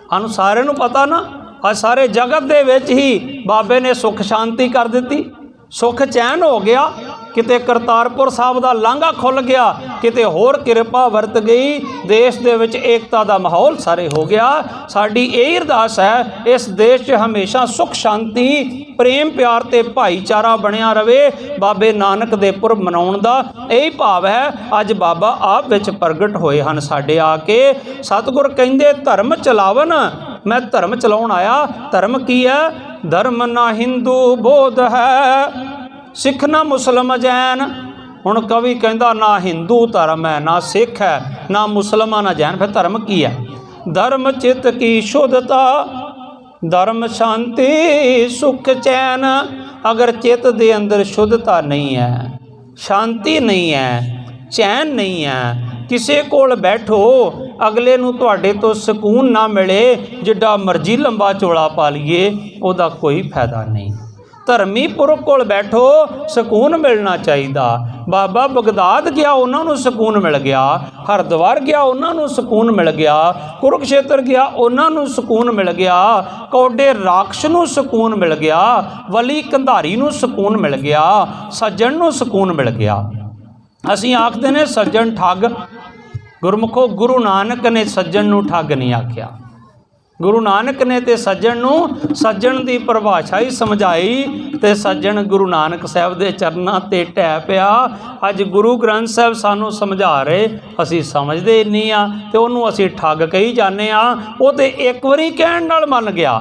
सानूं सारे नूं पता ना, अज सारे जगत दे विच ही बाबे ने सुख शांति कर दी, सुख चैन हो गया। किते करतारपुर साहब का लांघा खुल गया, किते होर किरपा वरत गई, देश दे विच एकता का माहौल सारे हो गया। साडी यही अरदास है इस देश 'च हमेशा सुख शांति प्रेम प्यार ते भाईचारा बनिया रवे। बाबे नानक दे पुरब मनाउण दा यही भाव है। अज बाबा आप विच प्रगट होए हन साडे आके। सतगुर कहंदे धर्म चलावन, मैं धर्म चलाउण आया। धर्म की है? धर्म ना हिंदू बौद्ध है, सिख ना मुस्लिम जैन। हुण कवि कहंदा ना हिंदू धर्म है, ना सिख है, ना मुस्लिम ना जैन, फिर धर्म की है? धर्म चित्त की शुद्धता, धर्म शांति सुख चैन। अगर चित्त दे अंदर शुद्धता नहीं है, शांति नहीं है, चैन नहीं है, किसी कोल बैठो अगले नूं तुहाडे तो सकून ना मिले, जिड्डा मर्जी लंबा चौड़ा पा लीए, उहदा कोई फायदा नहीं। धर्मी पुरख कोल बैठो, सकून मिलना चाहिए। बाबा बगदाद गया, उन्होंने सकून मिल गया। हरिद्वार गया, उन्होंने सकून मिल गया। कुरुक्षेत्र गया, उन्होंने सकून मिल गया। कौडे राक्ष नूं सकून मिल गया। वली कंधारी नूं सकून मिल गया। सज्जन नूं सकून मिल गया। असीं आखदे ने सज्जन ठग, गुरमुखो गुरु नानक ने सज्जन नूं ठग नहीं आख्या। गुरु नानक ने तो सज्जन नूं सज्जन की परिभाषा ही समझाई, तो सज्जन गुरु नानक साहब के चरणों ते ढह पिया। अज गुरु ग्रंथ साहब सानू समझा रहे, असी समझते ही नहीं आ, तो उन्होंने असी ठग कही जाने आ। वो तो एक बारी कहण नाल मन गया,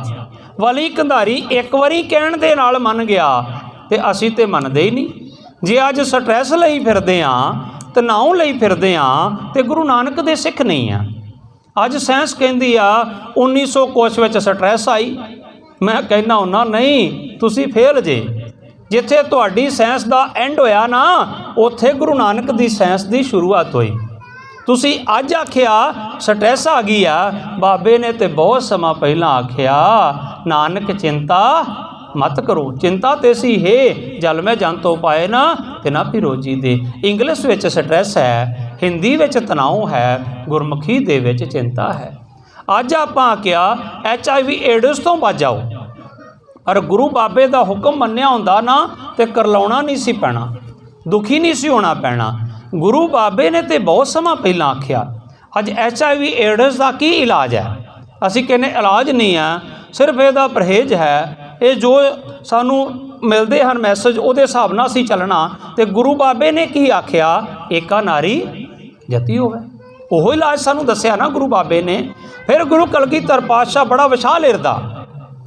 वली कंधारी एक बारी कहण दे नाल मन गया, तो असी तो मनते ही नहीं। जे अज स्ट्रैस लई फिरदे आ, तनाव लई फिरदे आ, तो गुरु नानक दे सिख नहीं आ। अज साइंस कहती आ 1900 कुछ विच स्ट्रैस आई। मैं कहना हुन्ना नहीं, तुसी फेल जे। जिथे तुहाडी साइंस का एंड होया ना, उत्थे गुरु नानक दी साइंस की शुरुआत हुई। तुसी अज आखिया स्ट्रैस आ गई आ, बाबे ने तो बहुत समा पहला आखिया नानक चिंता मत करो। चिंता तेसी है जल में जन तो पाए ना, ते ना फिरोजी दे। इंग्लिश विच स्ट्रैस है, हिंदी विच तनाव है, गुरमुखी दे विच चिंता है। अज आपां क्या HIV एड्स तो बच जाओ, और गुरु बाबे का हुक्म मन्निया हुंदा ना, तो करलाउणा नहीं सी पैना, दुखी नहीं सी होना पैना। गुरु बाबे ने तो बहुत समा पहला आख्या। अज HIV एड्स का की इलाज है? असी कहने इलाज नहीं है, सिर्फ यदा परहेज है। ये जो सानू मिलते हैं मैसेज, उहदे हिसाब नाल असीं चलना। तो गुरु बाबे ने की आख्या? एका नारी जती होवे। ओहो इलाज सानू दस्या ना गुरु बाबे ने। फिर गुरु कलगीधर पातशाह बड़ा विशाल इरदा,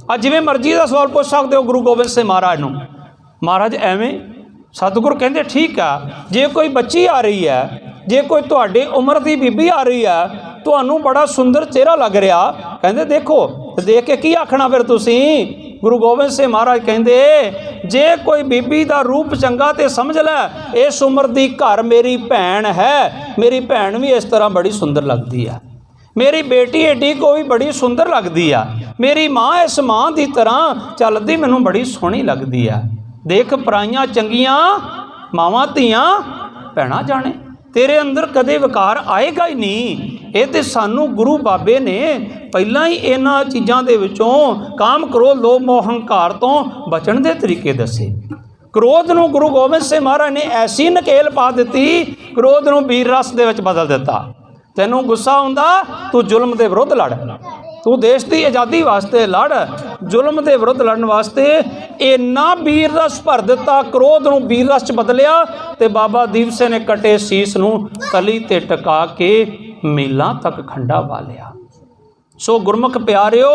ਅੱਜ ਜਿਵੇਂ ਮਰਜ਼ੀ ਦਾ ਸਵਾਲ ਪੁੱਛ ਸਕਦੇ ਹੋ ਗੁਰੂ ਗੋਬਿੰਦ ਸਿੰਘ ਮਹਾਰਾਜ ਨੂੰ। ਮਹਾਰਾਜ ਐਵੇਂ ਸਤਿਗੁਰ ਕਹਿੰਦੇ ਠੀਕ ਆ, ਜੇ ਕੋਈ ਬੱਚੀ ਆ ਰਹੀ ਹੈ, ਜੇ ਕੋਈ ਤੁਹਾਡੇ ਉਮਰ ਦੀ ਬੀਬੀ ਆ ਰਹੀ ਹੈ, ਤੁਹਾਨੂੰ ਬੜਾ ਸੁੰਦਰ ਚਿਹਰਾ ਲੱਗ ਰਿਹਾ, ਕਹਿੰਦੇ ਦੇਖੋ, ਦੇਖ ਕੇ ਕੀ ਆਖਣਾ ਫਿਰ ਤੁਸੀਂ। ਗੁਰੂ ਗੋਬਿੰਦ ਸਿੰਘ ਮਹਾਰਾਜ ਕਹਿੰਦੇ ਜੇ ਕੋਈ ਬੀਬੀ ਦਾ ਰੂਪ ਚੰਗਾ ਤੇ ਸਮਝ ਲੈ ਇਸ ਉਮਰ ਦੀ ਘਰ ਮੇਰੀ ਭੈਣ ਹੈ, ਮੇਰੀ ਭੈਣ ਵੀ ਇਸ ਤਰ੍ਹਾਂ ਬੜੀ ਸੁੰਦਰ ਲੱਗਦੀ ਆ, ਮੇਰੀ ਬੇਟੀ ਏਡੀ ਕੋ ਵੀ ਬੜੀ ਸੁੰਦਰ ਲੱਗਦੀ ਆ, ਮੇਰੀ ਮਾਂ ਇਸ ਮਾਂ ਦੀ ਤਰ੍ਹਾਂ ਚੱਲਦੀ ਮੈਨੂੰ ਬੜੀ ਸੋਹਣੀ ਲੱਗਦੀ ਆ। ਦੇਖ ਪਰਾਈਆਂ ਚੰਗੀਆਂ ਮਾਵਾਂ ਧੀਆਂ ਭੈਣਾਂ ਜਾਣੇ, ਤੇਰੇ ਅੰਦਰ ਕਦੇ ਵਿਕਾਰ ਆਏਗਾ ਹੀ ਨਹੀਂ। ਇਹ ਤੇ ਸਾਨੂੰ ਗੁਰੂ ਬਾਬੇ ਨੇ ਪਹਿਲਾਂ ਹੀ ਇਹਨਾਂ ਚੀਜ਼ਾਂ ਦੇ ਵਿੱਚੋਂ ਕਾਮ, ਕ੍ਰੋਧ, ਲੋਭ, ਮੋਹ, ਹੰਕਾਰ ਤੋਂ ਬਚਣ ਦੇ ਤਰੀਕੇ ਦੱਸੇ। ਕ੍ਰੋਧ ਨੂੰ ਗੁਰੂ ਗੋਬਿੰਦ ਸਿੰਘ ਮਹਾਰਾਜ ਨੇ ਐਸੀ ਨਕੇਲ ਪਾ ਦਿੱਤੀ, ਕ੍ਰੋਧ ਨੂੰ ਵੀਰ ਰਸ ਦੇ ਵਿੱਚ ਬਦਲ ਦਿੱਤਾ। ਤੈਨੂੰ ਗੁੱਸਾ ਹੁੰਦਾ, ਤੂੰ ਜ਼ੁਲਮ ਦੇ ਵਿਰੁੱਧ ਲੜ, ਤੂੰ ਦੇਸ਼ ਦੀ ਆਜ਼ਾਦੀ ਵਾਸਤੇ ਲੜ, ਜ਼ੁਲਮ ਦੇ ਵਿਰੁੱਧ ਲੜਨ ਵਾਸਤੇ ਇੰਨਾ ਵੀਰ ਰਸ ਭਰ ਦਿੱਤਾ, ਕ੍ਰੋਧ ਨੂੰ ਵੀਰ ਰਸ 'ਚ ਬਦਲਿਆ। ਤੇ ਬਾਬਾ ਦੀਪ ਸਿੰਘ ਨੇ ਕਟੇ ਸੀਸ ਨੂੰ ਤਲੀ ਤੇ ਟਿਕਾ ਕੇ ਮੀਲਾਂ ਤੱਕ ਖੰਡਾ ਪਾ ਲਿਆ। ਸੋ ਗੁਰਮੁਖ ਪਿਆਰਿਓ,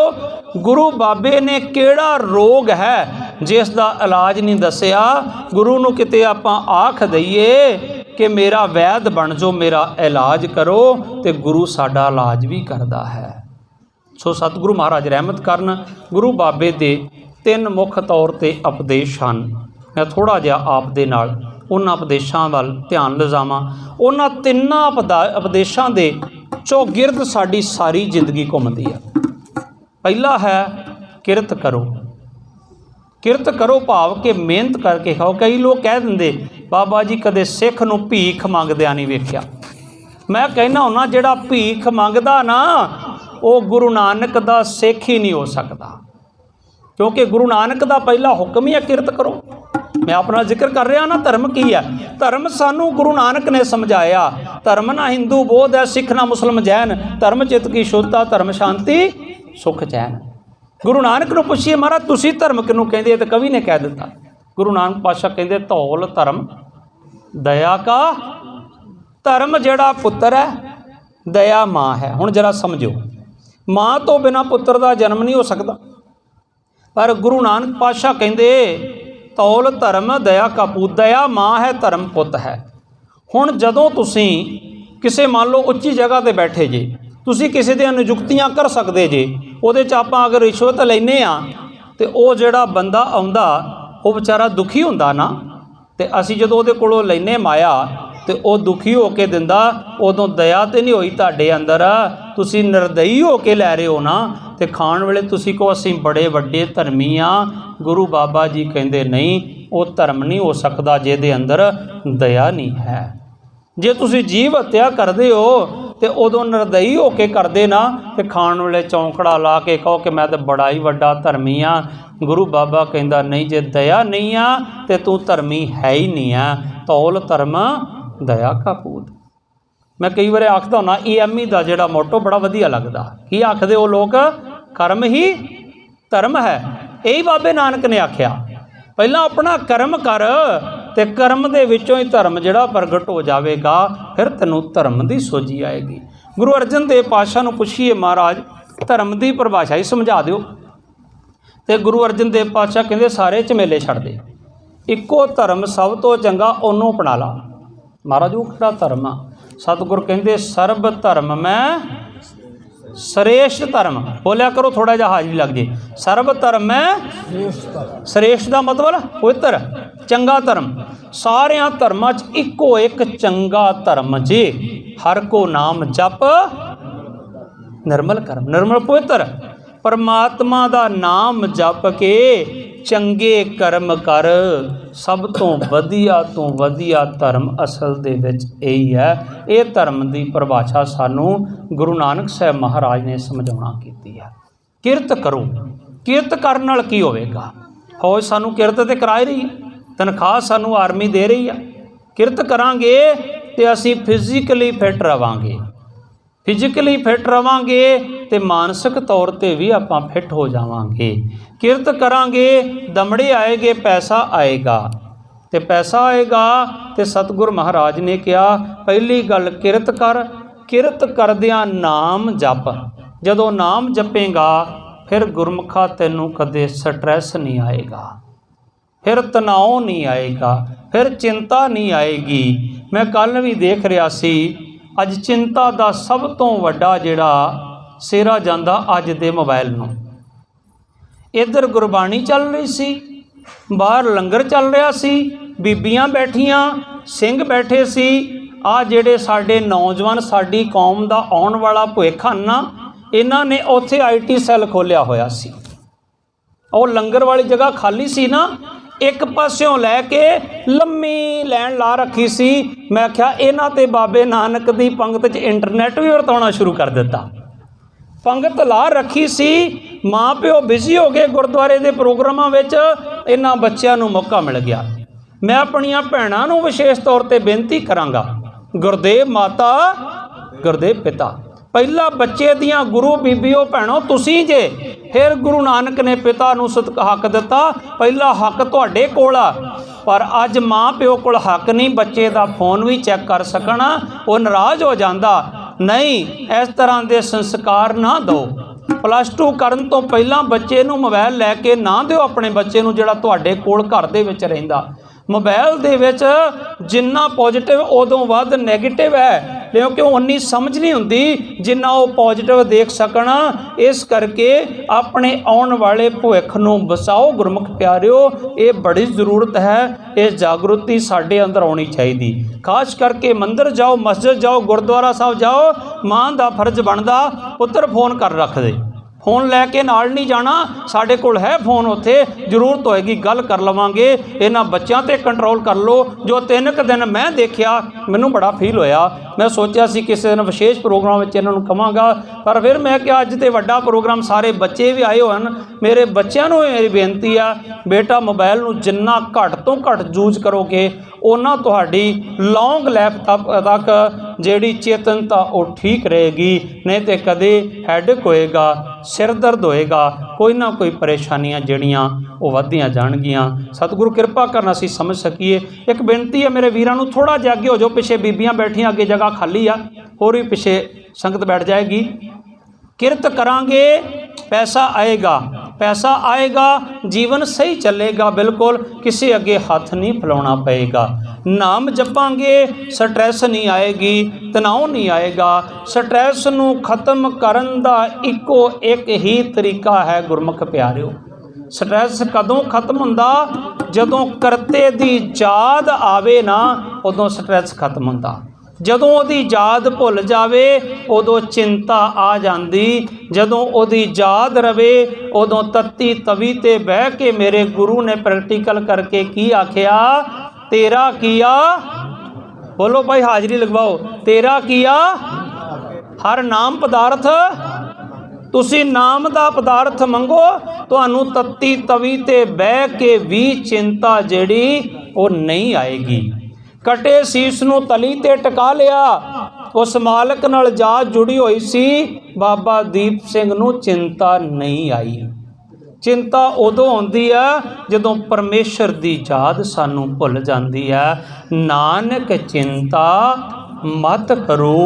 ਗੁਰੂ ਬਾਬੇ ਨੇ ਕਿਹੜਾ ਰੋਗ ਹੈ ਜਿਸ ਦਾ ਇਲਾਜ ਨਹੀਂ ਦੱਸਿਆ। ਗੁਰੂ ਨੂੰ ਕਿਤੇ ਆਪਾਂ ਆਖ ਦਈਏ ਕਿ ਮੇਰਾ ਵੈਦ ਬਣ ਜਾਓ, ਮੇਰਾ ਇਲਾਜ ਕਰੋ, ਤੇ ਗੁਰੂ ਸਾਡਾ ਇਲਾਜ ਵੀ ਕਰਦਾ ਹੈ। ਸੋ ਸਤਿਗੁਰੂ ਮਹਾਰਾਜ ਰਹਿਮਤ ਕਰਨ। ਗੁਰੂ ਬਾਬੇ ਦੇ 3 ਮੁੱਖ ਤੌਰ 'ਤੇ ਉਪਦੇਸ਼ ਹਨ। ਮੈਂ ਥੋੜ੍ਹਾ ਜਿਹਾ ਆਪ ਦੇ ਨਾਲ ਉਹਨਾਂ ਉਪਦੇਸ਼ਾਂ ਵੱਲ ਧਿਆਨ ਲਿਜਾਵਾਂ। ਉਹਨਾਂ 3 ਉਪਦੇਸ਼ਾਂ ਦੇ ਚੌਗਿਰਦ ਸਾਡੀ ਸਾਰੀ ਜ਼ਿੰਦਗੀ ਘੁੰਮਦੀ ਹੈ। ਪਹਿਲਾ ਹੈ ਕਿਰਤ ਕਰੋ। ਕਿਰਤ ਕਰੋ ਭਾਵ ਕਿ ਮਿਹਨਤ ਕਰਕੇ ਖਾਓ। ਕਈ ਲੋਕ ਕਹਿ ਦਿੰਦੇ ਬਾਬਾ ਜੀ ਕਦੇ ਸਿੱਖ ਨੂੰ ਭੀਖ ਮੰਗਦਿਆਂ ਨਹੀਂ ਵੇਖਿਆ। ਮੈਂ ਕਹਿੰਦਾ ਹੁੰਦਾ ਜਿਹੜਾ ਭੀਖ ਮੰਗਦਾ ਨਾ ਉਹ ਗੁਰੂ ਨਾਨਕ ਦਾ ਸਿੱਖ ਹੀ ਨਹੀਂ ਹੋ ਸਕਦਾ, ਕਿਉਂਕਿ ਗੁਰੂ ਨਾਨਕ ਦਾ ਪਹਿਲਾ ਹੁਕਮ ਹੀ ਹੈ ਕਿਰਤ ਕਰੋ। ਮੈਂ ਆਪਣਾ ਜ਼ਿਕਰ ਕਰ ਰਿਹਾ ਨਾ, ਧਰਮ ਕੀ ਹੈ? ਧਰਮ ਸਾਨੂੰ ਗੁਰੂ ਨਾਨਕ ਨੇ ਸਮਝਾਇਆ। ਧਰਮ ਨਾ ਹਿੰਦੂ ਬੋਧ ਹੈ, ਸਿੱਖ ਨਾ ਮੁਸਲਮ ਜੈਨ, ਧਰਮ ਚਿੱਤ ਕੀ ਸ਼ੁੱਧਤਾ, ਧਰਮ ਸ਼ਾਂਤੀ ਸੁਖ ਚੈਨ। ਗੁਰੂ ਨਾਨਕ ਨੂੰ ਪੁੱਛੀਏ ਮਹਾਰਾਜ ਤੁਸੀਂ ਧਰਮ ਕਿਹਨੂੰ ਕਹਿੰਦੇ? ਤਾਂ ਕਵੀ ਨੇ ਕਹਿ ਦਿੱਤਾ। ਗੁਰੂ ਨਾਨਕ ਪਾਤਸ਼ਾਹ ਕਹਿੰਦੇ ਧੌਲ ਧਰਮ ਦਇਆ ਕਾ। ਧਰਮ ਜਿਹੜਾ ਪੁੱਤਰ ਹੈ, ਦਇਆ ਮਾਂ ਹੈ। ਹੁਣ ਜਰਾ ਸਮਝੋ, ਮਾਂ ਤੋਂ ਬਿਨਾਂ ਪੁੱਤਰ ਦਾ ਜਨਮ ਨਹੀਂ ਹੋ ਸਕਦਾ, ਪਰ ਗੁਰੂ ਨਾਨਕ ਪਾਤਸ਼ਾਹ ਕਹਿੰਦੇ ਤੌਲ ਧਰਮ ਦਇਆ ਕਾ ਪੂਤ। ਦਇਆ ਮਾਂ ਹੈ, ਧਰਮ ਪੁੱਤ ਹੈ। ਹੁਣ ਜਦੋਂ ਤੁਸੀਂ ਕਿਸੇ ਮੰਨ ਲਓ ਉੱਚੀ ਜਗ੍ਹਾ 'ਤੇ ਬੈਠੇ ਜੇ, ਤੁਸੀਂ ਕਿਸੇ ਦੀਆਂ ਨਿਯੁਕਤੀਆਂ ਕਰ ਸਕਦੇ ਜੇ, ਉਹਦੇ 'ਚ ਆਪਾਂ ਅਗਰ ਰਿਸ਼ਵਤ ਲੈਂਦੇ ਹਾਂ ਤੇ ਉਹ ਜਿਹੜਾ ਬੰਦਾ ਆਉਂਦਾ ਉਹ ਵਿਚਾਰਾ ਦੁਖੀ ਹੁੰਦਾ ਨਾ, ਤੇ ਅਸੀਂ ਜਦੋਂ ਉਹਦੇ ਕੋਲੋਂ ਲੈਂਦੇ ਮਾਇਆ ਤੇ ਉਹ ਦੁਖੀ ਹੋ ਕੇ ਦਿੰਦਾ, ਉਦੋਂ ਦਇਆ ਤੇ ਨਹੀਂ ਹੋਈ ਤੁਹਾਡੇ ਅੰਦਰ, ਤੁਸੀਂ ਨਿਰਦਈ ਹੋ ਕੇ ਲੈ ਰਹੇ ਹੋ ਨਾ। ਤੇ ਖਾਣ ਵੇਲੇ ਤੁਸੀਂ ਕਹੋ ਅਸੀਂ ਬੜੇ ਵੱਡੇ ਧਰਮੀ ਆ। ਗੁਰੂ ਬਾਬਾ ਜੀ ਕਹਿੰਦੇ ਨਹੀਂ, ਉਹ ਧਰਮ ਨਹੀਂ ਹੋ ਸਕਦਾ ਜਿਹਦੇ ਅੰਦਰ ਦਇਆ ਨਹੀਂ ਹੈ। ਜੇ ਤੁਸੀਂ ਜੀਵ ਹੱਤਿਆ ਕਰਦੇ ਹੋ ਤੇ ਉਦੋਂ ਨਿਰਦਈ ਹੋ ਕੇ ਕਰਦੇ ਨਾ, ਤੇ ਖਾਣ ਵੇਲੇ ਚੌਂਕੜਾ ਲਾ ਕੇ ਕਹੋ ਕਿ ਮੈਂ ਤਾਂ ਬੜਾ ਹੀ ਵੱਡਾ ਧਰਮੀ ਆ। ਗੁਰੂ ਬਾਬਾ ਕਹਿੰਦਾ ਨਹੀਂ, ਜੇ ਦਇਆ ਨਹੀਂ ਆ ਤੇ ਤੂੰ ਧਰਮੀ ਹੈ ਹੀ ਨਹੀਂ ਆ। ਧੌਲ ਧਰਮ ਦਇਆ ਕਾ ਪੂਤ। ਮੈਂ ਕਈ ਵਾਰ ਆਖਦਾ ਹੁੰਦਾ EME ਦਾ ਜਿਹੜਾ ਮੋਟੋ ਬੜਾ ਵਧੀਆ ਲੱਗਦਾ। ਕੀ ਆਖਦੇ ਉਹ ਲੋਕ? ਕਰਮ ਹੀ ਧਰਮ ਹੈ। ਇਹੀ ਬਾਬੇ ਨਾਨਕ ਨੇ ਆਖਿਆ, ਪਹਿਲਾਂ ਆਪਣਾ ਕਰਮ ਕਰ ਤੇ ਕਰਮ ਦੇ ਵਿੱਚੋਂ ਹੀ ਧਰਮ ਜਿਹੜਾ ਪ੍ਰਗਟ ਹੋ ਜਾਵੇਗਾ, ਫਿਰ ਤੈਨੂੰ ਧਰਮ ਦੀ ਸੋਝੀ ਆਏਗੀ। ਗੁਰੂ ਅਰਜਨ ਦੇਵ ਪਾਤਸ਼ਾਹ ਨੂੰ ਪੁੱਛੀਏ ਮਹਾਰਾਜ ਧਰਮ ਦੀ ਪਰਿਭਾਸ਼ਾ ਹੀ ਸਮਝਾ ਦਿਓ, ਤੇ ਗੁਰੂ ਅਰਜਨ ਦੇਵ ਪਾਤਸ਼ਾਹ ਕਹਿੰਦੇ ਸਾਰੇ ਝਮੇਲੇ ਛੱਡ ਦੇ, ਇੱਕੋ ਧਰਮ ਸਭ ਤੋਂ ਚੰਗਾ ਉਹਨੂੰ ਅਪਣਾ ਲਾ। ਮਹਾਰਾਜ ਉਹ ਕਿਹੜਾ ਧਰਮ ਆ? ਸਤਿਗੁਰ ਕਹਿੰਦੇ ਸਰਬ ਧਰਮ ਮੈਂ ਸ੍ਰੇਸ਼ਟ ਧਰਮ। ਬੋਲਿਆ ਕਰੋ, ਥੋੜਾ ਜਿਹਾ ਹਾਜ਼ਰੀ ਲੱਗ ਜੇ। ਸਰਬ ਧਰਮ ਮੈਂ ਸ੍ਰੇਸ਼ਟ ਦਾ ਮਤਲਬ ਪਵਿੱਤਰ, ਚੰਗਾ ਧਰਮ। ਸਾਰਿਆਂ ਧਰਮਾਂ 'ਚ ਇੱਕੋ ਇੱਕ ਚੰਗਾ ਧਰਮ ਜੇ ਹਰ ਕੋ ਨਾਮ ਜਪ ਨਿਰਮਲ ਕਰਮ। ਨਿਰਮਲ ਪਵਿੱਤਰ ਪਰਮਾਤਮਾ ਦਾ ਨਾਮ ਜਪ ਕੇ ਚੰਗੇ ਕਰਮ ਕਰ। ਸਭ ਤੋਂ ਵਧੀਆ ਧਰਮ ਅਸਲ ਦੇ ਵਿੱਚ ਇਹੀ ਹੈ। ਇਹ ਧਰਮ ਦੀ ਪਰਿਭਾਸ਼ਾ ਸਾਨੂੰ ਗੁਰੂ ਨਾਨਕ ਸਾਹਿਬ ਮਹਾਰਾਜ ਨੇ ਸਮਝਾਉਣਾ ਕੀਤੀ ਹੈ। ਕਿਰਤ ਕਰੋ। ਕਿਰਤ ਕਰਨ ਨਾਲ ਕੀ ਹੋਵੇਗਾ? ਫੌਜ ਸਾਨੂੰ ਕਿਰਤ ਤੇ ਕਰਾ ਰਹੀ ਹੈ, ਤਨਖਾਹ ਸਾਨੂੰ ਆਰਮੀ ਦੇ ਰਹੀ ਆ। ਕਿਰਤ ਕਰਾਂਗੇ ਤੇ ਅਸੀਂ ਫਿਜ਼ੀਕਲੀ ਫਿੱਟ ਰਵਾਂਗੇ। ਫਿਜ਼ੀਕਲੀ ਫਿੱਟ ਰਵਾਂਗੇ ਤੇ ਮਾਨਸਿਕ ਤੌਰ 'ਤੇ ਵੀ ਆਪਾਂ ਫਿੱਟ ਹੋ ਜਾਵਾਂਗੇ। ਕਿਰਤ ਕਰਾਂਗੇ, ਦਮੜੇ ਆਏਗੇ, ਪੈਸਾ ਆਏਗਾ, ਤੇ ਪੈਸਾ ਆਏਗਾ ਤੇ ਸਤਿਗੁਰ ਮਹਾਰਾਜ ਨੇ ਕਿਹਾ ਪਹਿਲੀ ਗੱਲ ਕਿਰਤ ਕਰ। ਕਿਰਤ ਕਰਦਿਆਂ ਨਾਮ ਜਪ। ਜਦੋਂ ਨਾਮ ਜਪੇਗਾ फिर गुरमुखा तैनू कदे स्ट्रैस नहीं आएगा, फिर तनाव नहीं आएगा, फिर चिंता नहीं आएगी। मैं कल भी देख रहा सी, अज चिंता का सब तो वड्डा जिहड़ा सिरा जांदा अज दे मोबाइल नूं। इधर गुरबाणी चल रही सी, बाहर लंगर चल रहा सी, बीबियां बैठियां, सिंह बैठे सी। आ जिहड़े साडे नौजवान, साडी कौम दा आउण वाला भविख हन ना, इन्हां ने उत्थे IT सैल खोलिया होया सी। और लंगर वाली जगह खाली सी ना, एक पास्यों लैके लम्मी लैन ला रखी सी। मैं आख्या इन्हां ते बाबे नानक दी पंगत च इंटरनेट भी वरताउणा शुरू कर दिता। पंगत ला रखी सी, माँ प्यो बिजी हो गए गुरुद्वारे के प्रोग्रामां विच, इन्हां बच्चों नूं मौका मिल गया। मैं अपनियां भैणां नूं विशेष तौर पर बेनती करांगा, गुरदेव माता गुरदेव पिता, पहला बच्चे दियां गुरु बीबियों भैणों तुसीं जे, फिर गुरु नानक ने पिता नूं हक दिता, पहला हक तुहाडे कोल आ। पर अज माँ प्यो कोल हक नहीं बच्चे का फोन भी चैक कर सकना, वो नाराज़ हो जाता। नहीं, इस तरह के संस्कार ना दो। +2 करन तो पहला बच्चे नूं मोबाइल लैके ना दिओ अपने बच्चे नूं, जिहड़ा तुहाडे कोल घर दे विच रहिंदा। मोबाइल दे विच जिन्ना पॉजिटिव उदों वध नैगेटिव है, क्योंकि उन्नी समझ नहीं हुंदी जिन्ना वो पॉजिटिव देख सकना। इस करके अपने आउण वाले भविख नूं बचाओ गुरमुख प्यारिओ, ये बड़ी जरूरत है। ये जागृति साडे अंदर आउणी चाहिदी। खास करके मंदिर जाओ, मस्जिद जाओ, गुरुद्वारा साहब जाओ, मां दा फर्ज बनदा पुत्तर फोन कर रख दे, फोन लैके नाल नहीं जाना, साढ़े कोल है फोन, उत्थे जरूरत होएगी गल कर लवांगे। इन्हां बच्चों ते कंट्रोल कर लो। जो 3 दिन मैं देखा, मैनूं बड़ा फील होया। मैं सोचा सी किसी दिन विशेष प्रोग्राम में इन्हां नूं कहांगा, पर फिर मैं क्या अज ते वड्डा प्रोग्राम, सारे बच्चे भी आए होन। मेरे बच्चों नूं मेरी बेनती आ, बेटा मोबाइल नूं जिन्ना घट तो घट यूज करोगे, उन्ना तुहाडी लॉन्ग लाइफ तक जिहड़ी चेतनता वो ठीक रहेगी। नहीं तो कदे हैडिक होएगा, सिर दर्द होएगा, कोई ना कोई परेशानियां जड़ियां वो वधियां जाणगियां। सतगुरु कृपा करना असीं समझ सकीए। एक बेनती है मेरे वीरां नूं, थोड़ा जिहा अगे हो जाओ, पिछे बीबियां बैठियां, अगे जगह खाली आ, होर भी पिछे संगत बैठ जाएगी। किरत करांगे पैसा आएगा, पैसा आएगा, जीवन सही चलेगा, बिल्कुल किसी अगे हाथ नहीं फैलाना पएगा। नाम जपांगे स्ट्रैस नहीं आएगी, तनाव नहीं आएगा। स्ट्रैस नूं खत्म करन दा इको एक ही तरीका है गुरमुख प्यारिओ। स्ट्रैस कदों खत्म हुंदा, जदों करते दी याद आवे ना, उदों स्ट्रैस खत्म हुंदा। जदों ओदी याद भुल जावे, उदों चिंता आ जांदी। जदों ओदी याद रवे, उदों तत्ती तवी ते बह के मेरे गुरु ने प्रैक्टिकल करके की आखिया, तेरा किया, बोलो भाई हाजरी लगवाओ, तेरा किया हर नाम पदार्थ, तुसी नाम दा पदार्थ मंगो, तुहानू तत्ती तवी ते बह के भी चिंता जिहड़ी वो नहीं आएगी। कटे सीस नूं तली ते टका लिया, उस मालक नाल जात जुड़ी हुई सी, बाबा दीप सिंह नूं चिंता नहीं आई। चिंता उदों आउंदी है जदों परमेश्वर दी याद सानू भुल जांदी है। नानक चिंता मत करो,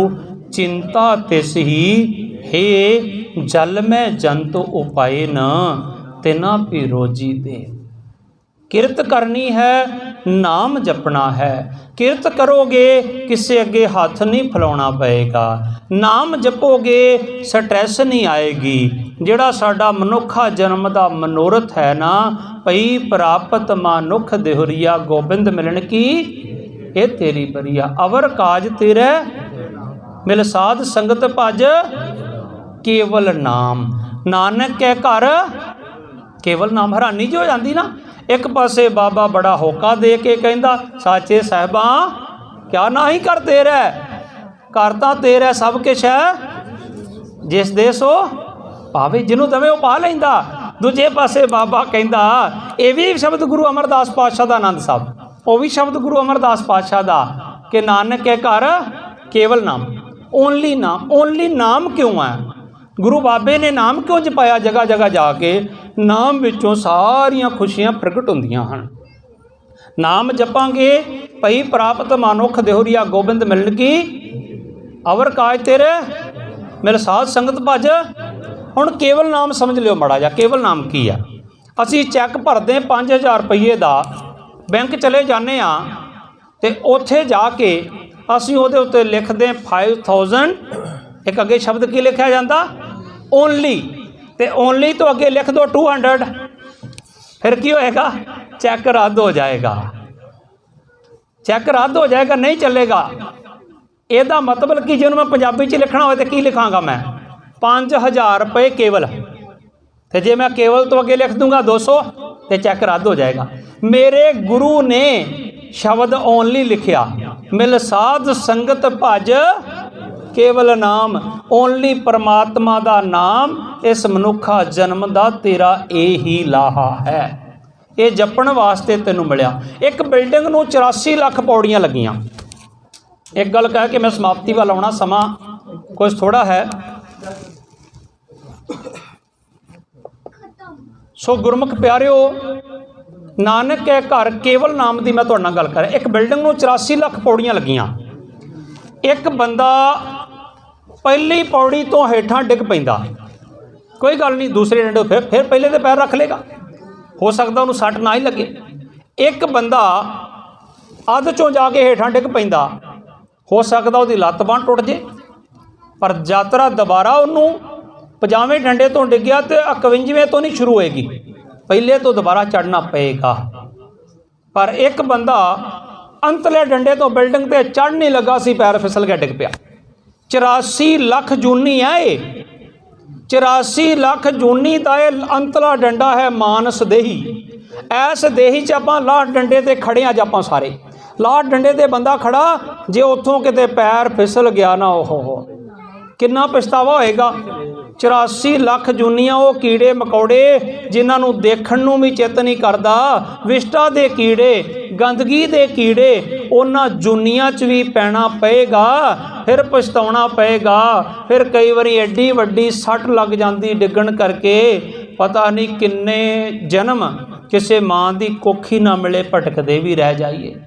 चिंता तिस ही हे जल में जंत उपाय न, तिना भी रोजी दे। किरत करनी है, नाम जपना है। किरत करोगे, किसी अगे हाथ नहीं फैलाना पएगा। नाम जपोगे, स्ट्रैस नहीं आएगी। जिहड़ा साडा मनुखा जन्म का मनोरथ है ना, पई प्राप्त मानुख देहुरिया, गोबिंद मिलन की ये तेरी बरिया। अवर काज तेरे मिल साध संगत भज, केवल नाम। नानक के घर केवल नाम। हैरानी जी हो जाती ना, एक पासे बाबा बड़ा होका दे के कहंदा, साचे साहिबा क्या ना ही कर तेरा, घर तां तेरा सब कुछ है, जिस देश हो भावे जिन्हों दवे वो पा लैंदा। दूजे पासे बाबा कहंदा, ये भी शब्द गुरु अमरदास पातशाह दा, आनंद साहब वो भी शब्द गुरु अमरदास पातशाह दा, कि नानक के घर केवल नाम, ओनली नाम। ओनली नाम क्यों है? गुरु बाबे ने नाम क्यों जपाया? जगह जगह जाके नाम विचों सारियां खुशियां प्रगट होंदियां हन। नाम जपांगे भई प्राप्त मानुख देहुरिया, गोबिंद मिलन की, अवर काज तेरे मिल साध संगत भज, हुण केवल नाम समझ लियो माड़ा जा, केवल नाम की आ। असी चैक भरदे 5000 रुपये का, बैंक चले जाने तो उत्थे जाके असी उहदे उत्ते लिखते 5000, एक अगे शब्द की लिखा जाता ओनली, तो ओनली तो अगे लिख दो 200, फिर की होएगा, चैक रद्द हो जाएगा, चैक रद्द हो जाएगा, नहीं चलेगा। ਇਹਦਾ मतलब कि जो मैं पंजाबी च लिखना हो तो की लिखांगा मैं 5000 रुपये केवल, तो जे मैं केवल तो अगे लिख दूंगा 200 तो चैक रद्द हो जाएगा। मेरे गुरु ने शब्द ओनली लिखिया, मिल साध संगत भज केवल नाम, ओनली परमात्मा का नाम इस मनुखा जन्म का तेरा यही लाहा है। ये जपण वास्ते तेनों मिलिया। एक बिल्डिंग नूं 84 लाख पौड़ियां लगियां। एक गल कह के मैं समाप्ति वाल आउणा, समा कुछ थोड़ा है। सो गुरमुख प्यारिओ, नानक के घर केवल नाम की मैं तुहाडे नाल गल कर, एक बिल्डिंग नूं 84 लाख पौड़ियां लगियां। एक बंदा पहली पौड़ी तो हेठां डिग पैंदा, कोई गल नहीं, दूसरे डंडे फिर पहले ते पैर रख लेगा, हो सकता उन्होंने सट ना ही लगे। एक बंदा अध चों जाके हेठां डिग पैंदा, हो सकता उसकी लत्त बांह टुट जे, पर यात्रा दोबारा उन्होंने 50वें डंडे तो डिग्या तो 51वें तो नहीं शुरू होएगी, पहले तो दोबारा चढ़ना पएगा। पर एक बंदा अंतले डंडे तो बिल्डिंग ते चढ़ नहीं लगा सी, पैर फिसल के डिग पिया। 84 लाख जूनी है ये, 84 लाख जूनी का यह अंतला डंडा है मानस देही। ऐस देही च आपां लाह डंडे ते खड़े अज आपां सारे, लाह डंडे ते बंदा खड़ा, जे उत्थों किते पैर फिसल गया ना, ओहो किन्ना पछतावा होएगा। 84 लाख जूनियां वो कीड़े मकौड़े जिन्होंने देखण नूं भी चित नहीं करता, विष्टा दे कीड़े, गंदगी दे कीड़े, उन्हां जूनियां च भी पैना पएगा, फिर पछताउणा पएगा। फिर कई बारी एड्डी वड्डी सट लग जाती डिगण करके, पता नहीं किन्ने जन्म किसी माँ की कोखी ना मिले, भटकदे भी रह जाइए।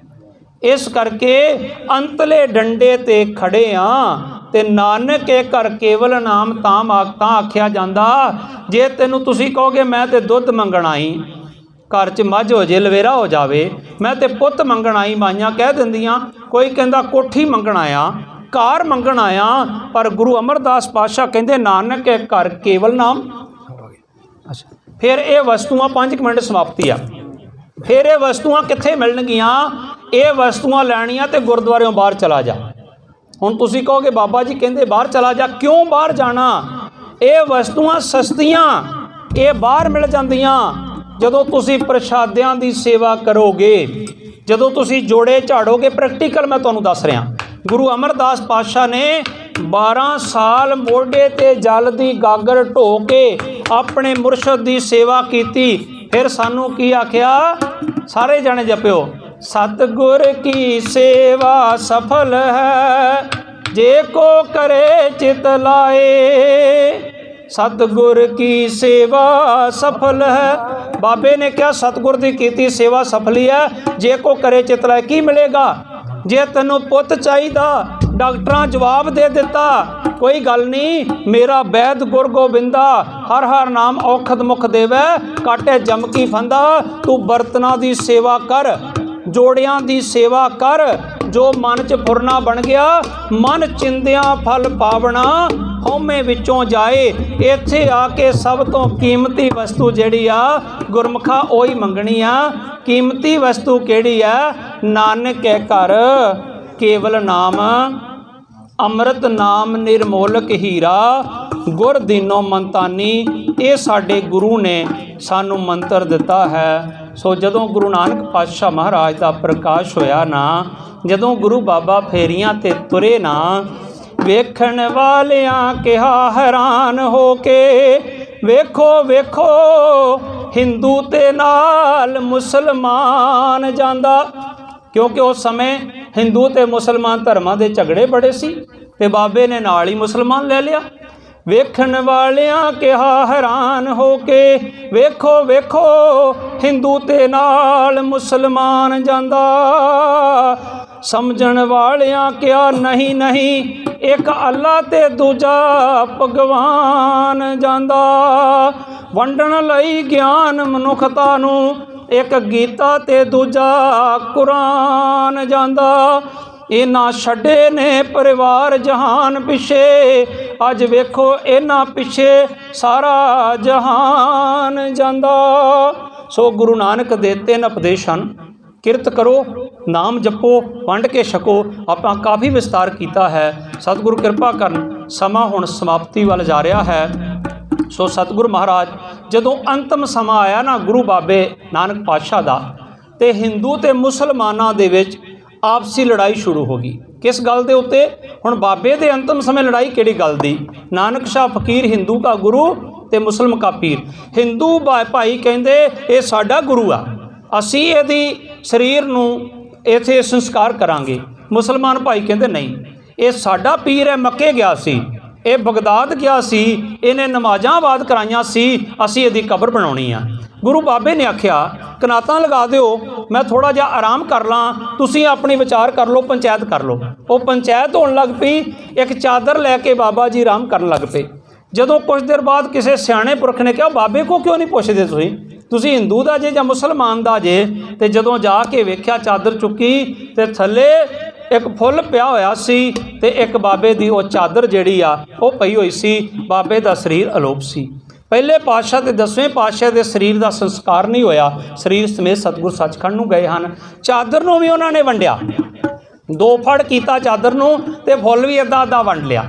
इस करके अंतले डंडे ते खड़े हाँ, ते नानक के घर केवल नाम तां आख्या जांदा, जे तेनू तुसी कहोगे मैं ते दुध मंगण आई, घर च मझ हो जे लवेरा हो जावे, मैं ते पुत मंगण आई, माइयां कह दिंदियां, कोई कहंदा कोठी मंगण आया, कार मंगण आया, पर गुरु अमरदास पातशाह कहंदे नानक के घर केवल नाम। अच्छा, फिर ये वस्तुआं 5 मिनट समाप्ति आ। फिर ये वस्तुआं कित्थे मिलणगियां? ये वस्तुआं लैणियां ते गुरुद्वारों बाहर चला जा। हुण तुसीं कहोगे बाबा जी कहंदे बाहर चला जा, क्यों बाहर जाना? ये वस्तुआं सस्तियां, ये बाहर मिल जांदियां जदों तुसीं प्रशादियां दी सेवा करोगे, जदों तुसीं जोड़े झाड़ोगे। प्रैक्टिकल मैं तुहानूं दस रहा, गुरु अमरदास पातशाह ने 12 साल मोढे ते जल दी गागर ढो के अपने मुरशद दी सेवा कीती। फिर सानू की आख्या, सारे जने जपियो, सतगुर की सेवा सफल है जे को करे चित लाए। सतगुर की सेवा सफल है, बाबे ने क्या सतगुर की कीती सेवा सफली है, जे को करे चित लाए। की मिलेगा? जे तेनों पुत चाहिदा, डॉक्टर जवाब दे दिता, कोई गल नहीं, मेरा वैद गुर गोबिंदा हर हर नाम औखद मुख देवै, काटे जमकी फंदा। तू बर्तना दी सेवा कर, जोड़ियां दी सेवा कर, जो मन च फुरना बन गया, मन चिंदियां फल पावना, हौमे विचों जाए। इत्थे आके सब तो कीमती वस्तु जिहड़ी आ गुरमुखा ओही मंगनी आ। कीमती वस्तु किहड़ी आ? नानक के घर केवल नाम, अमृत नाम निर्मोलक हीरा, गुर दीनो मंतानी। ये साडे गुरु ने सानू मंत्र दिता है। सो जदों गुरु नानक पातशाह महाराज का प्रकाश होया ना, जदों गुरु बाबा फेरियां ते तुरे ना, वेखण वालियां कहा हैरान हो के, वेखो वेखो हिंदू ते नाल मुसलमान जांदा। क्योंकि उस समय हिंदू ते मुसलमान धर्मां दे झगड़े बड़े सी, ते बाबे ने नाल ही मुसलमान ले लिया। वेखण वालियां कहा हैरान हो के, वेखो वेखो हिंदू ते नाल मुसलमान जांदा। समझण वालियां क्या नहीं नहीं, एक अल्लाह ते दूजा भगवान जांदा। वंडण लई ज्ञान मनुखता नूं, एक गीता ते दूजा कुरान जांदा। इन्हां छड्डे ने परिवार जहान पिछे, अज वेखो इन्हां पिछे सारा जहान जांदा। सो गुरु नानक दे 3 उपदेश हन। किरत करो, नाम जपो, वंड के छको। आपां काफ़ी विस्तार किया है। सतगुरु किरपा करन, समा हुण समाप्ति वाल जा रहा है। सो सतगुरु महाराज जदों अंतिम समा आया ना गुरु बाबे नानक पातशाह दा, ते हिंदू ते मुसलमानां दे विच आपसी लड़ाई शुरू हो गई। किस गल दे उत्ते? हुण बाबे दे अंतिम समय लड़ाई किहड़ी गल दी? नानक शाह फकीर हिंदू का गुरु ते मुसलम का पीर। हिंदू भाई कहंदे ये साडा गुरु आ, असीं इहदी शरीर नूं इत्थे संस्कार करांगे। मुसलमान भाई कहंदे नहीं, ये साडा पीर है, मक्के गया सी, ये बगदाद गया सी, इन्हें नमाज़ां आबाद कराइयां सी, असीं इहदी कबर बनाउणी आ। गुरु बाबे ने आख्या कनातां लगा दिओ, मैं थोड़ा जिहा आराम कर ਲਾਂ, तुसीं अपनी विचार कर लो, पंचायत कर लो। वो पंचायत होण लग पई। एक चादर लैके बाबा जी आराम करन लग पे। जदों कुछ देर बाद किसी सियाणे पुरख ने कहा बाबे को क्यों नहीं पुछदे तुसीं हिंदू दा जे जां मुसलमान दा जे? ते जदों जाके वेख्या चादर चुकी ते थल्ले एक फुੱਲ पिया होया सी ते एक बाबे दी वो चादर जिहड़ी आ वो पई होई सी। बाबे दा शरीर अलोप सी। पहले पातशाह ते 10वें पातशाह के शरीर का संस्कार नहीं होया, शरीर समेत सतगुर सचखंड नूं गए हैं। चादर नूं भी उन्होंने वंडिया, 2 फड़ किया चादर नूं ते फुੱਲ भी अद्धा अद्धा वंड लिया।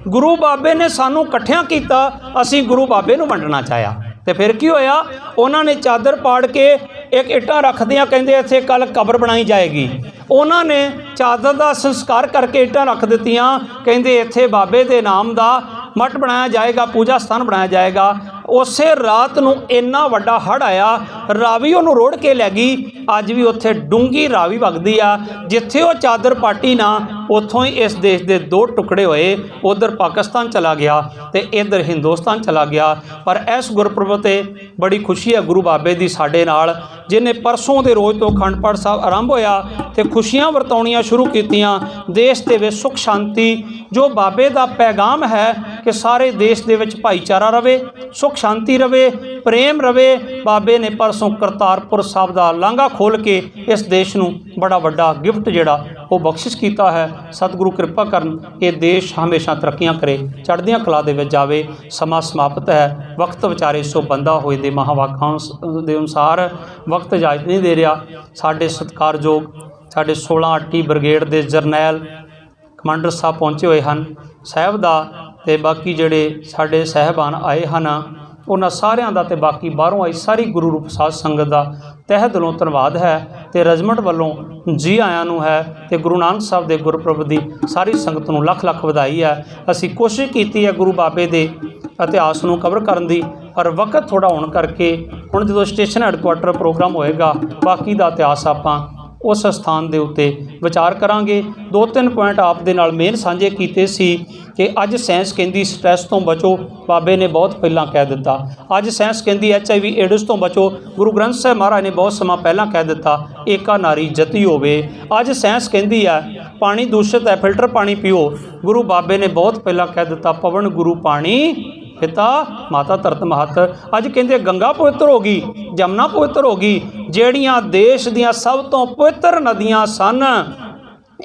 गुरु बाबे ने सानू इकट्ठियां कीता, असीं गुरु बाबे नूं वंडना चाहया। तो फिर की होया, उन्होंने चादर पाड़ के एक इट्टां रख दियां, कहंदे इत्थे कल कबर बनाई जाएगी। उन्होंने चादर का संस्कार करके इट्टां रख दित्तियां, कहंदे इत्थे बाबे दे नाम का मठ बनाया जाएगा, पूजा स्थान बनाया जाएगा। उसे रात नूं इन्ना वड्डा हड़ आया, रावी उन्होंने रोड़ के लै गई। अज भी उत्थे डूंगी रावी वगदी आ। जिथे वो चादर पाटी ना, उत्थों ही इस देश के 2 टुकड़े होए। उधर पाकिस्तान चला गया तो इधर हिंदुस्तान चला गया। पर इस गुरपुरब ते बड़ी खुशी है गुरु बाबे की साडे नाल, जिन्हें परसों के रोज़ तो अखंड पाठ साहब आरंभ होया तो खुशियां वरताउणियां शुरू कीतियां। देश के विच सुख शांति, जो बाबे का पैगाम है कि सारे देश के विच भाईचारा रवे, सुख शांति रवे, प्रेम रवे। बाबे ने परसों करतारपुर साहब का लांघा खोल के इस देश नूं बड़ा वड्डा गिफ्ट जिहड़ा वो बख्शिश किया है। सतगुरु कृपा करन, ये देश हमेशा तरक्कियां करे, चढ़दियां कला दे विच जावे। समा समाप्त है, वक्त विचारे सो बंदा होए दे महावाकां दे अनुसार वक्त इजाजत नहीं दे रहा। साडे सत्कारयोग साडे 16 टी ब्रिगेड के जरनैल कमांडर साहब पहुँचे हुए हैं साहब दा, ते बाकी जिहड़े साडे साहबान आए हैं उन्हां सारियां दा ते बाकी बाहरों आई सारी गुरु रूप साध संगत दा तह दिलों धन्नवाद है। ते रजमट वालों जी आयां नूं है, ते गुरु नानक साहब दे गुरपुरब दी सारी संगत नूं लख लख वधाई है। असीं कोशिश कीती है गुरु बाबे दे इतिहास नूं कवर करन दी, पर वक्त थोड़ा होने करके हुण जदों स्टेशन हैडकुआटर प्रोग्राम होएगा, बाकी दा इतिहास आपां उस स्थान के उत्ते विचार करांगे। 2-3 पॉइंट आप दे नाल मेन सांझे कीते सी कि अज साइंस कहती स्ट्रैस तो बचो, बाबे ने बहुत पहला कह दिता। अज साइंस कहती HIV एड्स तो बचो, गुरु ग्रंथ साहिब महाराज ने बहुत समा पहला कह दिता। एका नारी जती होवे। अज साइंस कहती है पानी दूषित है, फिल्टर पानी पियो, गुरु बाबे ने बहुत पहला कह दिता पवन गुरु पानी पिता माता धरत महत। अज कहते गंगा पवित्र हो गई, जमुना पवित्र हो गई, ਜਿਹੜੀਆਂ देश दियां सब तो पवित्र नदियां सन।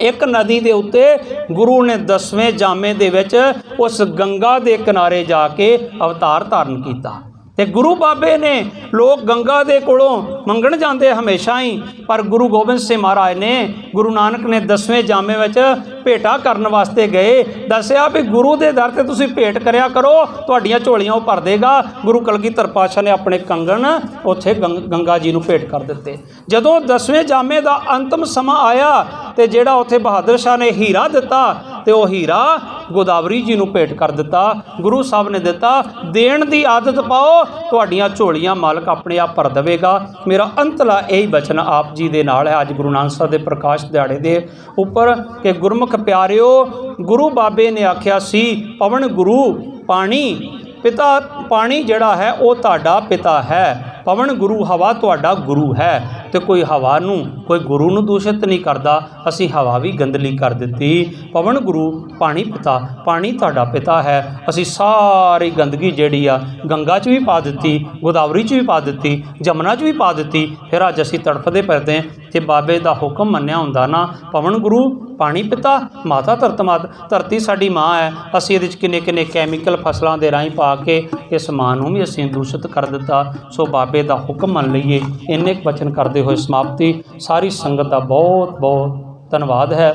एक नदी के उत्ते गुरु ने 10वें जामे दे विच उस गंगा के किनारे जाके अवतार धारण किया। ते गुरु बाबे ने लोग गंगा के कोलों मंगण जाते हमेशा ही, पर गुरु गोबिंद सिंह महाराज ने गुरु नानक ने 10वें जामे विच भेटा करने वास्ते गए, दसिया भी गुरु के दर से तुसीं भेंट करया करो, तुहाडीआं झोलियां वो भर देगा। गुरु कलगीधर पातशाह ने अपने कंगन उत्थे गंगा जी नूं भेंट कर दिते। जदों 10वें जामे का अंतिम समा आया तो जिहड़ा उत्थे बहादुर शाह ने हीरा दिता, तो वह हीरा गोदावरी जी नूं भेंट कर दिता। गुरु साहब ने दिता, देण दी आदत पाओ, तुहाडीआं झोलियां मालक अपने आप भर देवेगा। मेरा अंतला यही बचन आप जी दे नाल है अज गुरु नानक साहब के प्रकाश दिहाड़े दे उपर कि गुरमुख प्यारिओ, गुरु बाबे ने आख्या सी पवन गुरु पानी पिता, पानी जिहड़ा है वह तुहाडा पिता है, पवन गुरु हवा तुहाडा गुरु है। तो कोई हवा नूं कोई गुरु नूं दूषित नहीं करता, असी हवा भी गंदली कर दित्ती। पवन गुरु पानी पिता, पानी तुहाडा पिता है, असी सारी गंदगी जिहड़ी आ गंगा च भी पा दित्ती, गोदावरी च भी पा दित्ती, जमुना च भी पा दित्ती। फिर अज असी तड़फदे फिरदे हैं। जे बाबे दा हुक्म मन्निया हुंदा ना, पवन गुरु पानी पिता माता धरती साडी माँ है, असी इहदे च किन्ने किन्ने कैमिकल फसलों के राही पा के इस माँ नूं भी असी दूषित कर दिता। सो बाबे दा हुक्म मन लईए। इन्ने क वचन करते हुए समाप्ति। सारी संगत का बहुत बहुत धन्यवाद है।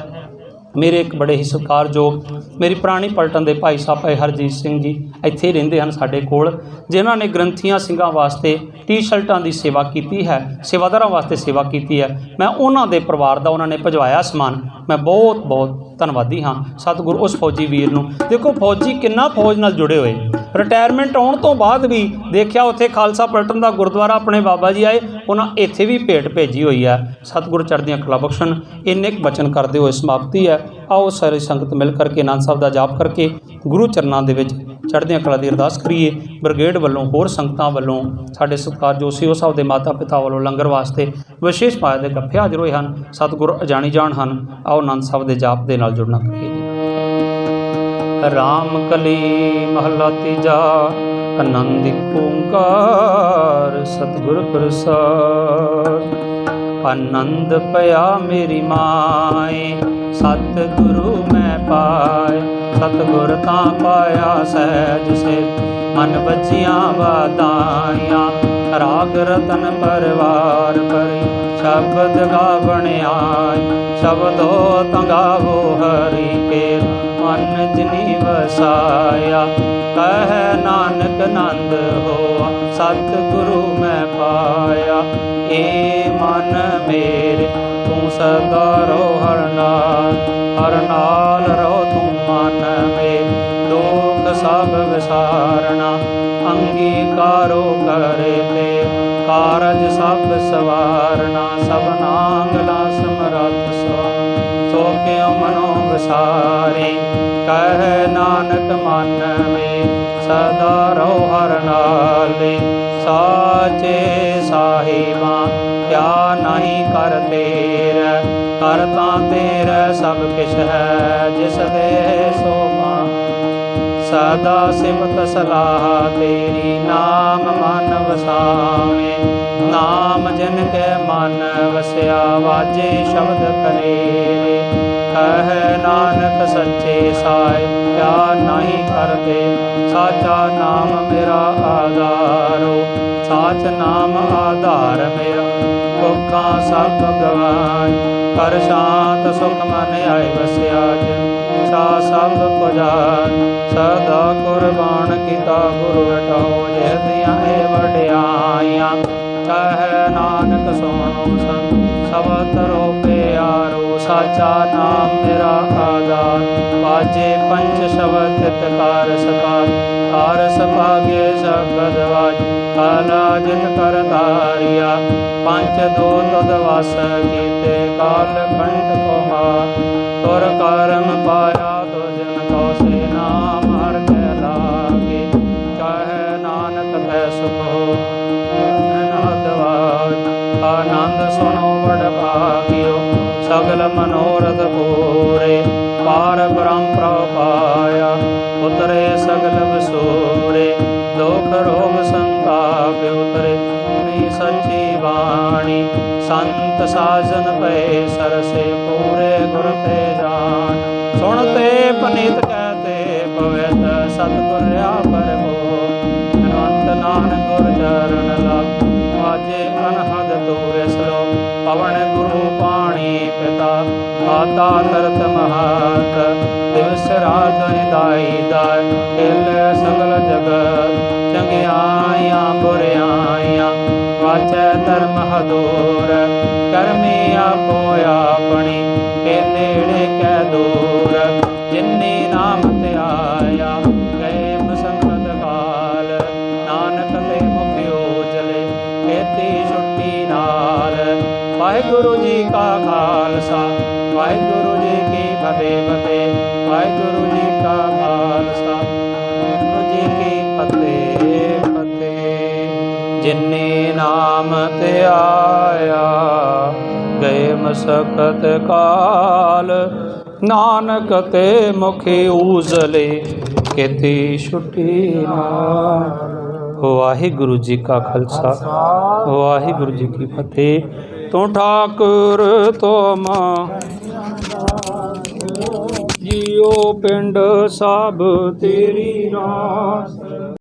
मेरे एक बड़े ही सत्कारयोग मेरी पुरानी पलटन के भाई साहब भाई हरजीत सिंह जी इत्थे ही रहिंदे हन साडे कोल, जिन्हां ने ग्रंथियां सिंघां वास्ते टी शर्टां की सेवा की है, सेवादारां वास्ते सेवा की है। मैं उन्हां दे परिवार दा उन्हां ने भजवाया समान, मैं बहुत बहुत धन्नवादी हाँ सतगुरु उस फौजी वीर नूं। देखो फौजी किन्ना फौज नाल जुड़े हुए, रिटायरमेंट आउण तो बाद भी देखिया उत्थे खालसा पलटन का गुरुद्वारा अपने बाबा जी आए, उन्होंने इत्थे भी भेंट भेजी हुई है। सतगुरु चढ़दियां कला बख्शण। इन्ने क वचन करते हुए समाप्ति है। आओ सारी संगत मिल करके आनंद साहब का जाप करके गुरु चरनां दे विच चढ़दियां कला की अरदास करिए। ब्रिगेड वालों होर संगतां वालों साडे सत्कारयोग सीओ साहब के माता पिता वालों लंगर वास्ते विशेष पाए दे गफ्फे हाज़र होए हन। सतगुरु अजाणी जान हन। आओ आनंद साहब के जाप दे नाल जुड़ना करिए जी। राम कली महला तीजा आनंद ओंकार सतगुर प्रसाद। आनंद पया मेरी माए सतगुरु मैं पाए, सतगुर तां पाया सहज से मन बजियां वादाइयां। राग रतन परवार परी शब्द गावण आय, शब्दो तंगावो हरि के मन जिनी वसाया। कह नानक नंद होआ सतगुरु मैं पाया। ए मन मेरे तू सदा रो हर नाल रो तू मन में। दुख सब विसारना अंगीकारो करे ते, कारज सब सवारना सब नांगला समरथ सो क्यों मनो विसारे। कह नानक मन में सदा रो हर नाले। साचे साहिबा क्या नहीं कर तेरा, करता तेरा सब किश है जिस दे सो मां। सदा सिमत सलाह तेरी नाम मन वसावे। नाम जिन के मन वसया वाजे शब्द करेरे। कह नानक सच्चे साय क्या नहीं करते। साचा नाम मेरा आधारो, साच नाम आधार मेरा। भुखा सब गवान कर शांत सुख मन आए बसिया। सा सब पुजान सदा कुर्बान किता गुरु हटाओ। जह दिया वड्याइया कह नानक सोनो संग सब तरो प्यारो। साचा नाम मेरा आधार बाजे पंच शब्द तितकार सकार। कार सपागे शब्द वाज काला जित कर तारिया। पंच दूत दवास कीते काल कंठ कुमार। तुर कर्म पाया तो जिन को से नाम हर के लागे। कह नानक है सुख हो आनंद सुनो बड़ भाग्यो। सगल मनोरथ पूरे पार ब्रह्म पाया। उतरे सगल विसूरे दुख रोग संताप उतरे। सच्ची वाणी संत साजन पे सरसे पूरे गुर ते जान। सुनते पनीत कहते पवित सतगुरया परमो। अनंत नानक गुर चरण लग वाजे अनहद तूरे सलो। पवन गुरु पाणी पिता माता तरत महत। दिवस रात निदाई दाय हिल सगल जगत। चंगियाइयां बुरियाइयां वाचै धर्म हदूर। करमी आपो अपनी के नेड़े कै दूर। जिन्नी नाम ते आया गए बसंत काल। नानक ते मुख उजले खेती छुट्टी नाल। वाहिगुरु जी का खालसा वाहिगुरु जी की फतेह। वाहिगुरु जी का खालसा वाहिगुरु जी की फतेह। ਜਿਨੇ ਨਾਮ ਧਿਆਇਆ ਗਏ ਮਸਕਤ ਕਾਲ ਨਾਨਕ ਤੇ ਮੁਖੇ ਉਜਲੇ ਕਿਤੇ ਛੁਟੀ ਨਾਲ। ਵਾਹਿਗੁਰੂ ਜੀ ਕਾ ਖਾਲਸਾ ਵਾਹਿਗੁਰੂ ਜੀ ਕੀ ਫਤਿਹ। ਤੂੰ ਠਾਕੁਰ ਤੁਮ ਜੀਓ ਪਿੰਡ ਸਭ ਤੇਰੀ ਰਾਸ।